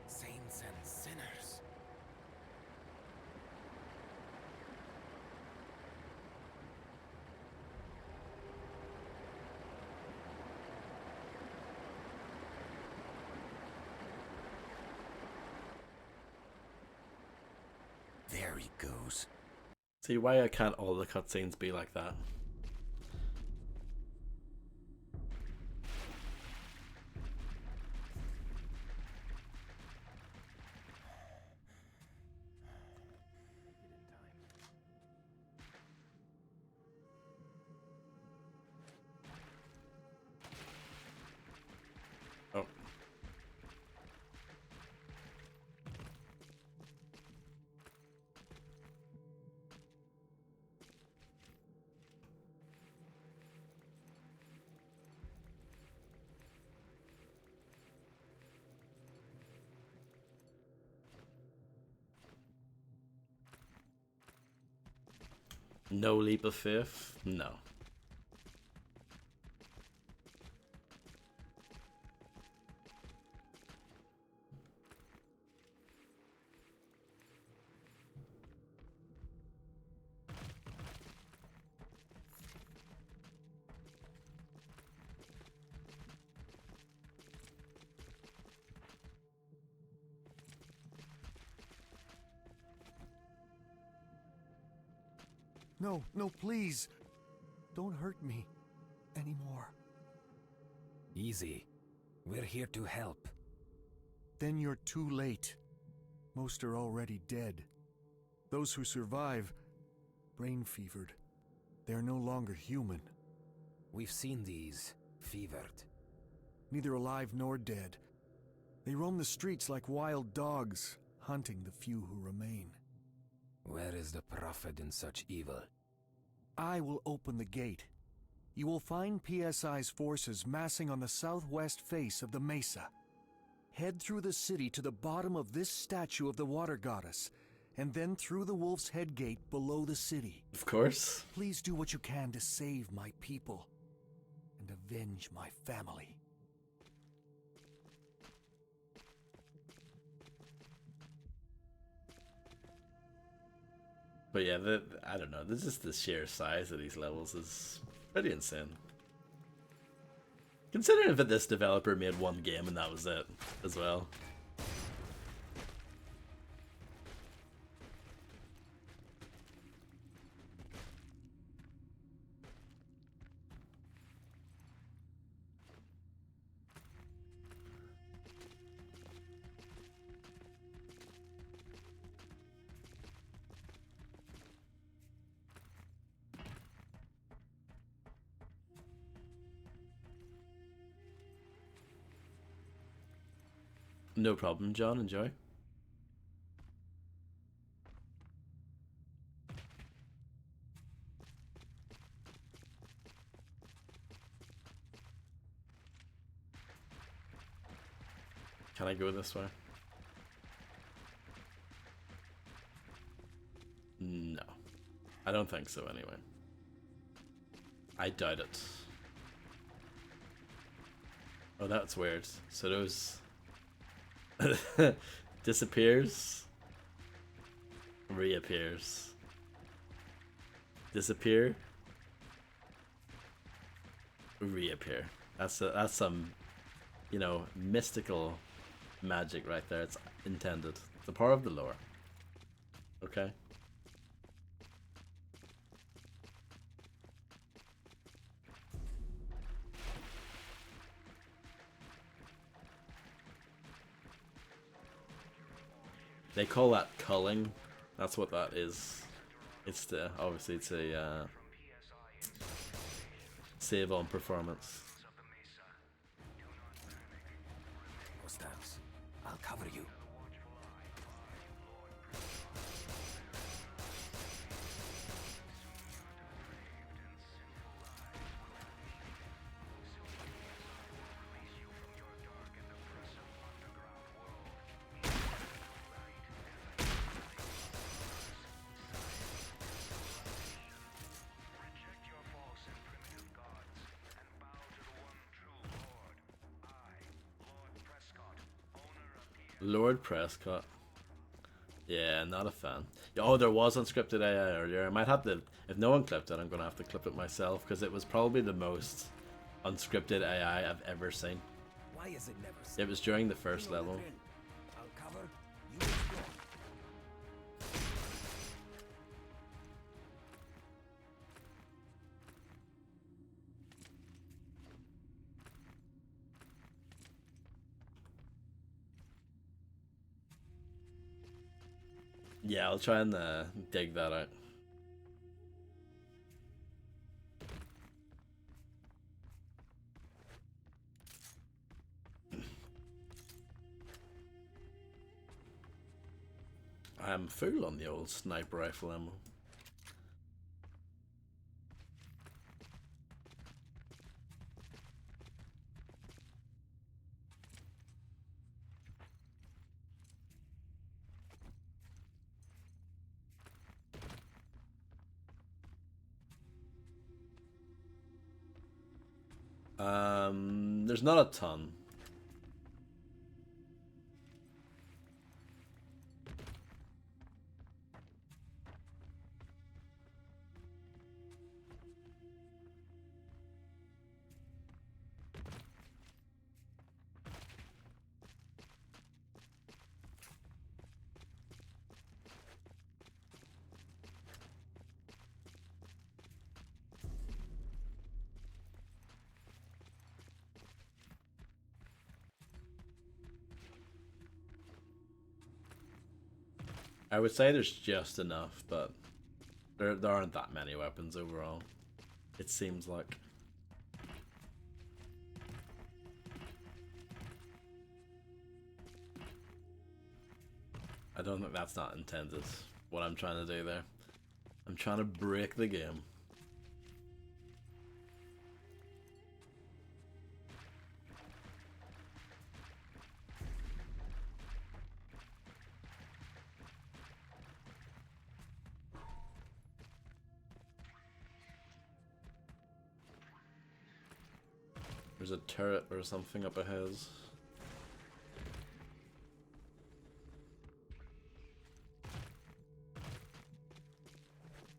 Saints and sinners. There he goes. See, why can't all the cutscenes be like that? Oh. No leap of faith? No. No, no, please. Don't hurt me anymore. Easy. We're here to help. Then you're too late. Most are already dead. Those who survive, brain fevered. They're no longer human. We've seen these fevered. Neither alive nor dead. They roam the streets like wild dogs, hunting the few who remain. Where is the prophet in such evil? I will open the gate. You will find PSI's forces massing on the southwest face of the mesa. Head through the city to the bottom of this statue of the water goddess, and then through the Wolf's Head gate below the city. Of course. Please do what you can to save my people and avenge my family. But yeah, I don't know. This is the sheer size of these levels is pretty insane. Considering that this developer made one game and that was it, as well. No problem, John. Enjoy. Can I go this way? No. I don't think so, anyway. I doubt it. Oh, that's weird. So those... disappears. Reappears. Disappear. Reappear. That's some, you know, mystical magic right there. It's intended. The power of the lore. Okay. They call that culling. That's what that is. It's the obviously it's a save on performance. Hostiles. I'll cover you. Lord Prescott. Yeah, not a fan. Oh, there was unscripted AI earlier. I might have to, if no one clipped it, I'm going to have to clip it myself because it was probably the most unscripted AI I've ever seen. Why is it never It was during the first level. I'll cover, you explore. Yeah, I'll try and dig that out. I'm full on the old sniper rifle ammo. There's not a ton. I would say there's just enough, but there aren't that many weapons overall. It seems like. I don't think that's not intended, what I'm trying to do there. I'm trying to break the game. There's a turret or something up ahead.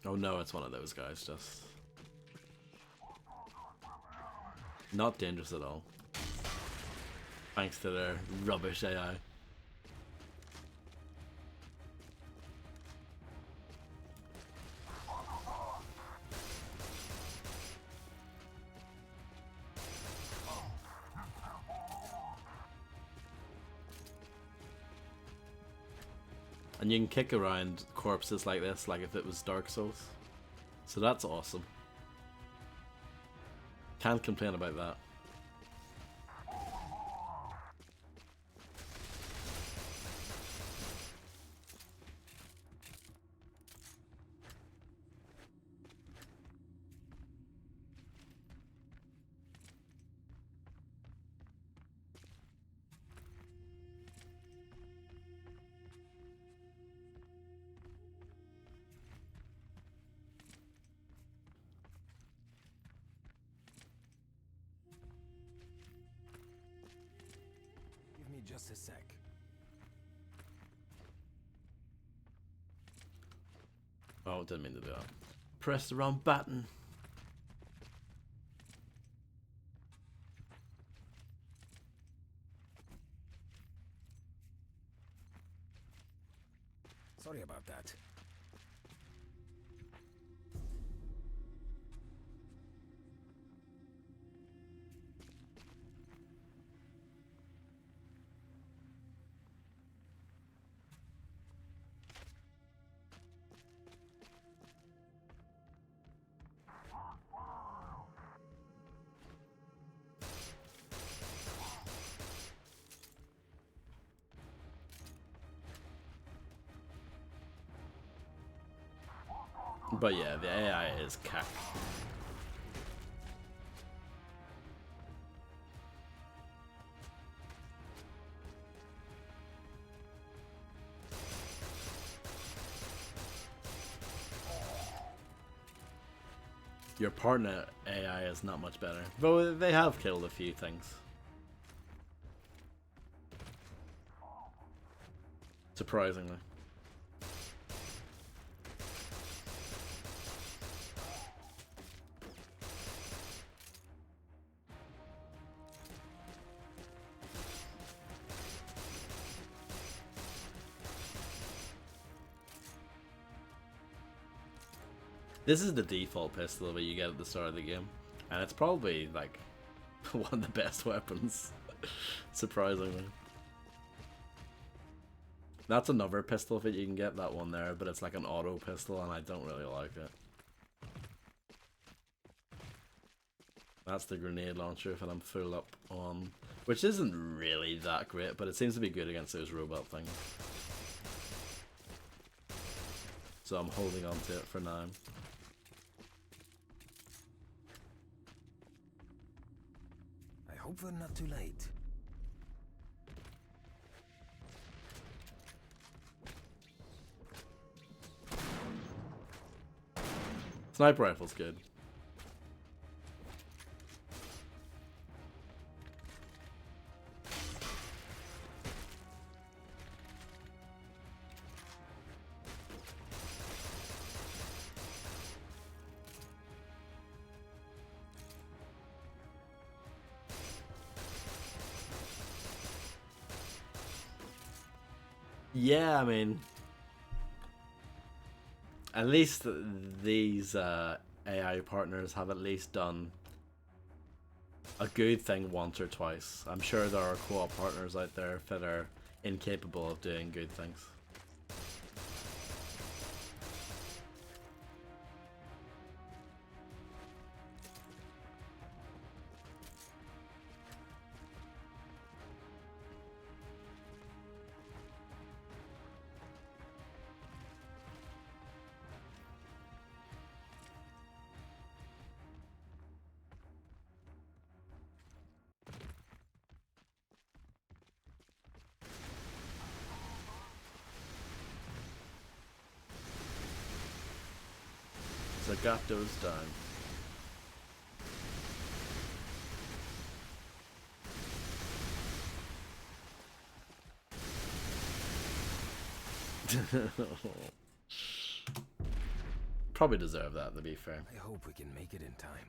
Oh no, it's one of those guys, just... Not dangerous at all. Thanks to their rubbish AI. And you can kick around corpses like this, like if it was Dark Souls. So that's awesome. Can't complain about that. Just a sec. Oh, didn't mean to do that. Press the wrong button. Sorry about that. But yeah, the AI is cack. Your partner AI is not much better, though they have killed a few things. Surprisingly. This is the default pistol that you get at the start of the game, and it's probably like one of the best weapons, surprisingly. That's another pistol that you can get, that one there, but it's like an auto pistol and I don't really like it. That's the grenade launcher that I'm full up on, which isn't really that great, but it seems to be good against those robot things. So I'm holding on to it for now. I hope we're not too late. Sniper rifle's good. Yeah, I mean, at least these AI partners have at least done a good thing once or twice. I'm sure there are co-op partners out there that are incapable of doing good things. Zagato's done. Probably deserve that, to be fair. I hope we can make it in time.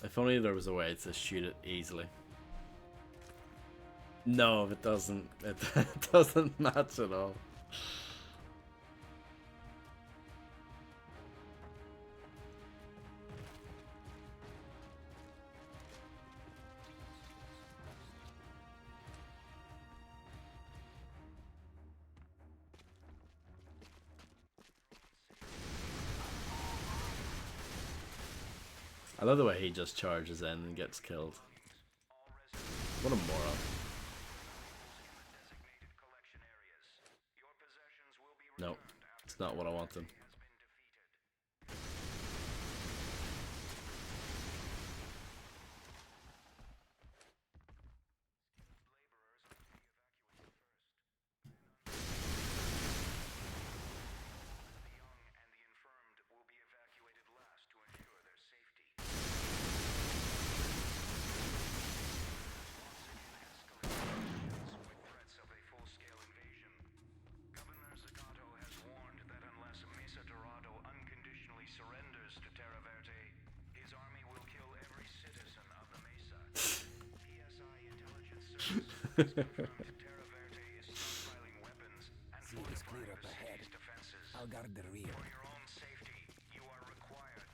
If only there was a way to shoot it easily. No, it doesn't. It doesn't match at all. I love the way he just charges in and gets killed. What a moron. No, it's not what I wanted.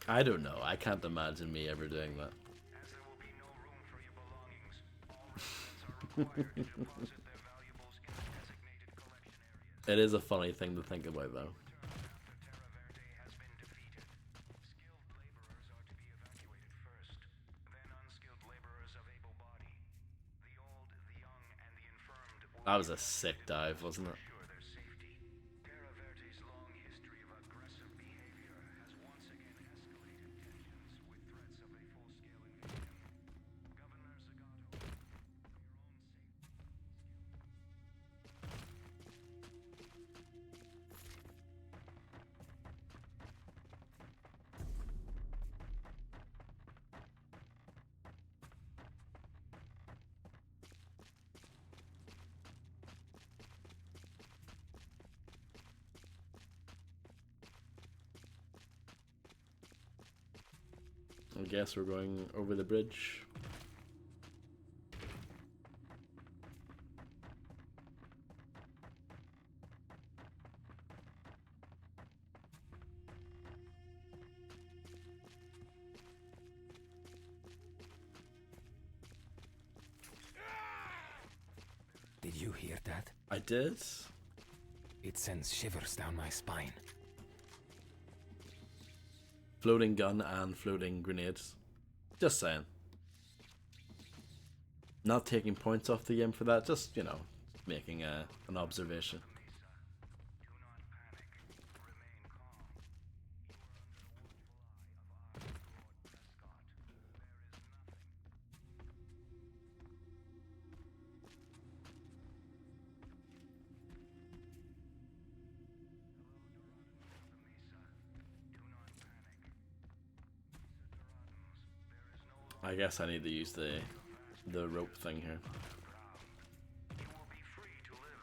I don't know. I can't imagine me ever doing that. It is a funny thing to think about, though. That was a sick dive, wasn't it? I guess we're going over the bridge. Did you hear that? I did. It sends shivers down my spine. Floating gun and floating grenades. Just saying. Not taking points off the game for that, just, you know, making an observation. I guess I need to use the rope thing here.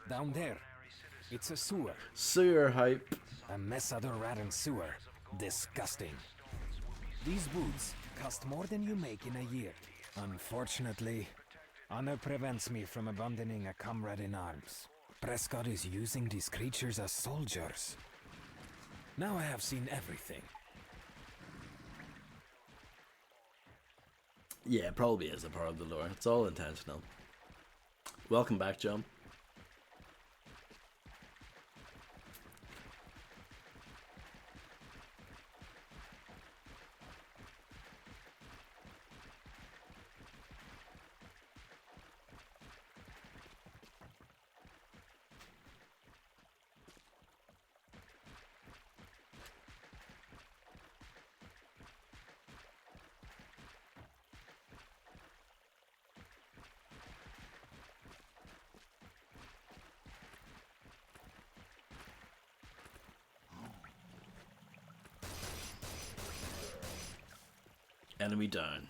Down there, it's a sewer. Sewer hype. A Mesadoraran sewer. Disgusting. These boots cost more than you make in a year. Unfortunately, honor prevents me from abandoning a comrade in arms. Prescott is using these creatures as soldiers. Now I have seen everything. Yeah, it probably is a part of the lore. It's all intentional. Welcome back, John. Enemy down.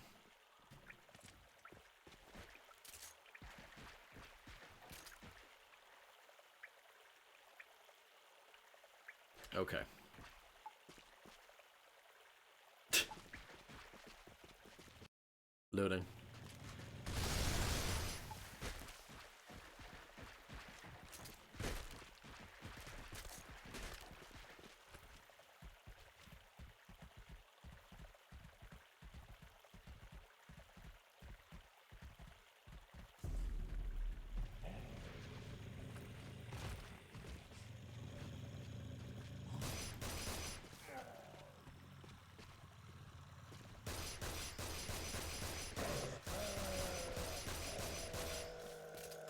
Okay. Loading.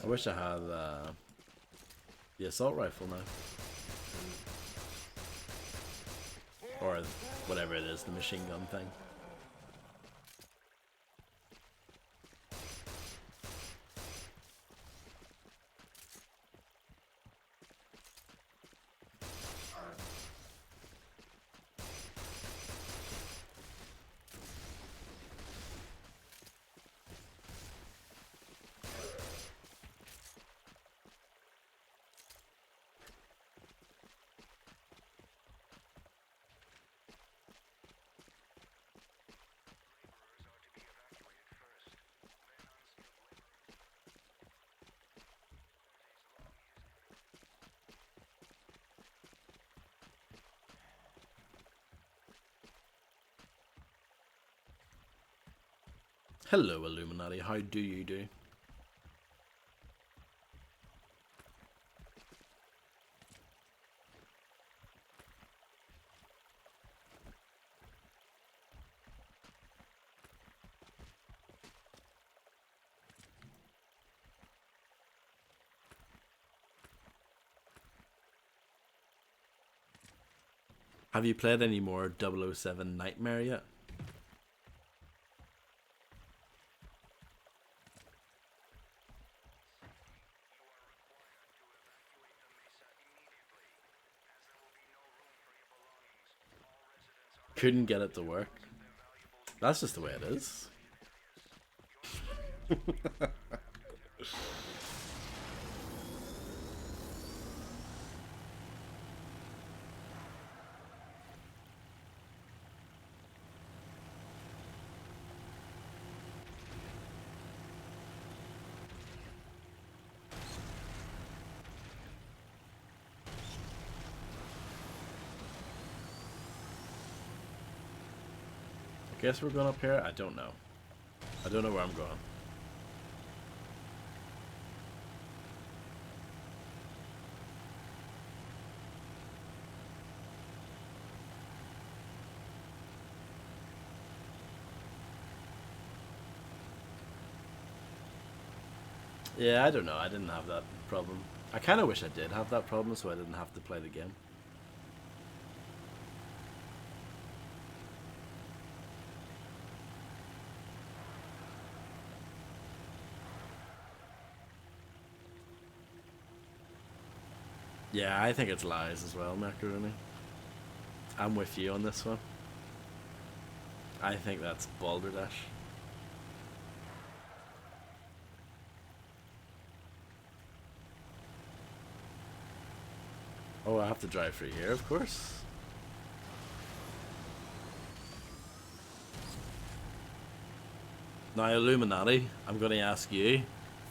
I wish I had the assault rifle now. Or whatever it is, the machine gun thing. Hello, Illuminati. How do you do? Have you played any more 007 Nightmare yet? Couldn't get it to work. That's just the way it is. Guess we're going up here? I don't know. I don't know where I'm going. Yeah, I don't know. I didn't have that problem. I kind of wish I did have that problem so I didn't have to play the game. Yeah, I think it's lies as well, Macaroni. I'm with you on this one. I think that's Balderdash. Oh, I have to drive through here, of course. Now, Illuminati, I'm going to ask you,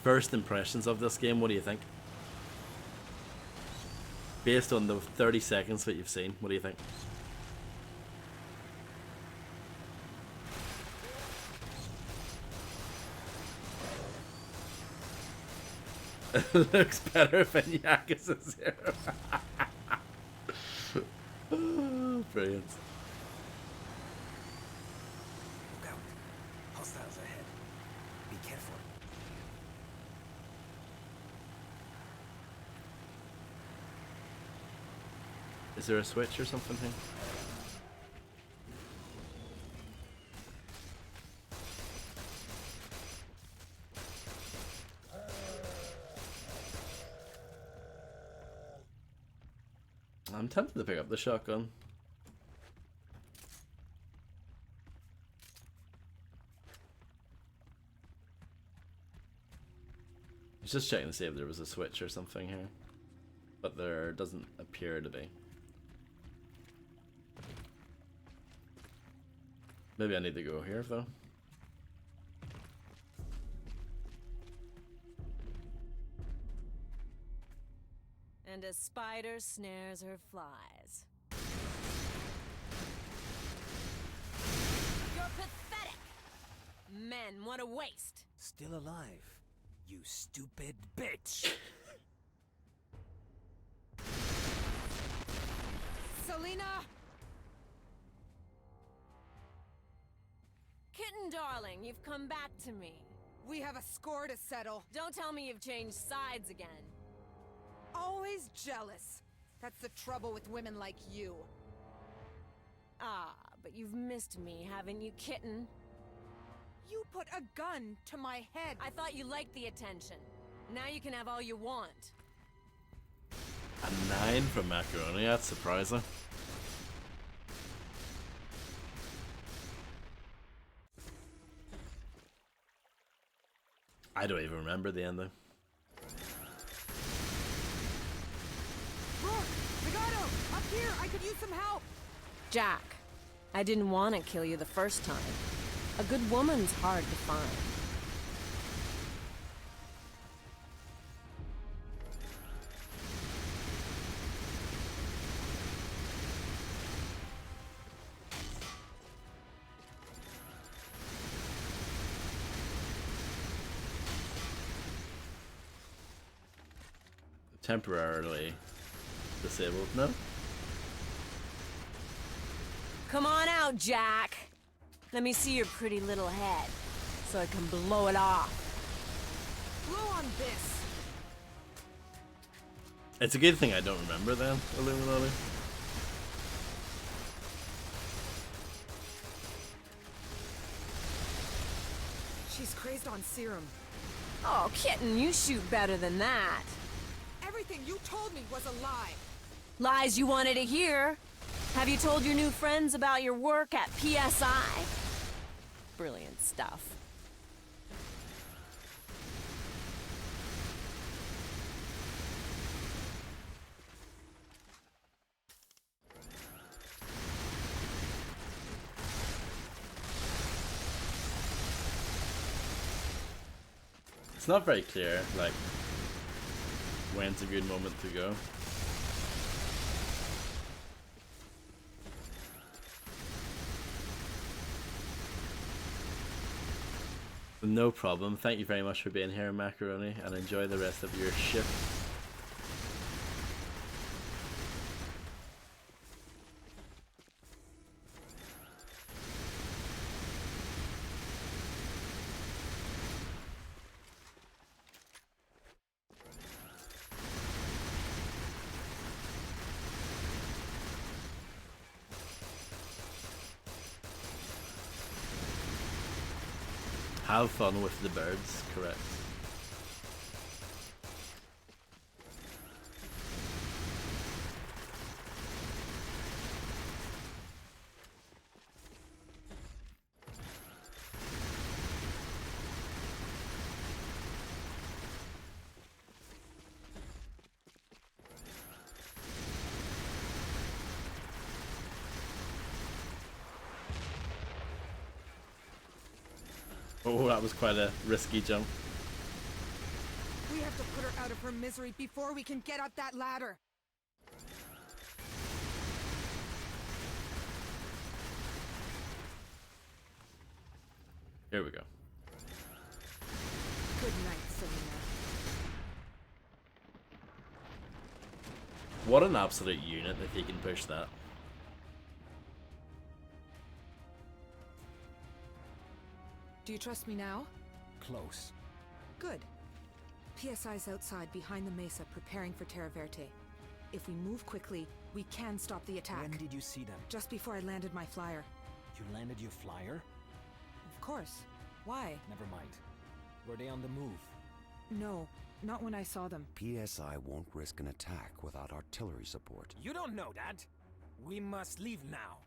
first impressions of this game, what do you think? Based on the 30 seconds that you've seen, what do you think? It looks better than Yakuza 0. Oh, brilliant. Look out. Hostiles ahead. Be careful. Is there a switch or something here? I'm tempted to pick up the shotgun. I was just checking to see if there was a switch or something here, but there doesn't appear to be. Maybe I need to go here though. And a spider snares her flies. You're pathetic! Men, what a waste! Still alive, you stupid bitch. Selena! Kitten darling, you've come back to me. We have a score to settle. Don't tell me you've changed sides again. Always jealous. That's the trouble with women like you. Ah, but you've missed me, haven't you, kitten? You put a gun to my head. I thought you liked the attention. Now you can have all you want. A 9 from Macaroni, that's surprising. I don't even remember the ending. Look! Legato! Up here! I could use some help! Jack, I didn't want to kill you the first time. A good woman's hard to find. Temporarily disabled, no? Come on out, Jack. Let me see your pretty little head, so I can blow it off. Blow on this! It's a good thing I don't remember then, Illuminati. She's crazed on serum. Oh, kitten, you shoot better than that. Everything you told me was a lie. Lies you wanted to hear. Have you told your new friends about your work at PSI? Brilliant stuff. It's not very clear, like, when's a good moment to go. No problem. Thank you very much for being here, Macaroni, and enjoy the rest of your shift. Have fun with the birds, correct. Oh, that was quite a risky jump. We have to put her out of her misery before we can get up that ladder. Here we go. Good night, Selena. What an absolute unit if he can push that. Do you trust me now? Close. Good. PSI's outside behind the mesa preparing for Terra Verte. If we move quickly, we can stop the attack. When did you see them? Just before I landed my flyer. You landed your flyer? Of course. Why? Never mind. Were they on the move? No, not when I saw them. PSI won't risk an attack without artillery support. You don't know that. We must leave now.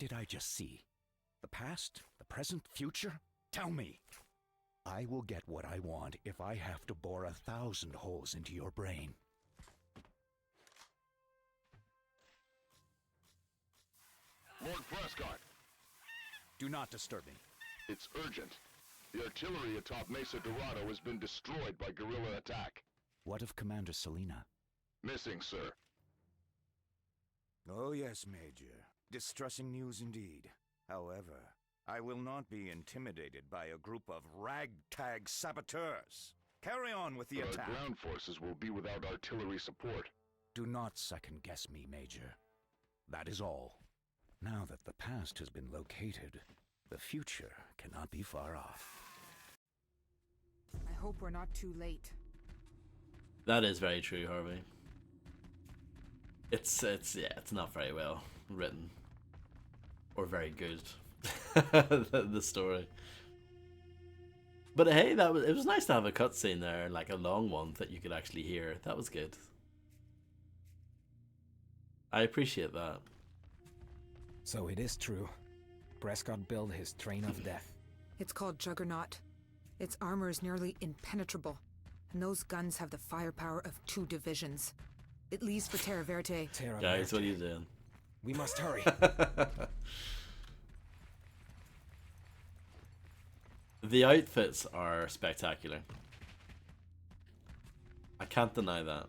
did I just see? The past? The present? Future? Tell me! I will get what I want if I have to bore 1,000 holes into your brain. Lord Prescott, Do not disturb me. it's urgent. The artillery atop Mesa Dorado has been destroyed by guerrilla attack. What of Commander Selina? Missing, sir. Oh yes, Major. Distressing news indeed. However, I will not be intimidated by a group of ragtag saboteurs. Carry on with the But attack. our ground forces will be without artillery support. Do not second-guess me, Major. That is all. Now that the past has been located, the future cannot be far off. I hope we're not too late. That is very true, Harvey. It's not very well written. Or very good. the story. But hey, it was nice to have a cutscene there, like a long one that you could actually hear. That was good. I appreciate that. So it is true. Prescott built his train of death. It's called Juggernaut. Its armor is nearly impenetrable, and those guns have the firepower of 2 divisions. It leaves for Terra Verte. Terra Guys, what are Verte. you doing? We must hurry. The outfits are spectacular. I can't deny that.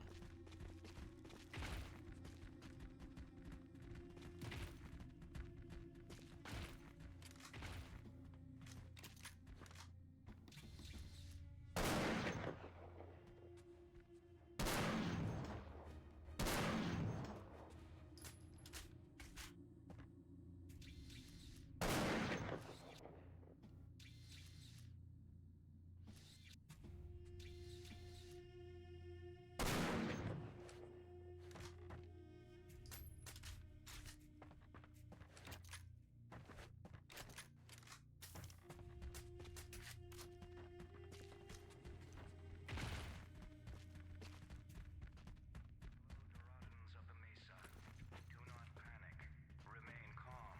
Doradans of the Mesa, do not panic. Remain calm.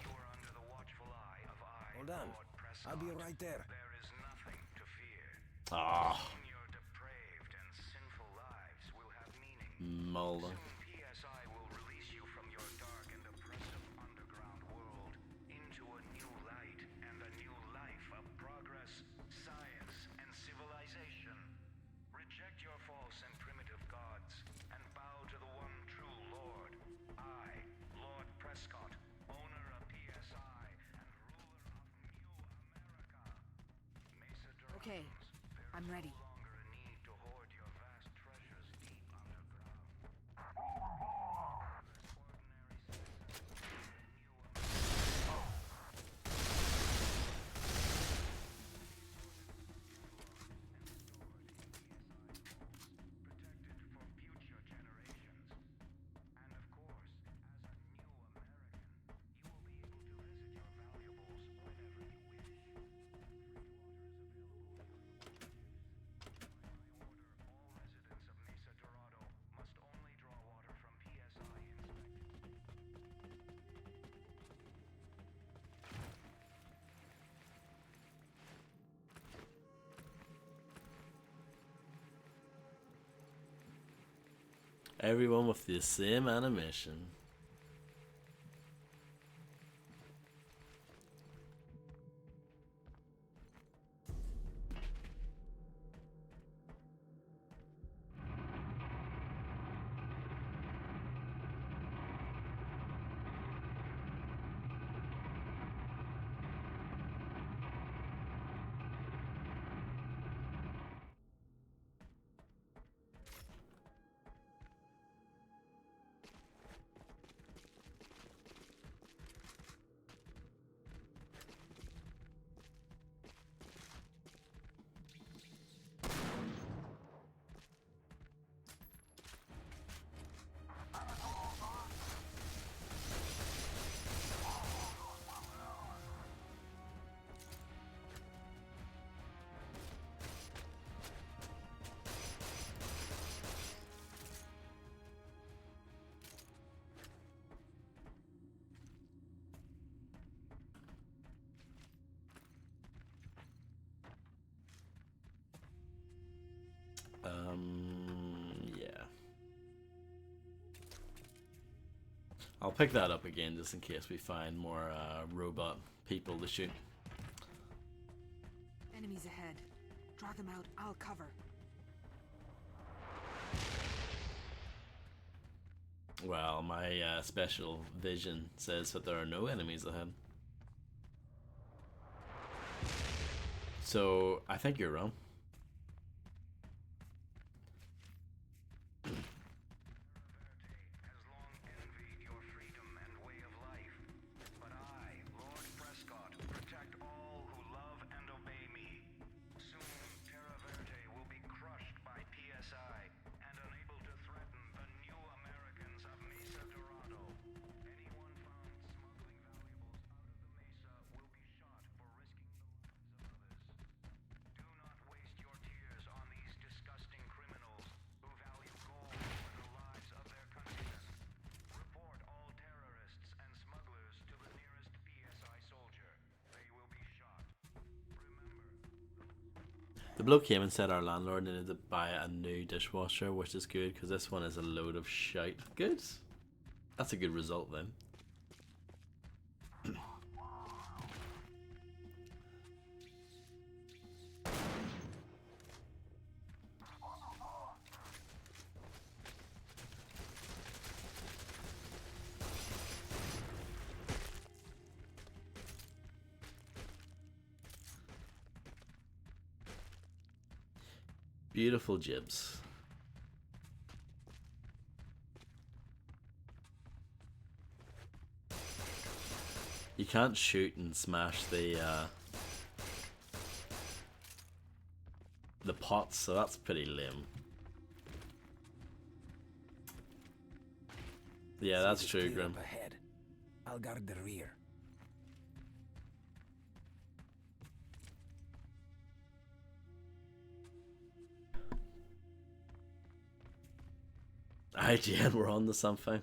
You are under the watchful eye of Hold on. Lord Prescott. I'll be right there. There is nothing to fear. Ah, Soon your depraved and sinful lives will have meaning. Mulder. Soon PSI will release you from your dark and oppressive underground world into a new light and a new life of progress, science, and civilization. Reject your false and primitive gods and bow to the one true Lord. I, Lord Prescott, owner of PSI and ruler of New America. Mesa Doradans, Okay, there I'm is ready. no longer a need to hoard your vast treasures deep underground. Ordinary citizens of New protected for future generations. And of course, as a new American, you will be able to visit your valuables whenever you wish. By my order, all residents of Mesa Dorado must only draw water from PSI inspected. Everyone with the same animation. Yeah. I'll pick that up again just in case we find more robot people to shoot. Enemies ahead. Draw them out. I'll cover. Well, my special vision says that there are no enemies ahead. So, I think you're wrong. has long envied your freedom and way of life. But I, Lord Prescott, protect all who love and obey me. Soon, Terra Verde will be crushed by PSI and unable to threaten the new Americans of Mesa Dorado. Anyone found smuggling valuables out of the Mesa will be shot for risking the lives of others. Do not waste your tears on these disgusting criminals who value gold over the lives of their countrymen. Report all terrorists and smugglers to the nearest PSI soldier. They will be shot. Remember, The bloke came and said our landlord needed to buy a new dishwasher, which is good because this one is a load of shite. Good. That's a good result then. Beautiful jibs. You can't shoot and smash the pots, so that's pretty lame. Yeah, that's true, Grim. Ahead. I'll guard the rear. IGN, we're on to something.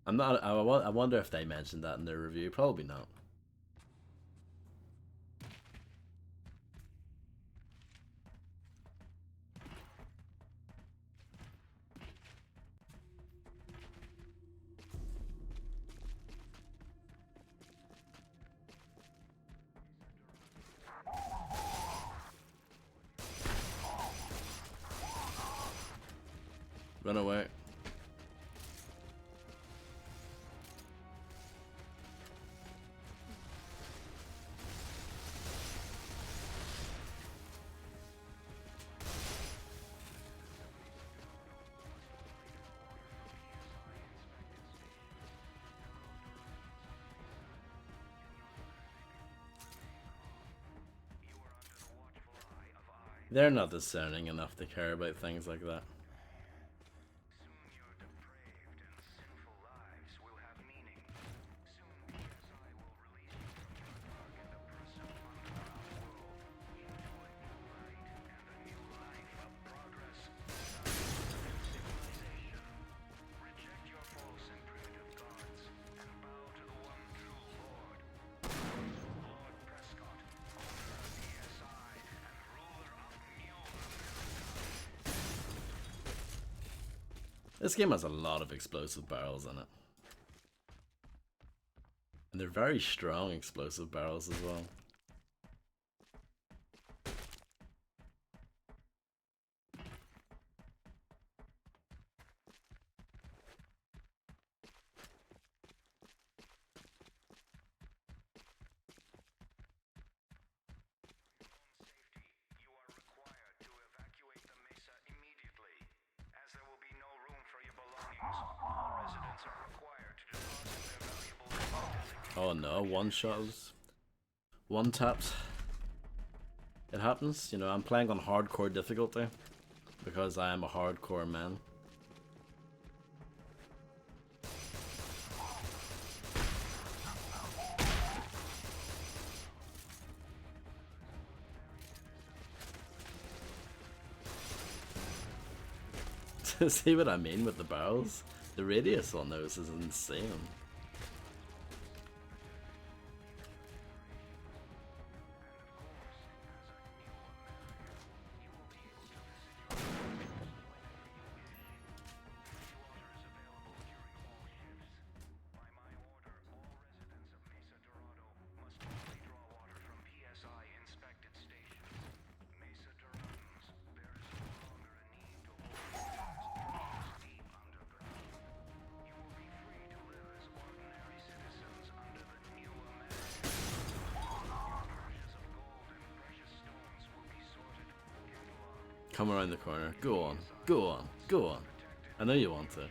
I'm not. I wonder if they mentioned that in their review. Probably not. Run away. They're not discerning enough to care about things like that. soon your depraved and sinful lives will have meaning. Soon PSI will release you from your dark and oppressive underground world into a new light and a new life of progress, science, and civilization. Reject your false and primitive gods and bow to the one true Lord. Lord Prescott, owner of PSI and ruler of New America. This game has a lot of explosive barrels in it. And they're very strong explosive barrels as well. Safety, you are required to evacuate the Mesa immediately. As there will be no room for your belongings, all residents are required to deposit their valuables in the designated Oh no, one shots. One taps. It happens, you know, I'm playing on hardcore difficulty because I am a hardcore man. See what I mean with the barrels? The radius on those is insane. you will come around the corner. Go on. Go on. Go on. I know you want to.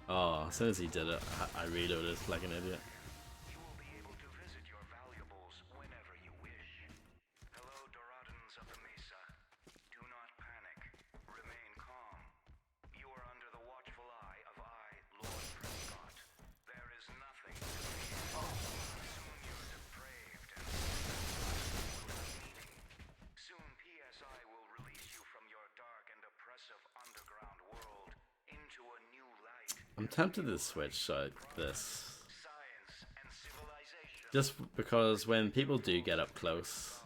Oh, as soon as he did it, I reloaded like an idiot. You will be able to visit your valuables whenever you wish. Hello, Doradans of the Mesa. Do not panic. Remain calm. You are under the watchful eye of Lord Prescott. There is nothing to fear. Soon your depraved and will have meaning. Soon PSI will release you from your dark and oppressive underground world into a new light. I'm tempted to switch out this. Science and civilization. Just because when people do get up close,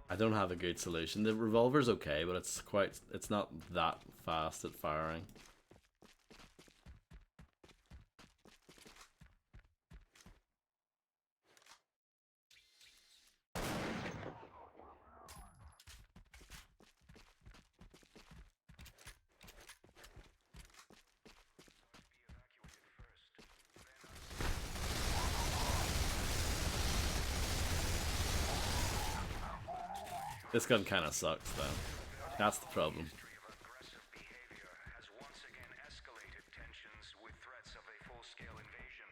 I don't have a good solution. The revolver's okay, but it's not that fast at firing. This gun kind of sucks, though. That's the problem. History of aggressive behavior has once again escalated tensions with threats of a full-scale invasion.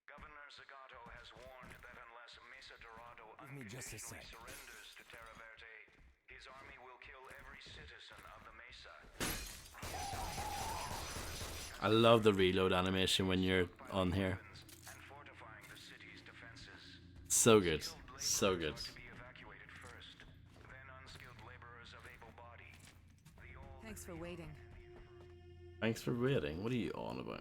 Governor Zagato has warned that unless Mesa Dorado Give me just a unconditionally sec. surrenders to Terra Verde, his army will kill every citizen of the Mesa. I love the reload animation when you're on here. And fortifying the city's defenses. So good. So good. To be evacuated first, then unskilled laborers of able body. The old Thanks for waiting. Thanks for waiting. What are you on about?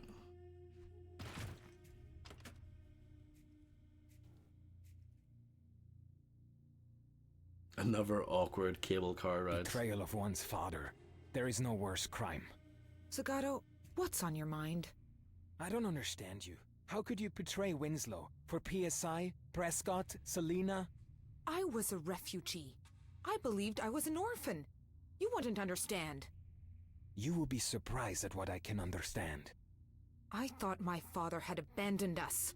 Another awkward cable car ride. Betrayal of one's father. There is no worse crime. Zagato, what's on your mind? I don't understand you. How could you betray Winslow? For PSI? Prescott? Selena? I was a refugee. I believed I was an orphan. You wouldn't understand. You will be surprised at what I can understand. I thought my father had abandoned us.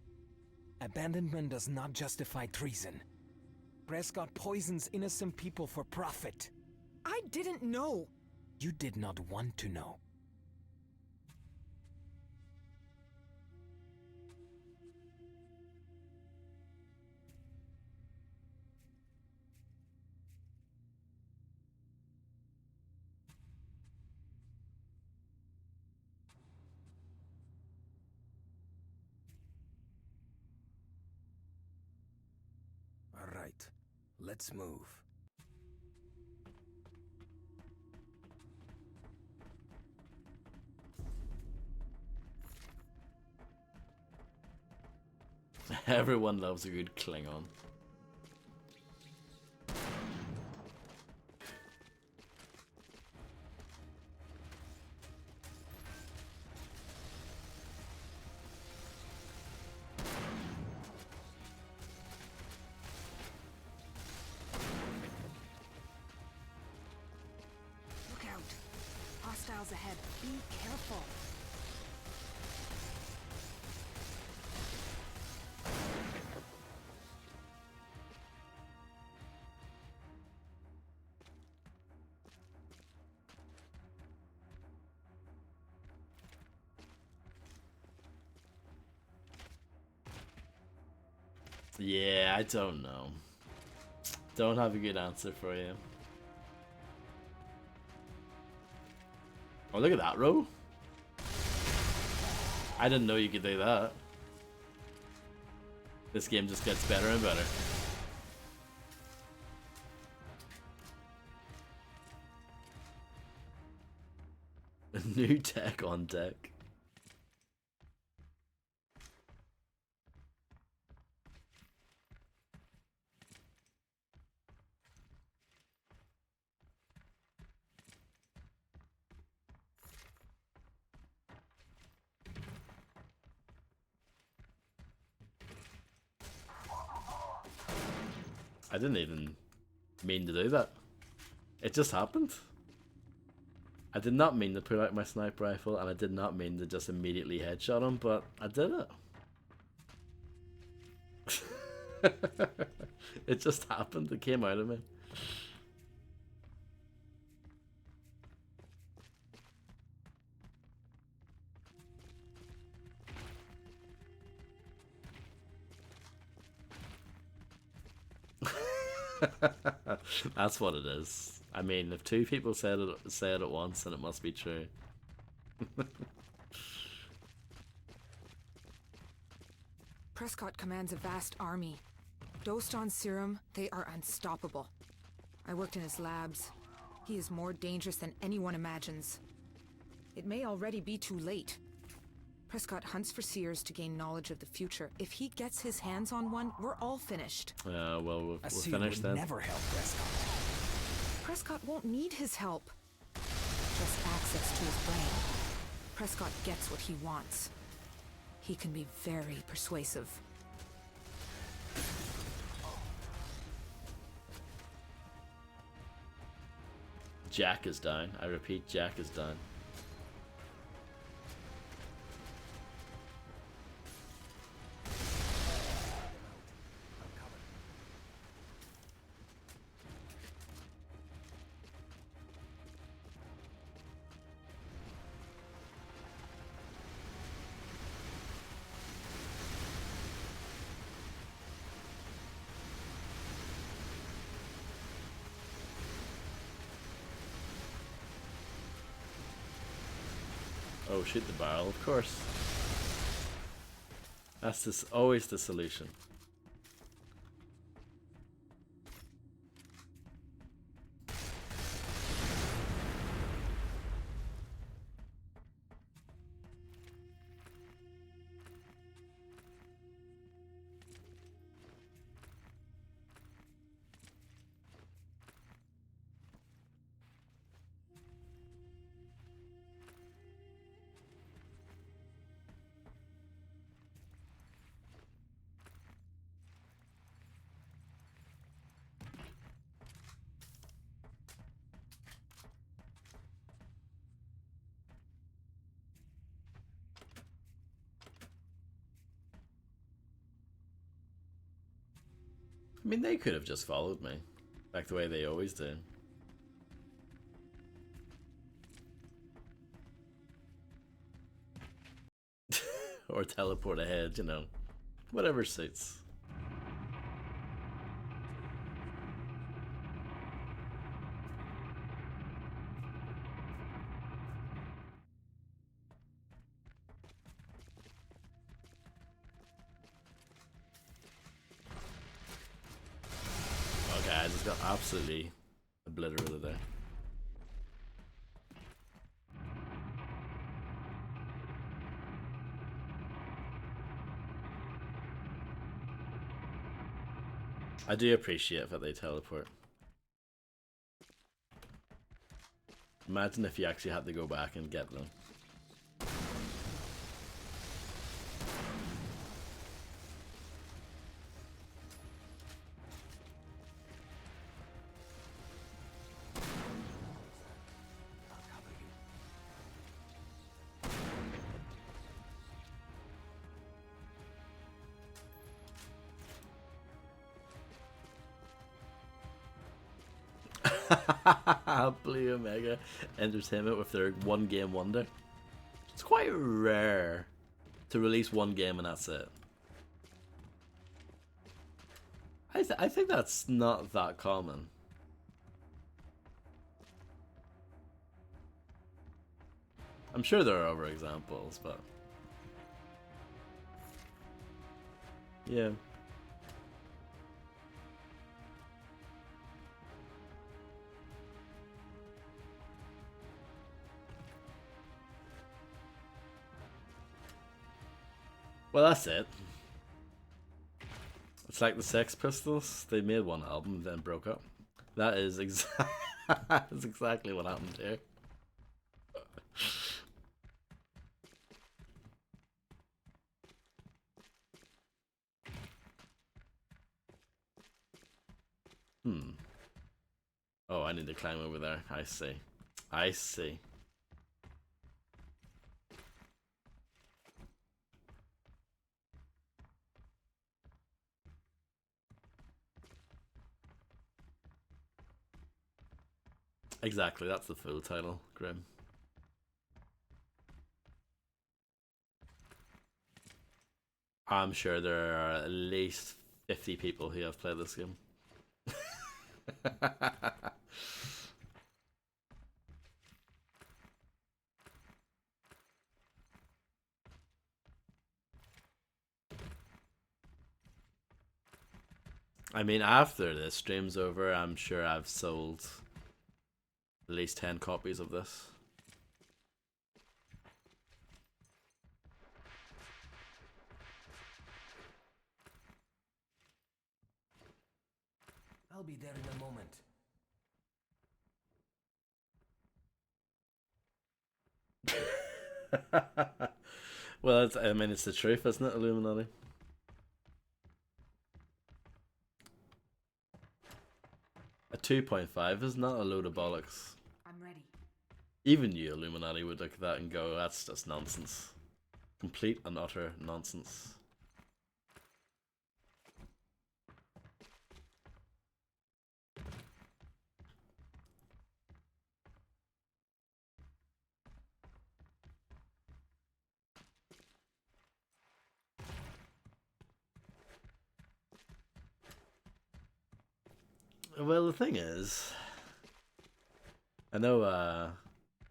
Abandonment does not justify treason. Prescott poisons innocent people for profit. I didn't know. You did not want to know. All right, let's move. Everyone loves a good Klingon. Look out. Hostiles ahead. Be careful. Yeah, I don't know. Don't have a good answer for you. Oh, look at that row. I didn't know you could do that. This game just gets better and better. New tech on deck. I didn't even mean to do that. It just happened. I did not mean to pull out my sniper rifle, and I did not mean to just immediately headshot him, but I did it. It just happened. It came out of me. That's what it is. I mean, if two people say it at once, then it must be true. Prescott commands a vast army. Dosed on serum, they are unstoppable. I worked in his labs. He is more dangerous than anyone imagines. It may already be too late. Prescott hunts for seers to gain knowledge of the future. If he gets his hands on one, we're all finished. Well, we're Seer finished would then. never help Prescott. Prescott won't need his help. Just access to his brain. Prescott gets what he wants. He can be very persuasive. Jack is down. I repeat, Jack is down. Oh, shoot the barrel, of course. That's always the solution. I mean, they could have just followed me, like the way they always do. Or teleport ahead, you know. Whatever suits. Okay, I just got absolutely obliterated there. I do appreciate that they teleport. Imagine if you actually had to go back and get them. Blue Omega Entertainment with their one game wonder. It's quite rare to release one game and that's it. I think that's not that common. I'm sure there are other examples, but yeah. Well, that's it. It's like the Sex Pistols. They made one album and then broke up. That is that's exactly what happened here. Oh, I need to climb over there. I see. I see. Exactly, that's the full title, Grim. I'm sure there are at least 50 people who have played this game. I mean, after this stream's over, I'm sure I've sold at least 10 copies of this. I'll be there in a moment. Well, I mean, it's the truth, isn't it, Illuminati? A 2.5 is not a load of bollocks. I'm ready. Even you, Illuminati, would look at that and go, that's just nonsense. Complete and utter nonsense. Well, the thing is, I know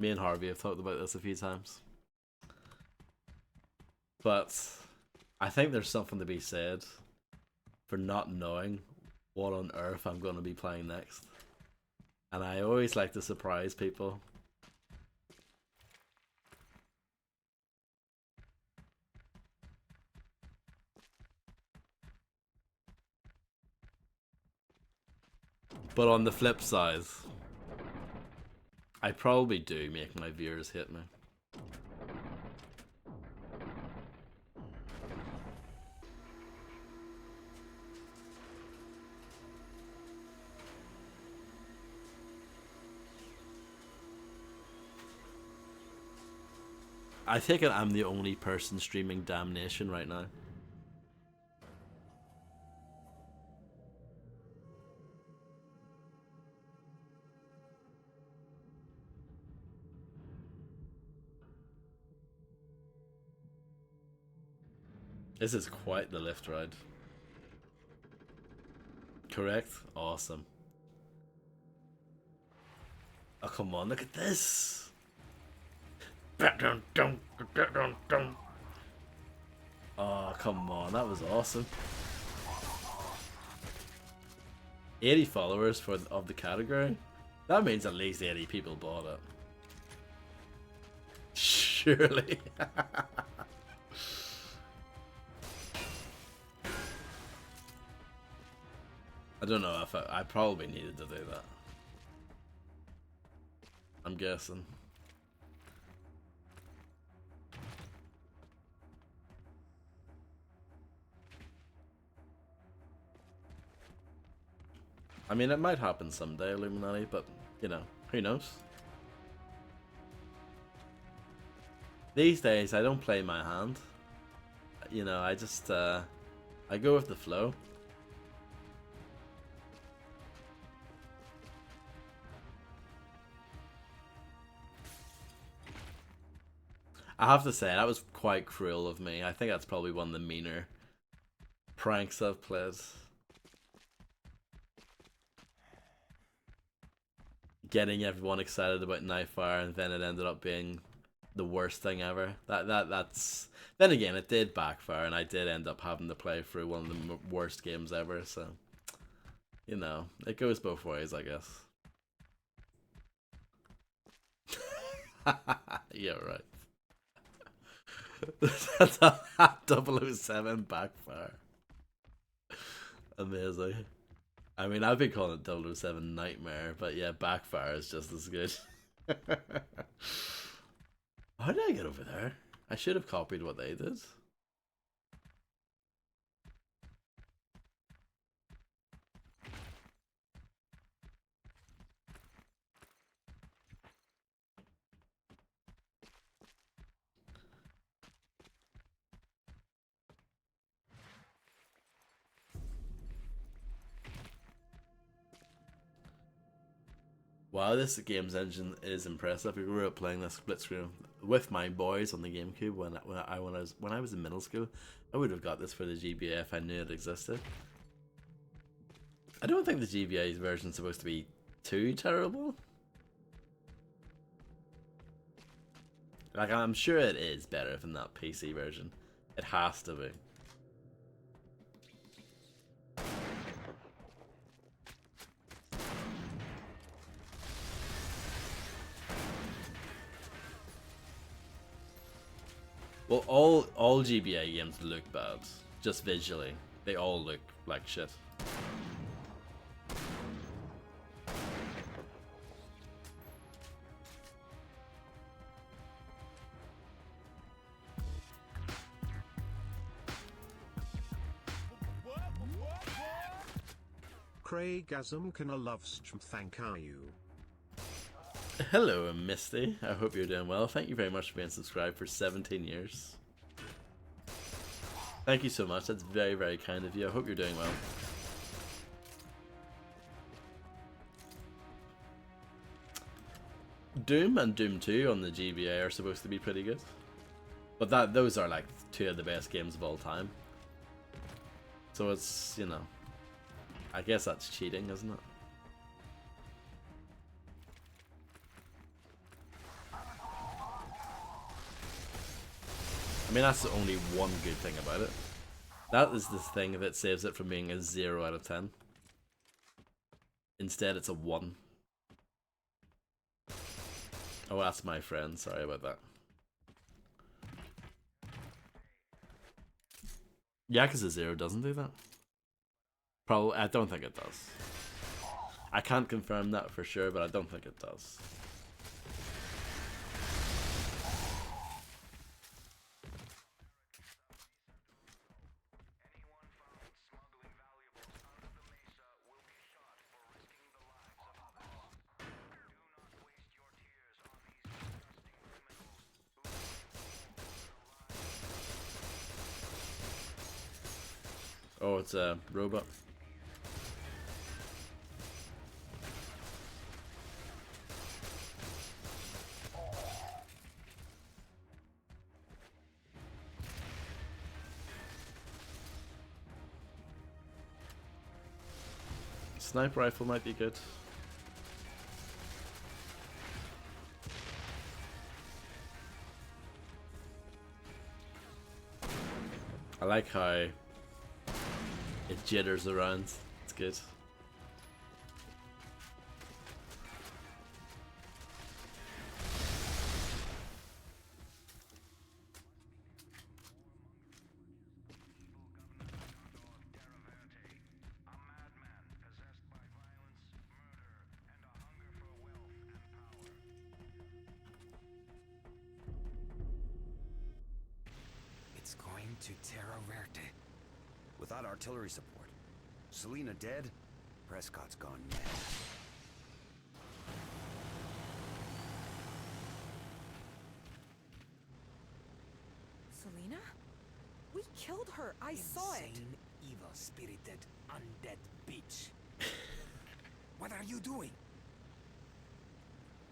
me and Harvey have talked about this a few times, but I think there's something to be said for not knowing what on earth I'm going to be playing next. And I always like to surprise people. But on the flip side, I probably do make my viewers hate me. I take it I'm the only person streaming Damnation right now. This is quite the lift ride. Correct? Awesome. Oh, come on, look at this! Oh, come on, that was awesome. 80 followers of the category? That means at least 80 people bought it. Surely. I don't know if I probably needed to do that. I'm guessing. I mean, it might happen someday, Illuminati, but, you know, who knows? These days, I don't play my hand. You know, I just, I go with the flow. I have to say, that was quite cruel of me. I think that's probably one of the meaner pranks I've played. Getting everyone excited about Nightfire, and then it ended up being the worst thing ever. That's... Then again, it did backfire, and I did end up having to play through one of the worst games ever, so... You know, it goes both ways, I guess. Yeah, right. That's a 007 backfire. Amazing. I mean, I've been calling it 007 Nightmare, but yeah, backfire is just as good. How did I get over there? I should have copied what they did. Wow, this game's engine is impressive. We grew up playing this split screen with my boys on the GameCube when I was in middle school. I would have got this for the GBA if I knew it existed. I don't think the GBA version is supposed to be too terrible. Like, I'm sure it is better than that PC version. It has to be. Well, all GBA games look bad, just visually. They all look like shit. Craigasm can a love stream thank you. Hello, Misty. I hope you're doing well. Thank you very much for being subscribed for 17 years. Thank you so much. That's very, very kind of you. I hope you're doing well. Doom and Doom 2 on the GBA are supposed to be pretty good. But those are like two of the best games of all time. So it's, you know, I guess that's cheating, isn't it? I mean, that's the only one good thing about it. That is the thing that saves it from being a 0 out of 10. Instead, it's a 1. Oh, that's my friend. Sorry about that. Yakuza 0 doesn't do that. Probably, I don't think it does. I can't confirm that for sure, but I don't think it does. Oh, it's a robot. Sniper rifle might be good. I like how it jitters around. It's good. It's going to Terra Verde. Without artillery support. Selena dead, Prescott's gone mad. Selena? We killed her. I saw it. Insane, evil-spirited, undead bitch. What are you doing?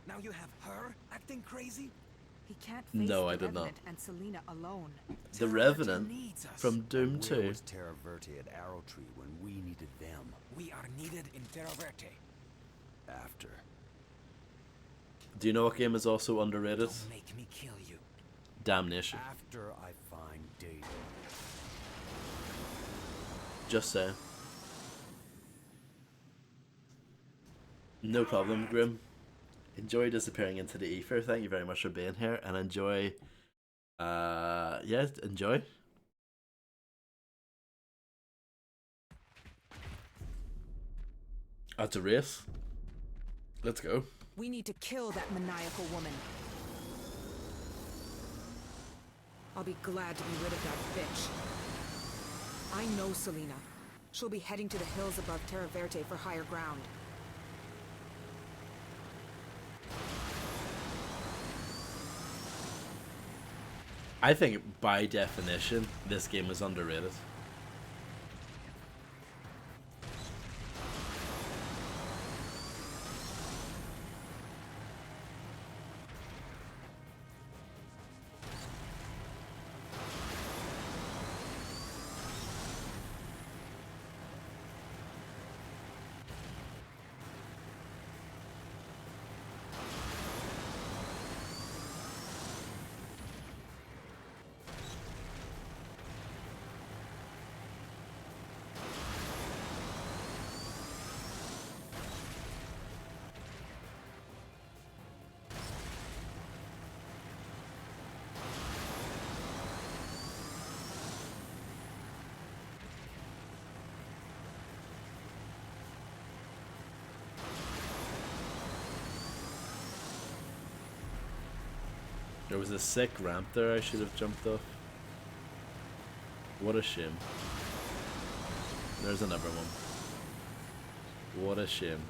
Now you have her acting crazy? He can't face No, the I did not. Revenant and Selena alone. The Terra Revenant Verde needs us. from Doom Where 2. was Terra Verde at Arrow Tree when we needed them? We are needed in Terra Verde. After. Do you know what game is also underrated? Don't make me kill you. Damnation. After I find data. Just say. No problem, Grim. Enjoy disappearing into the ether. Thank you very much for being here, and enjoy. Yeah, enjoy. That's a race. Let's go. We need to kill that maniacal woman. I'll be glad to be rid of that bitch. I know Selena. She'll be heading to the hills above Terra Verde for higher ground. I think, by definition, this game is underrated. There was a sick ramp there I should have jumped off. What a shame. There's another one. What a shame.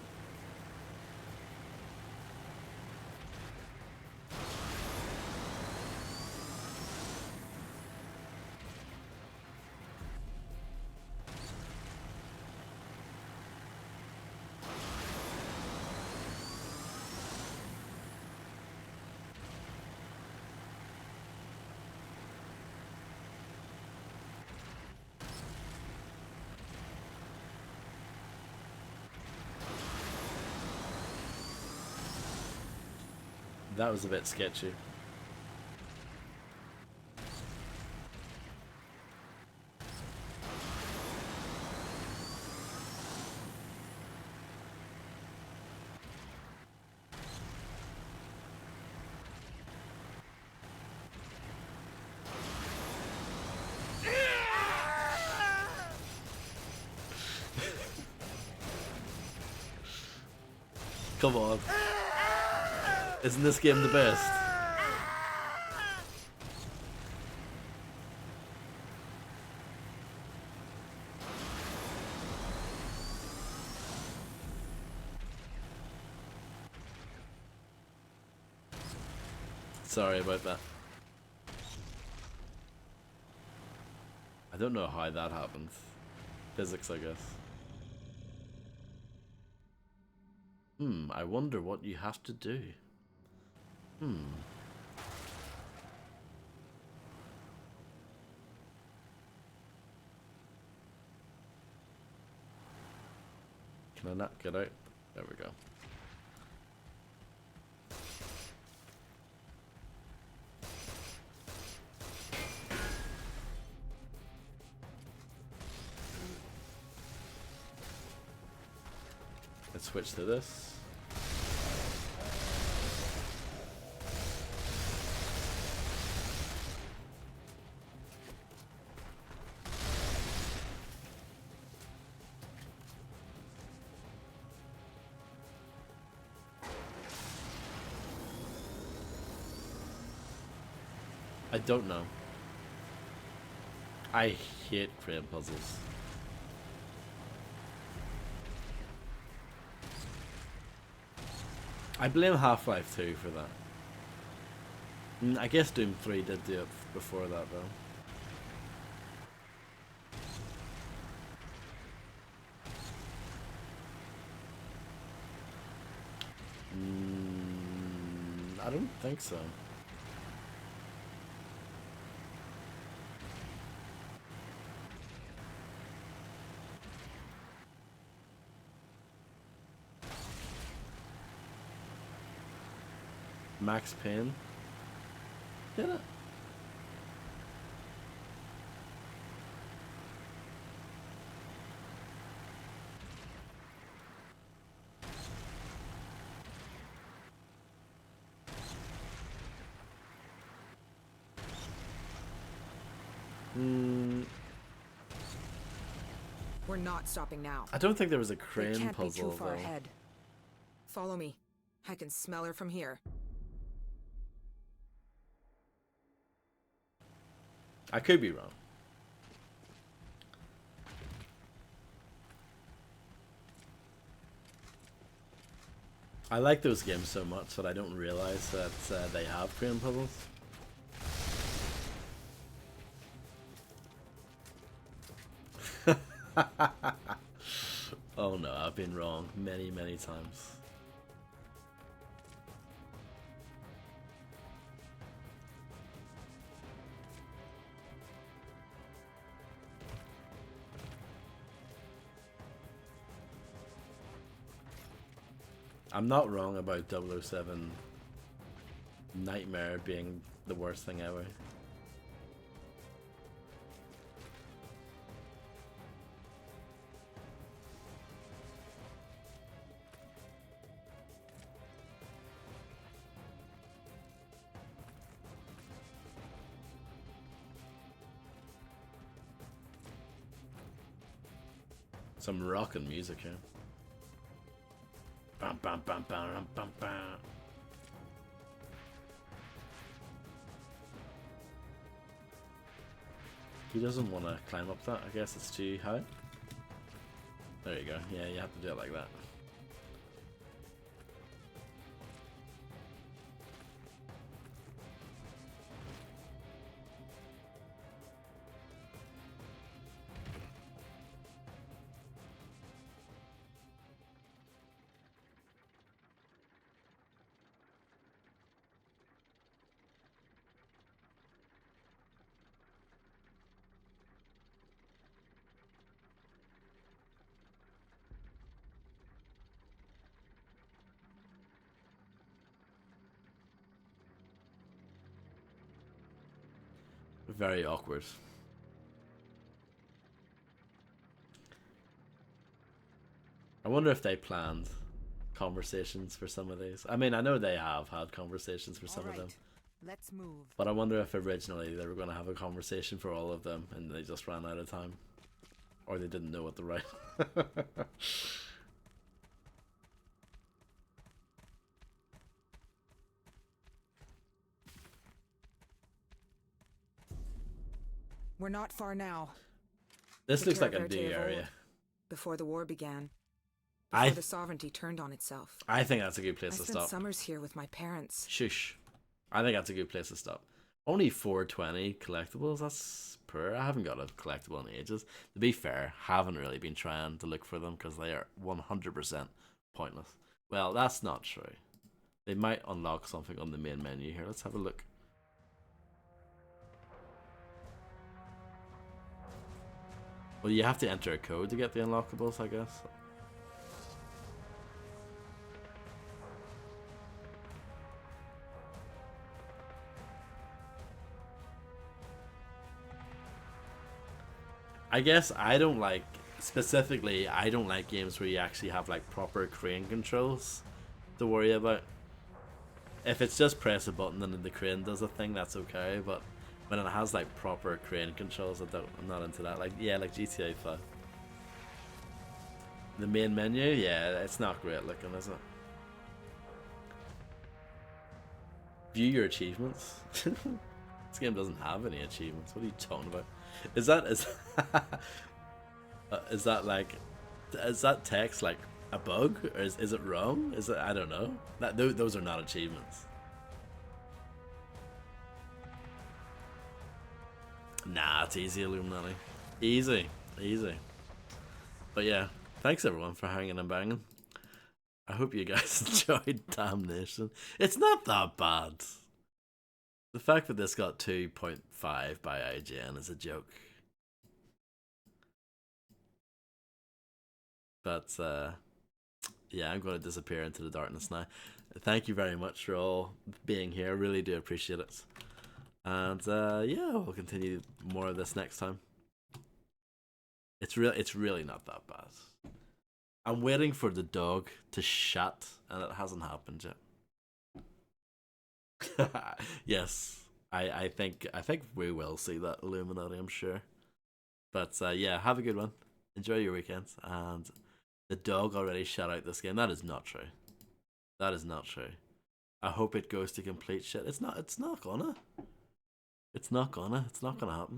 That was a bit sketchy. Come on. Isn't this game the best? Sorry about that. I don't know how that happened. Physics, I guess. I wonder what you have to do. Can I not get out? There we go. Let's switch to this. I don't know. I hate crane puzzles. I blame Half-Life 2 for that. I guess Doom 3 did do it before that though. I don't think so. Max Payne? Did it? We're not stopping now. I don't think there was a They crane can't be puzzle too far though. ahead. Follow me. I can smell her from here. I could be wrong. I like those games so much that I don't realize that they have crane puzzles. Oh no, I've been wrong many, many times. I'm not wrong about 007 Nightmare being the worst thing ever. Some rockin' music here. Bam, bam, bam, bam, bam, bam. He doesn't want to climb up that. I guess it's too high. There you go. Yeah, you have to do it like that. Very awkward. I wonder if they planned conversations for some of these. I mean, I know they have had conversations for some of them. Let's move. But I wonder if originally they were going to have a conversation for all of them and they just ran out of time. Or they didn't know what to write. We're not far now. This The looks like a Terraverte new of area. old, before the war began. I Before the sovereignty turned on itself. I think that's a good I place to spent stop. summers here with my parents. Shush. I think that's a good place to stop. Only 420 collectibles, that's poor. I haven't got a collectible in ages. To be fair, haven't really been trying to look for them because they are 100% pointless. Well, that's not true. They might unlock something on the main menu here. Let's have a look. Well, you have to enter a code to get the unlockables, I guess. I guess I don't like, specifically, I don't like games where you actually have like proper crane controls to worry about. If it's just press a button and then the crane does a thing, that's okay, but when it has like proper crane controls, I'm not into that. Like, yeah, like GTA 5. The main menu, yeah, it's not great looking, is it? View your achievements. This game doesn't have any achievements. What are you talking about? Is that text like a bug, or is it wrong? Is it, I don't know. Those are not achievements. Nah, it's easy, Illuminati. Easy. But yeah, thanks everyone for hanging and banging. I hope you guys enjoyed Damnation. It's not that bad. The fact that this got 2.5 by IGN is a joke. But yeah, I'm going to disappear into the darkness now. Thank you very much for all being here. I really do appreciate it. And yeah, we'll continue more of this next time. It's really not that bad. I'm waiting for the dog to shut, and it hasn't happened yet. Yes, I think we will see that, Illuminati, I'm sure. But yeah, have a good one. Enjoy your weekends. And the dog already shut out this game. That is not true. That is not true. I hope it goes to complete shit. It's not gonna happen.